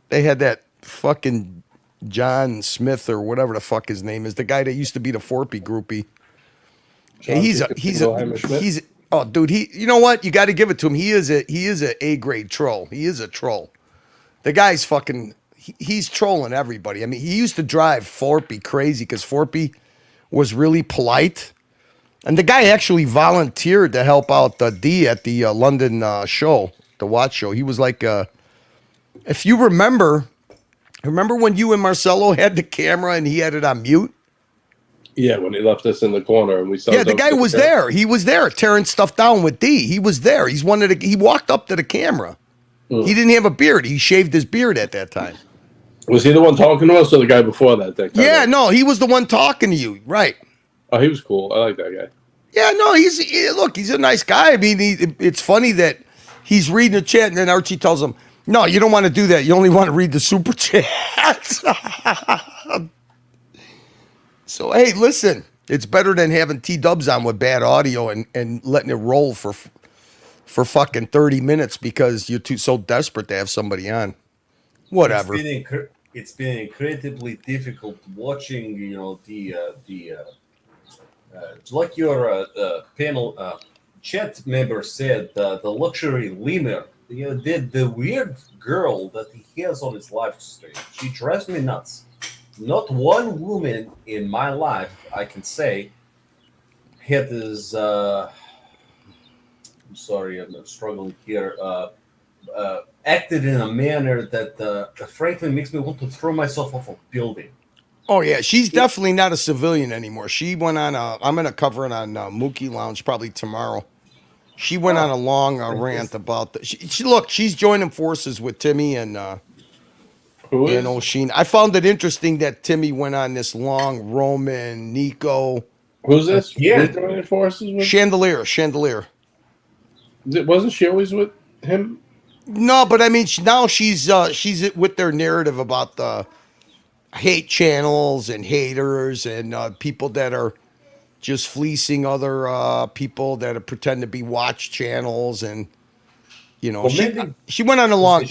they had that fucking John Smith or whatever the fuck his name is, the guy that used to be the Forpy groupie. Yeah, he's oh, dude, you know what? You got to give it to him. He is a grade troll. He is a troll. The guy's fucking. He's trolling everybody. I mean, he used to drive Forpy crazy because Forpy was really polite. And the guy actually volunteered to help out D at the London show, the Watch show. He was like, if you remember when you and Marcelo had the camera and he had it on mute? Yeah, when he left us in the corner and we saw. Yeah, the guy was there. He was there tearing stuff down with D. He was there. He walked up to the camera. He didn't have a beard. He shaved his beard at that time. Was he the one talking to us or the guy before that? Yeah, no, he was the one talking to you. Right. Oh, he was cool. I like that guy. Yeah, no, he's a nice guy. I mean, it's funny that he's reading the chat and then Archie tells him, no, you don't want to do that. You only want to read the super chats. So, hey, listen, it's better than having T-dubs on with bad audio and letting it roll for fucking 30 minutes because you're so desperate to have somebody on. Whatever. It's been incredibly difficult watching, like your panel chat member said, the luxury lemur, the weird girl that he has on his live stream. She drives me nuts. Not one woman in my life, I can say, had this. I'm sorry, I'm struggling here. Acted in a manner that frankly makes me want to throw myself off a building. Oh yeah, she's definitely not a civilian anymore. She went on I'm going to cover it on Mookie Lounge probably tomorrow. She went on a long rant about she's joining forces with Timmy and O'Sheen. I found it interesting that Timmy went on this long Roman, Nico. Who's this? Yeah. Who's joining forces with? Chandelier. Wasn't she always with him? No, but I mean, now she's with their narrative about the hate channels and haters and people that are just fleecing other people that pretend to be watch channels, and Well, maybe she went on a long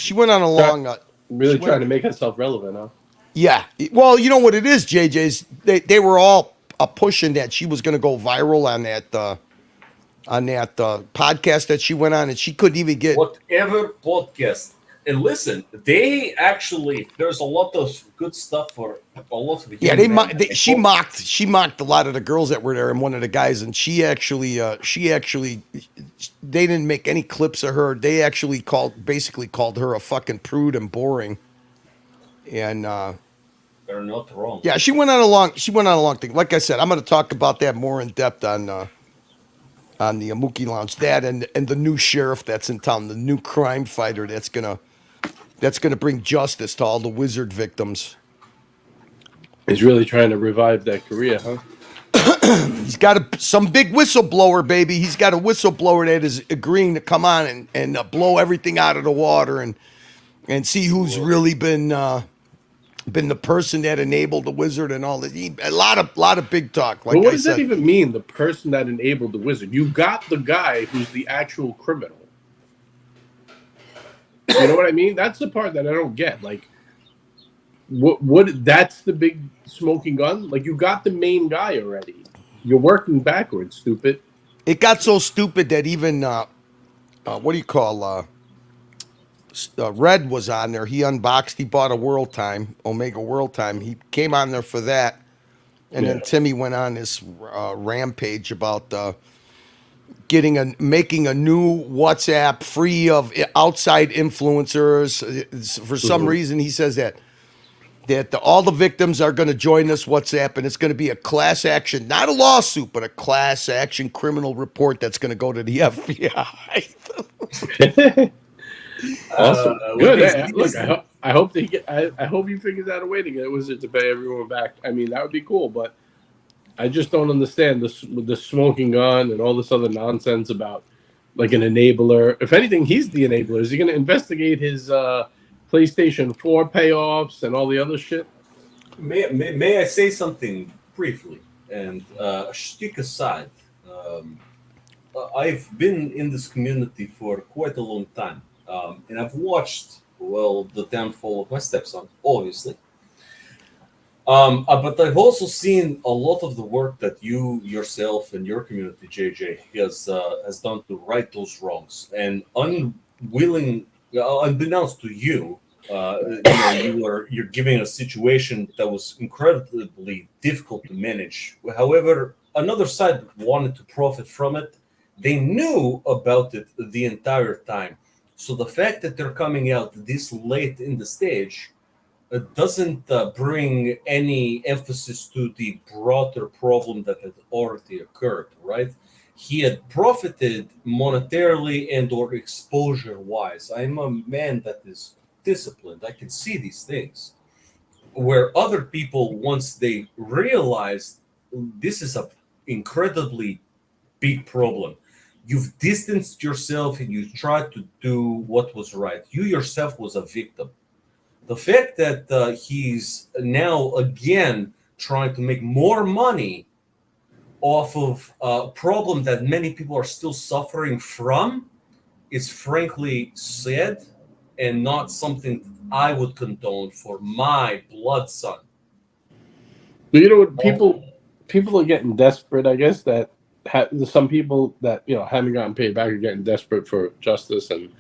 Really trying to make herself relevant, huh? yeah. Well, you know what it is, JJ's. They were all pushing that she was going to go viral on that podcast that she went on, and she couldn't even get whatever podcast. And listen, they actually there's a lot of good stuff for a lot of the yeah. young men. She mocked a lot of the girls that were there, and one of the guys, and she actually they didn't make any clips of her. They actually basically called her a fucking prude and boring, and They're not wrong. yeah, she went on a long thing. Like I said, I'm going to talk about that more in depth on the Mookie Lounge. That and the new sheriff that's in town, the new crime fighter that's gonna bring justice to all the wizard victims. He's really trying to revive that career, huh? He's got some big whistleblower, baby. He's got a whistleblower that is agreeing to come on and blow everything out of the water and see who's really been the person that enabled the wizard and all that. A lot of big talk. Like But what I does said, that even mean? The person that enabled the wizard. You got the guy who's the actual criminal. You know what I mean? That's the part that I don't get. Like, what? That's the big smoking gun. Like, you got the main guy already. You're working backwards, stupid. It got so stupid that even what do you call Red was on there. He unboxed. He bought a World Time, Omega World Time. He came on there for that, and then Timmy went on this rampage about making a new WhatsApp free of outside influencers. For some reason, he says that all the victims are going to join this WhatsApp, and it's going to be a class action, not a lawsuit, but a class action criminal report that's going to go to the FBI. Awesome. Good. Look, I hope I hope he figures out a way to get Wizard to pay everyone back. I mean, that would be cool, but I just don't understand this with the smoking gun and all this other nonsense about like an enabler. If anything, he's the enabler. Is he going to investigate his PlayStation 4 payoffs and all the other shit? May I say something briefly? And shtick aside, I've been in this community for quite a long time, and I've watched the downfall of my stepson, obviously. But I've also seen a lot of the work that you yourself and your community, JJ, has done to right those wrongs. And unbeknownst to you, you're giving a situation that was incredibly difficult to manage. However, another side wanted to profit from it. They knew about it the entire time. So the fact that they're coming out this late in the stage doesn't bring any emphasis to the broader problem that had already occurred, right? He had profited monetarily and or exposure-wise. I'm a man that is disciplined. I can see these things. Where other people, once they realized this is an incredibly big problem, you've distanced yourself and you tried to do what was right. You yourself was a victim. The fact that he's now again trying to make more money off of a problem that many people are still suffering from is frankly sad and not something I would condone for my blood son. But you know what? People are getting desperate. I guess that some people that haven't gotten paid back are getting desperate for justice, and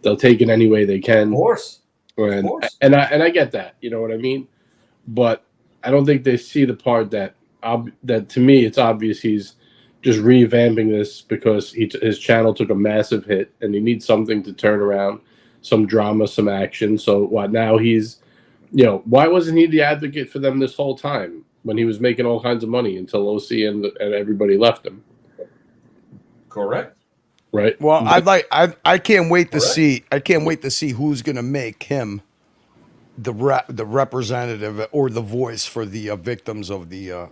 they'll take it any way they can. Of course. And I get that, you know what I mean, but I don't think they see the part that to me it's obvious he's just revamping this because his channel took a massive hit and he needs something to turn around, some drama, some action. So what now he's, why wasn't he the advocate for them this whole time when he was making all kinds of money until OC and everybody left him? Correct. Right. Well, I can't wait to see. I can't wait to see who's going to make him the representative or the voice for the victims of the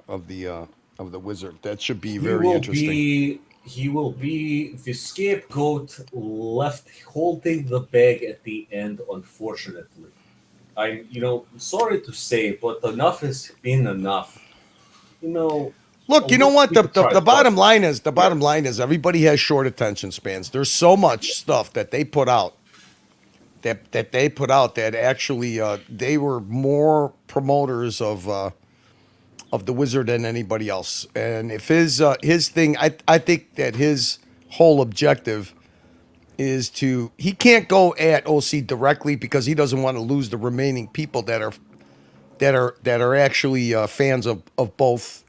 wizard. That should be very interesting. he will be the scapegoat left holding the bag at the end, unfortunately. I'm, sorry to say, but enough has been enough. Look, you know what? The bottom line is Yeah. everybody has short attention spans. There's so much stuff that they put out that actually they were more promoters of the Wizard than anybody else. And if his thing, I think that his whole objective is he can't go at OC directly because he doesn't want to lose the remaining people that are actually fans of both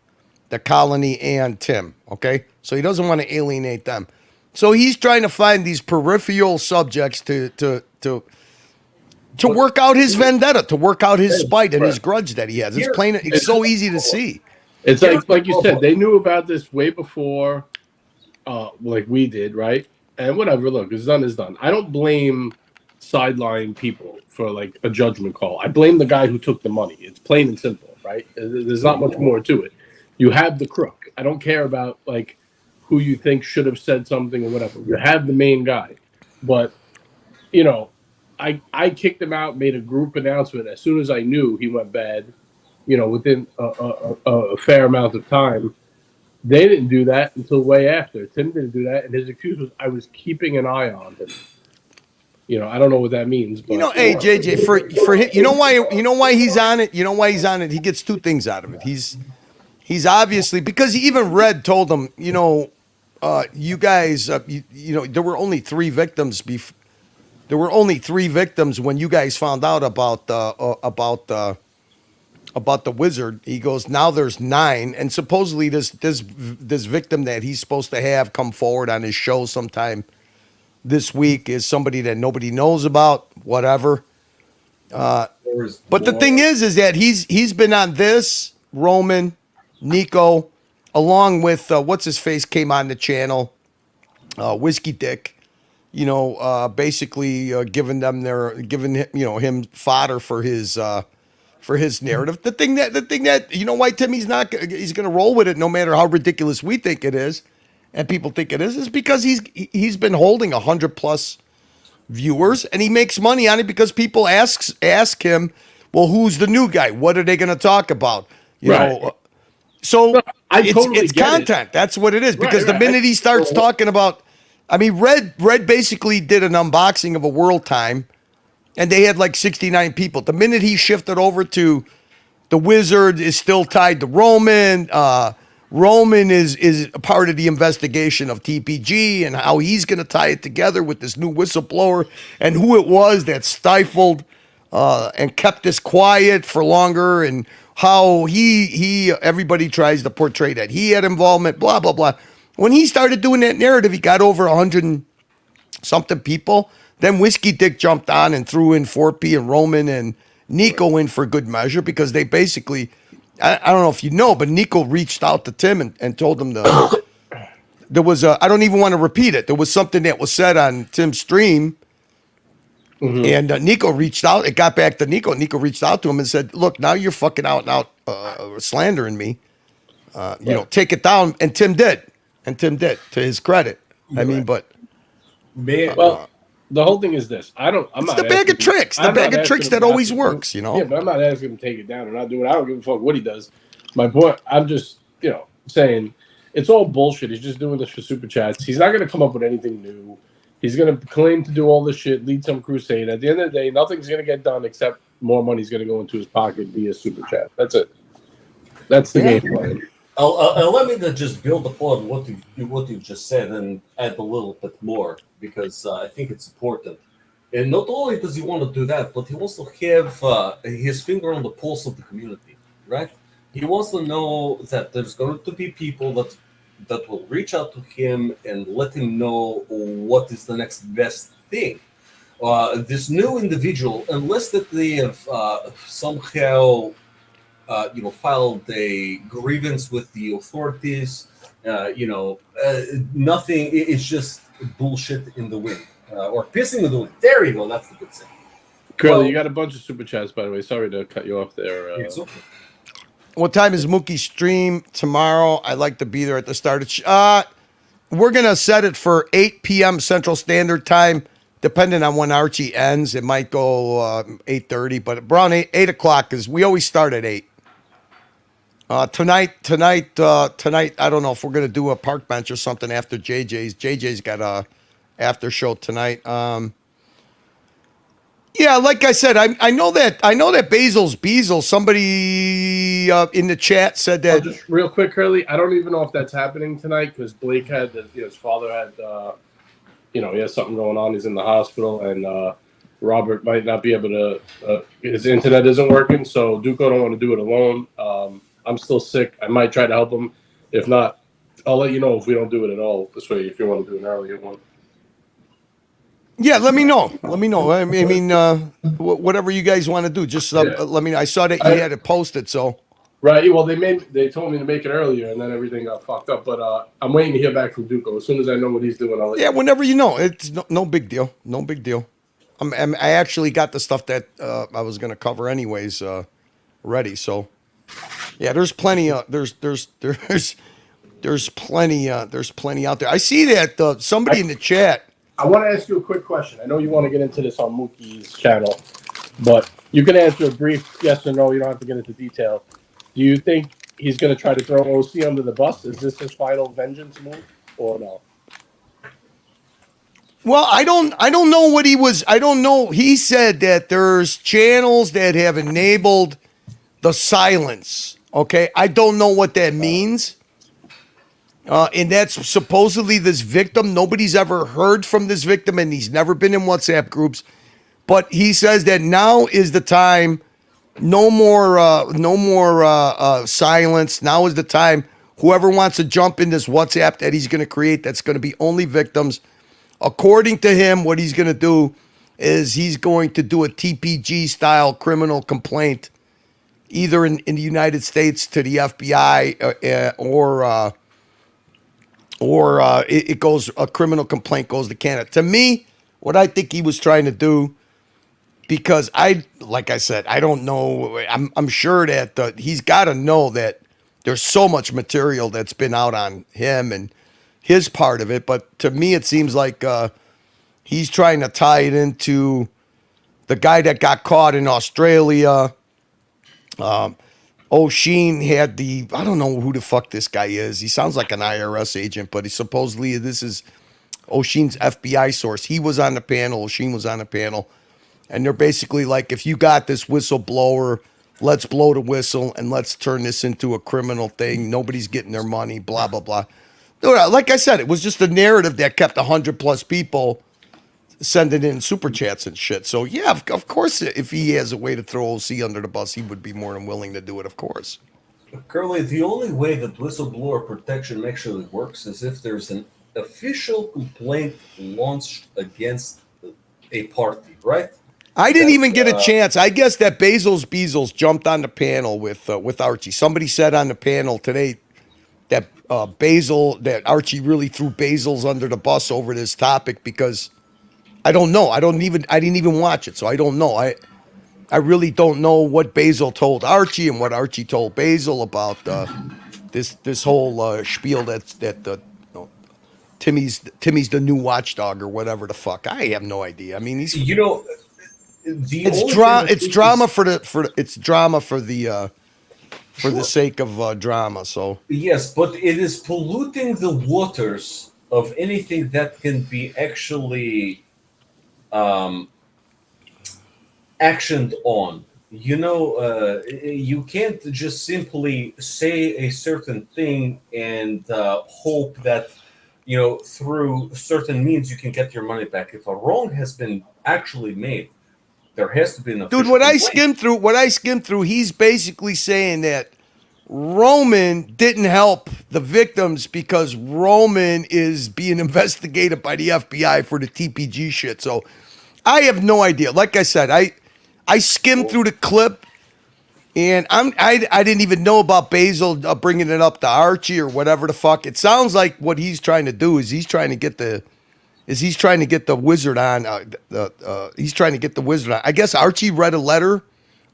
the Colony and Tim. Okay, so he doesn't want to alienate them. So he's trying to find these peripheral subjects to work out his vendetta, to work out his spite and his grudge that he has. It's plain. It's so easy to see. It's like you said, they knew about this way before, like we did, right? And whatever, look, it's done is done. I don't blame sideline people for like a judgment call. I blame the guy who took the money. It's plain and simple, right? There's not much more to it. You have the crook. I don't care about like who you think should have said something or whatever. You have the main guy, but I kicked him out, made a group announcement as soon as I knew he went bad. Within a fair amount of time. They didn't do that until way after. Tim didn't do that, and his excuse was, "I was keeping an eye on him." I don't know what that means. But, hey JJ, for him, you know why he's on it. You know why he's on it. He gets two things out of it. He's obviously, because even Red told him, you guys, there were only 3 victims There were only 3 victims when you guys found out about the Wizard. He goes, now there's 9, and supposedly this victim that he's supposed to have come forward on his show sometime this week is somebody that nobody knows about. Whatever. But the thing is that he's been on this, Roman, Nico, along with what's his face came on the channel, Whiskey Dick. Basically giving him fodder for his narrative. The thing that why Timmy's he's going to roll with it no matter how ridiculous we think it is, and people think it is because he's been holding 100+ viewers and he makes money on it because people ask him, well, who's the new guy? What are they going to talk about? So it's content. That's what it is. Because the minute he starts talking about, Red basically did an unboxing of a World Time, and they had like 69 people. The minute he shifted over to the Wizard is still tied to Roman. Roman is a part of the investigation of TPG and how he's going to tie it together with this new whistleblower and who it was that stifled and kept this quiet for longer, and how everybody tries to portray that he had involvement, blah, blah, blah. When he started doing that narrative, he got over 100 and something people. Then Whiskey Dick jumped on and threw in 4P and Roman and Nico in for good measure because they basically, I don't know if you know, but Nico reached out to Tim and told him there was I don't even want to repeat it. There was something that was said on Tim's stream, and Nico reached out. It got back to Nico. Nico reached out to him and said, look, now you're fucking out and out slandering me. Take it down. And Tim did. To his credit. But well, the whole thing is this. It's the bag of tricks. The bag of tricks that always works, Yeah, but I'm not asking him to take it down or not do it. I don't give a fuck what he does. My point, I'm just, saying it's all bullshit. He's just doing this for super chats. He's not going to come up with anything new. He's going to claim to do all this shit, lead some crusade. At the end of the day, nothing's going to get done except more money's going to go into his pocket via super chat. That's it. That's the game plan. Let me just build upon what you just said and add a little bit more, because I think it's important. And not only does he want to do that, but he wants to have his finger on the pulse of the community, right? He wants to know that there's going to be people that will reach out to him and let him know what is the next best thing. This new individual, unless that they have somehow filed a grievance with the authorities, nothing. It's just bullshit in the wind, or pissing in the wind. There you go. That's the good thing. Curly, you got a bunch of super chats, by the way. Sorry to cut you off there. It's okay. What time is Mookie's stream tomorrow? I'd like to be there at the start. we're gonna set it for 8 p.m. Central Standard Time, depending on when Archie ends. It might go 8:30, but around 8 o'clock because we always start at 8. Tonight, I don't know if we're gonna do a park bench or something after JJ's. JJ's got a after show tonight. Yeah, like I said, I know that Basil's Beazle. Somebody in the chat said that. Just real quick, Curly. I don't even know if that's happening tonight because Blake had his father had he has something going on. He's in the hospital, and Robert might not be able to. His internet isn't working, so Duco don't want to do it alone. I'm still sick. I might try to help him. If not, I'll let you know if we don't do it at all. This way, if you want to do an earlier one. Yeah, let me know. I mean, whatever you guys want to do, just let me know. I saw that you had it posted, so. Right. Well, they told me to make it earlier, and then everything got fucked up. But I'm waiting to hear back from Duco. As soon as I know what he's doing, I'll let you know. Whenever you know, it's no big deal. No big deal. I actually got the stuff that I was going to cover anyways ready. So, yeah, there's plenty. There's plenty out there. I see that somebody in the chat. I want to ask you a quick question. I know you want to get into this on Mookie's channel, but you can answer a brief yes or no. You don't have to get into detail. Do you think he's going to try to throw OC under the bus? Is this his final vengeance move or no? Well, I don't know what he was. I don't know. He said that there's channels that have enabled the silence. Okay. I don't know what that means. And that's supposedly this victim. Nobody's ever heard from this victim, and he's never been in WhatsApp groups. But he says that now is the time. No more silence. Now is the time. Whoever wants to jump in this WhatsApp that he's going to create, that's going to be only victims. According to him, what he's going to do is he's going to do a TPG style criminal complaint, either in the United States to the FBI or it goes, a criminal complaint goes to Canada. To me, what I think he was trying to do, because like I said, I don't know. I'm sure that he's got to know that there's so much material that's been out on him and his part of it. But to me, it seems like he's trying to tie it into the guy that got caught in Australia. O'Sheen had I don't know who the fuck this guy is. He sounds like an IRS agent, but supposedly this is O'Sheen's FBI source. He was on the panel. O'Sheen was on the panel. And they're basically like, if you got this whistleblower, let's blow the whistle and let's turn this into a criminal thing. Nobody's getting their money, blah, blah, blah. Like I said, it was just a narrative that kept 100+ people sending in super chats and shit. So, yeah, of course, if he has a way to throw OC under the bus, he would be more than willing to do it, of course. Curly, the only way that whistleblower protection actually works is if there's an official complaint launched against a party, right? I didn't even get a chance. I guess that Bezos jumped on the panel with Archie. Somebody said on the panel today that that Archie really threw Bezos under the bus over this topic because I don't know. I didn't even watch it, so I don't know. I really don't know what Basil told Archie and what Archie told Basil about this whole spiel that Timmy's the new watchdog or whatever the fuck. I have no idea. I mean, it's drama for the sake of drama. So yes, but it is polluting the waters of anything that can be actually actioned on. You can't just simply say a certain thing and hope that through certain means you can get your money back. If a wrong has been actually made, there has to be an official Dude, what I skimmed through, he's basically saying that Roman didn't help the victims because Roman is being investigated by the FBI for the TPG shit. So I have no idea. Like I said, I skimmed through the clip, and I didn't even know about Basil bringing it up to Archie or whatever the fuck. It sounds like what he's trying to do is he's trying to get the wizard on. He's trying to get the wizard on. I guess Archie read a letter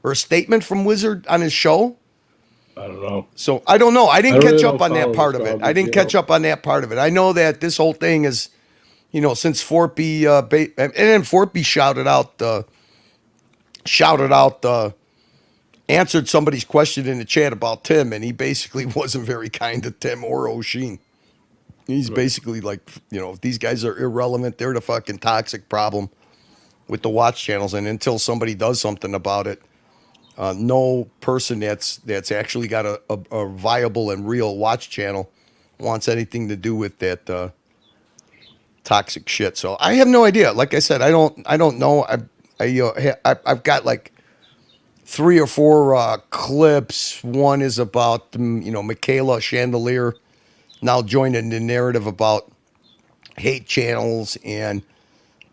or a statement from Wizard on his show. I don't know. So I don't know. I didn't catch really up don't on that follow part this of it. I garbage, didn't you catch know. up on that part of it. I know that this whole thing is, since Fortby, and then Fortby answered somebody's question in the chat about Tim, and he basically wasn't very kind to Tim or O'Sheen. He's basically like, these guys are irrelevant. They're the fucking toxic problem with the watch channels, and until somebody does something about it, no person that's actually got a viable and real watch channel wants anything to do with that toxic shit. So I have no idea. Like I said, I don't know. I've got like 3 or 4 clips. One is about Michaela Chandelier now joining the narrative about hate channels and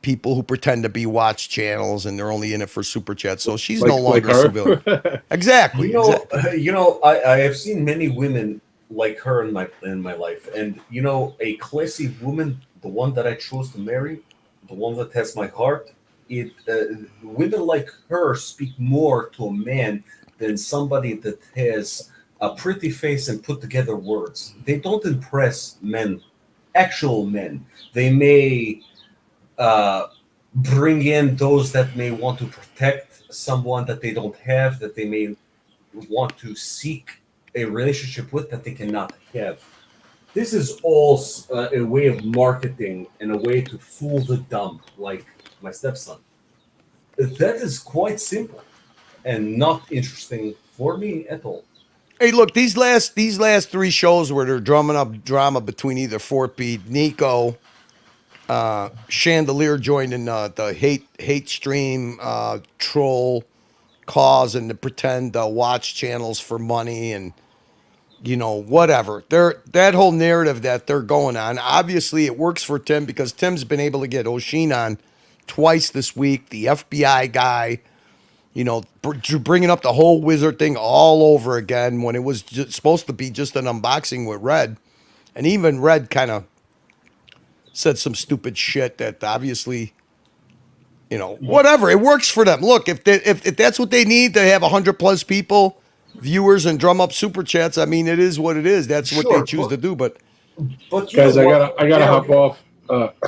people who pretend to be watch channels and they're only in it for super chats. So she's no longer a her. civilian. Exactly. I have seen many women like her in my life, and a classy woman, the one that I chose to marry, the one that has my heart. Women like her speak more to a man than somebody that has a pretty face and put together words. They don't impress men, actual men. They may bring in those that may want to protect someone that they don't have, that they may want to seek a relationship with that they cannot have. This is all a way of marketing and a way to fool the dumb, like my stepson. That is quite simple and not interesting for me at all. Hey, look, these last 3 shows where they're drumming up drama between either Fortbeat, Nico, Chandelier joining the hate stream troll cause and to pretend watch channels for money and whatever. That whole narrative that they're going on. Obviously, it works for Tim because Tim's been able to get O'Sheen on twice this week. The FBI guy, bringing up the whole wizard thing all over again when it was supposed to be just an unboxing with Red, and even Red kind of said some stupid shit that obviously, whatever. It works for them. Look, if that's what they need to have 100+ people, viewers, and drum up super chats, I mean, it is what it is. That's what they choose to do. But Guys, I gotta hop off.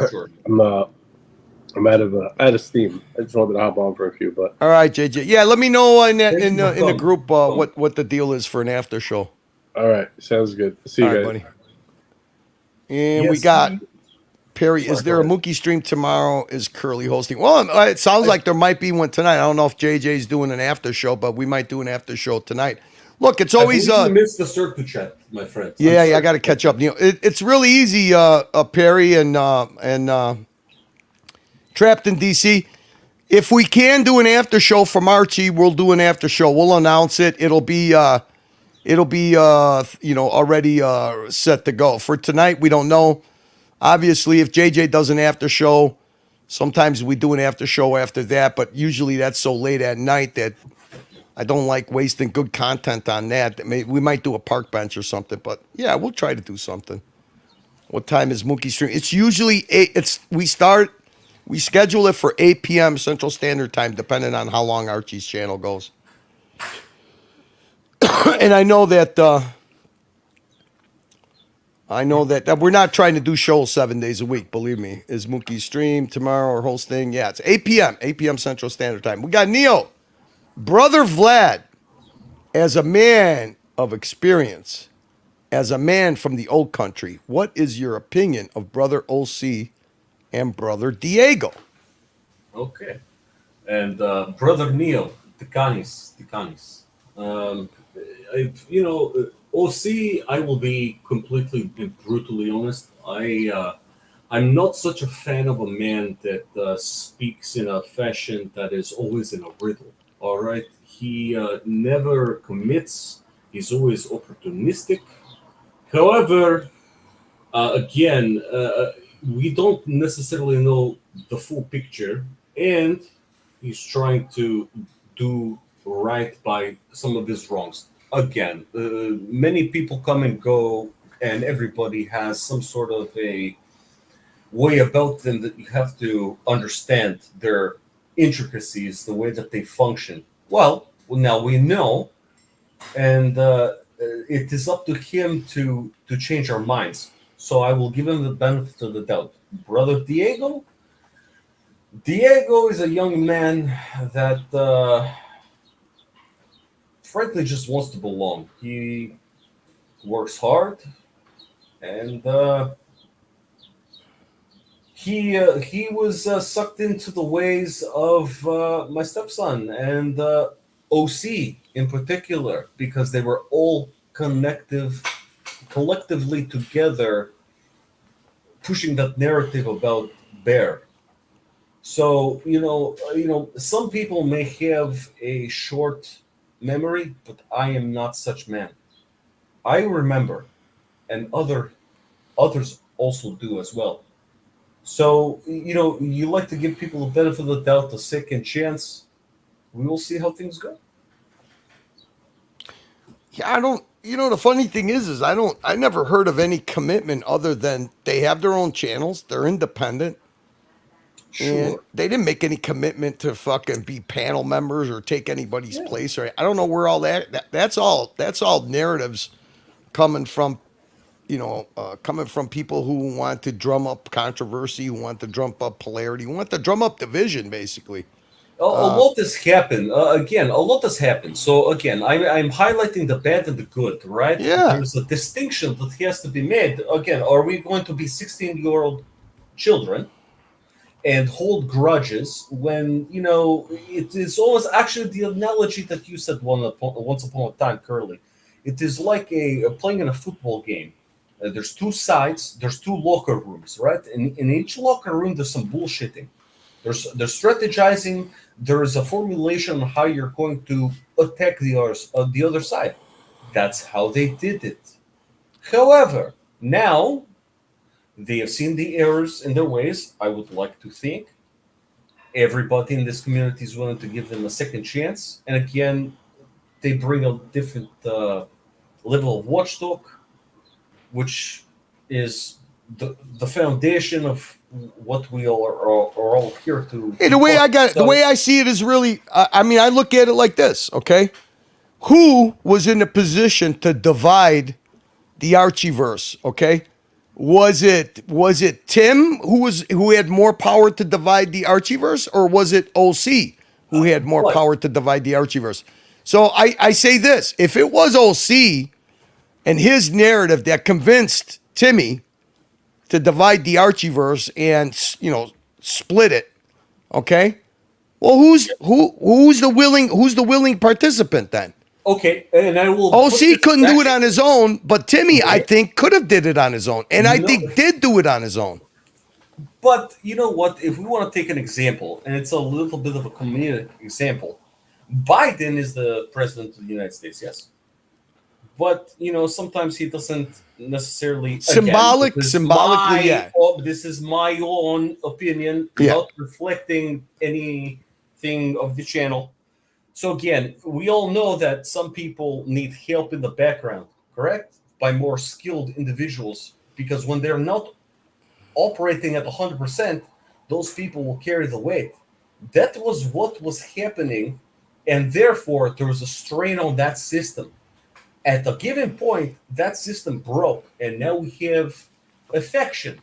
Sure. I'm out of steam. I just wanted to hop on for a few, but all right, JJ. Yeah, let me know in the group what the deal is for an after show. all right, sounds good. See you All right, guys, buddy. And we Yes, got Perry. Sorry, Is there go a ahead. Mookie stream tomorrow? Is Curly hosting? Well, it sounds like there might be one tonight. I don't know if JJ's doing an after show, but we might do an after show tonight. Look, it's always you missed the circuit chat, my friend. yeah, I got to catch up. It's really easy, Perry and Trapped in DC. If we can do an after show from Archie, we'll do an after show. We'll announce it. It'll be already set to go. For tonight, we don't know. Obviously, if JJ does an after show, sometimes we do an after show after that, but usually that's so late at night that I don't like wasting good content on that. We might do a park bench or something, but yeah, we'll try to do something. What time is Mookie stream? It's usually 8. We schedule it for 8 p.m. Central Standard Time, depending on how long Archie's channel goes. And I know that we're not trying to do shows 7 days a week. Believe me. Is Mookie's stream tomorrow or host thing? Yeah, it's 8 p.m. 8 p.m. Central Standard Time. We got Neo, brother Vlad, as a man of experience, as a man from the old country. What is your opinion of brother OC and brother Diego? Okay. And brother Neo, Ticanis. OC, I will be completely and brutally honest. I'm not such a fan of a man that speaks in a fashion that is always in a riddle. All right, he never commits. He's always opportunistic. However, again, we don't necessarily know the full picture, and he's trying to do right by some of his wrongs. Again, many people come and go, and everybody has some sort of a way about them that you have to understand their intricacies, the way that they function. Well, now we know, and it is up to him to change our minds. So I will give him the benefit of the doubt. Brother Diego is a young man that frankly just wants to belong. He works hard, and he was sucked into the ways of my stepson and OC in particular, because they were all collectively together pushing that narrative about Bear. So some people may have a short memory, but I am not such man. I remember, and others also do as well. So you like to give people the benefit of the doubt, a second chance. We will see how things go. Yeah, I don't. The funny thing is I never heard of any commitment other than they have their own channels. They're independent. And Sure. they didn't make any commitment to fucking be panel members or take anybody's place. Or I don't know where all that's all narratives coming from. Coming from people who want to drum up controversy, who want to drum up polarity, who want to drum up division, basically. A lot has happened. Again, a lot has happened. So again, I'm highlighting the bad and the good, right? Yeah. There's a distinction that has to be made. Again, are we going to be 16-year-old children and hold grudges when it is always actually the analogy that you said once upon a time, Curly? It is like playing in a football game. There's two sides. There's two locker rooms, right? In each locker room, there's some bullshitting. There's strategizing. There is a formulation on how you're going to attack the other side. That's how they did it. However, now they have seen the errors in their ways. I would like to think everybody in this community is willing to give them a second chance. And again, they bring a different level of watchdog, which is the foundation of what we all are all here to. Hey, the way I see it is really, I look at it like this, okay? Who was in a position to divide the Archieverse, okay? Was it Tim who had more power to divide the Archieverse, or was it OC who had more power to divide the Archieverse? So I say this: if it was OC and his narrative that convinced Timmy to divide the Archieverse and split it, okay? Well, who's the willing participant then? Okay, and I will. OC couldn't do it on his own, but Timmy, I think, could have did it on his own, and I think did do it on his own. But you know what? If we want to take an example, and it's a little bit of a comedic example, Biden is the president of the United States, yes. But sometimes he doesn't necessarily symbolically. Yeah. This is my own opinion, not reflecting anything of the channel. So again, we all know that some people need help in the background, correct? By more skilled individuals, because when they're not operating at 100%, those people will carry the weight. That was what was happening, and therefore there was a strain on that system. At a given point, that system broke, and now we have a faction,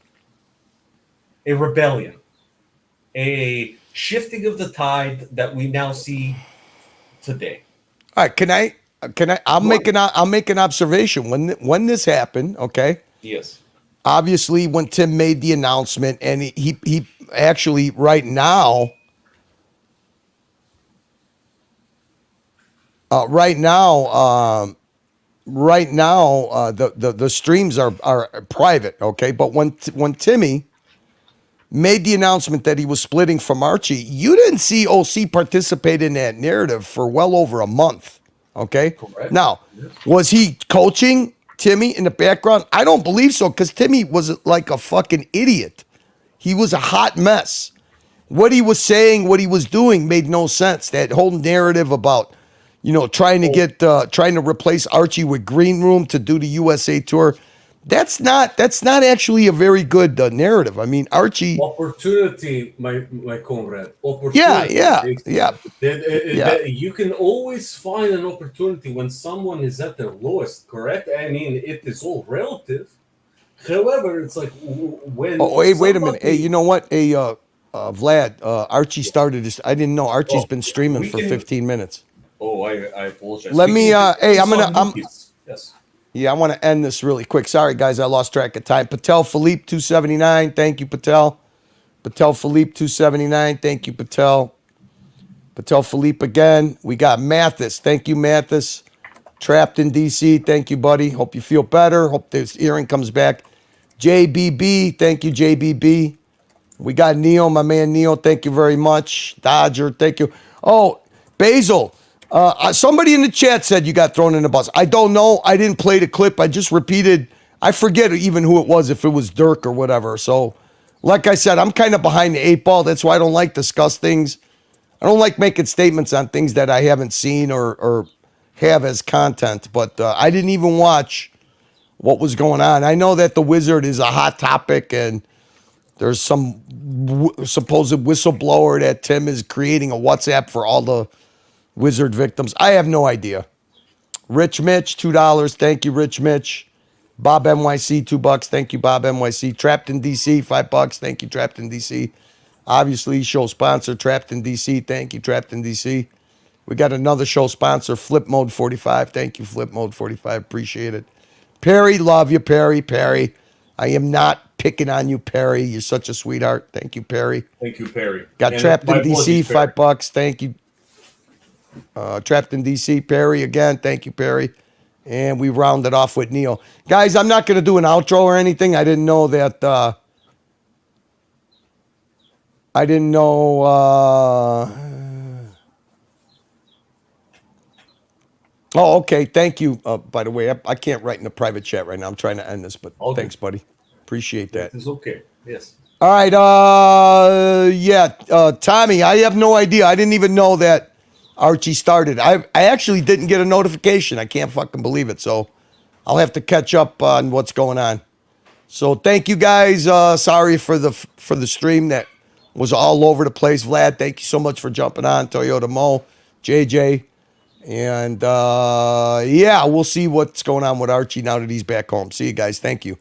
a rebellion, a shifting of the tide that we now see today. All right, can I? I'll make an observation when this happened. Okay. Yes. Obviously, when Tim made the announcement, and he actually right now. The streams are private, okay? But when Timmy made the announcement that he was splitting from Archie, you didn't see OC participate in that narrative for well over a month, okay? Correct. Now, was he coaching Timmy in the background? I don't believe so, because Timmy was like a fucking idiot. He was a hot mess. What he was saying, what he was doing made no sense. That whole narrative about trying to replace Archie with Green Room to do the USA tour. That's not actually a very good narrative. I mean, Archie. Opportunity, my comrade. Opportunity. Yeah. You can always find an opportunity when someone is at their lowest. Correct. I mean, it is all relative. However, it's like when. Oh, hey, wait a minute. Hey, you know what? Hey, Vlad, Archie started this. I didn't know Archie's been streaming for 15 minutes. Oh, I apologize. Let me. Hey, Yes. Yeah, I want to end this really quick. Sorry, guys, I lost track of time. Patel Philippe 279. Thank you, Patel. Patel Philippe 279. Thank you, Patel. Patel Philippe again. We got Mathis. Thank you, Mathis. Trapped in DC. Thank you, buddy. Hope you feel better. Hope this hearing comes back. JBB. Thank you, JBB. We got Neil, my man Neil. Thank you very much. Dodger. Thank you. Oh, Basil. Somebody in the chat said you got thrown in the bus. I don't know. I didn't play the clip. I just repeated. I forget even who it was, if it was Dirk or whatever. So, like I said, I'm kind of behind the 8 ball. That's why I don't like discuss things. I don't like making statements on things that I haven't seen or have as content. But I didn't even watch what was going on. I know that the Wizard is a hot topic, and there's some supposed whistleblower that Tim is creating a WhatsApp for all the Wizard victims. I have no idea. Rich Mitch, $2. Thank you, Rich Mitch. Bob NYC, $2. Thank you, Bob NYC. Trapped in DC, $5. Thank you, Trapped in DC. Obviously, show sponsor, Trapped in DC. Thank you, Trapped in DC. We got another show sponsor, Flip Mode 45. Thank you, Flip Mode 45. Appreciate it. Perry, love you, Perry. Perry, I am not picking on you, Perry. You're such a sweetheart. Thank you, Perry. Thank you, Perry. Got And Trapped in my DC, apologies, Perry. $5. Thank you. Trapped in DC, Perry again. Thank you, Perry. And we rounded off with Neil. Guys, I'm not going to do an outro or anything. I didn't know that. I didn't know. Oh, okay. Thank you. By the way, I can't write in the private chat right now. I'm trying to end this, but thanks, buddy. Appreciate that. It's okay. Yes. All right. Tommy, I have no idea. I didn't even know that Archie started. I actually didn't get a notification. I can't fucking believe it. So I'll have to catch up on what's going on. So thank you guys. Sorry for the stream that was all over the place. Vlad, thank you so much for jumping on. Toyota Mo, JJ. And we'll see what's going on with Archie now that he's back home. See you guys. Thank you.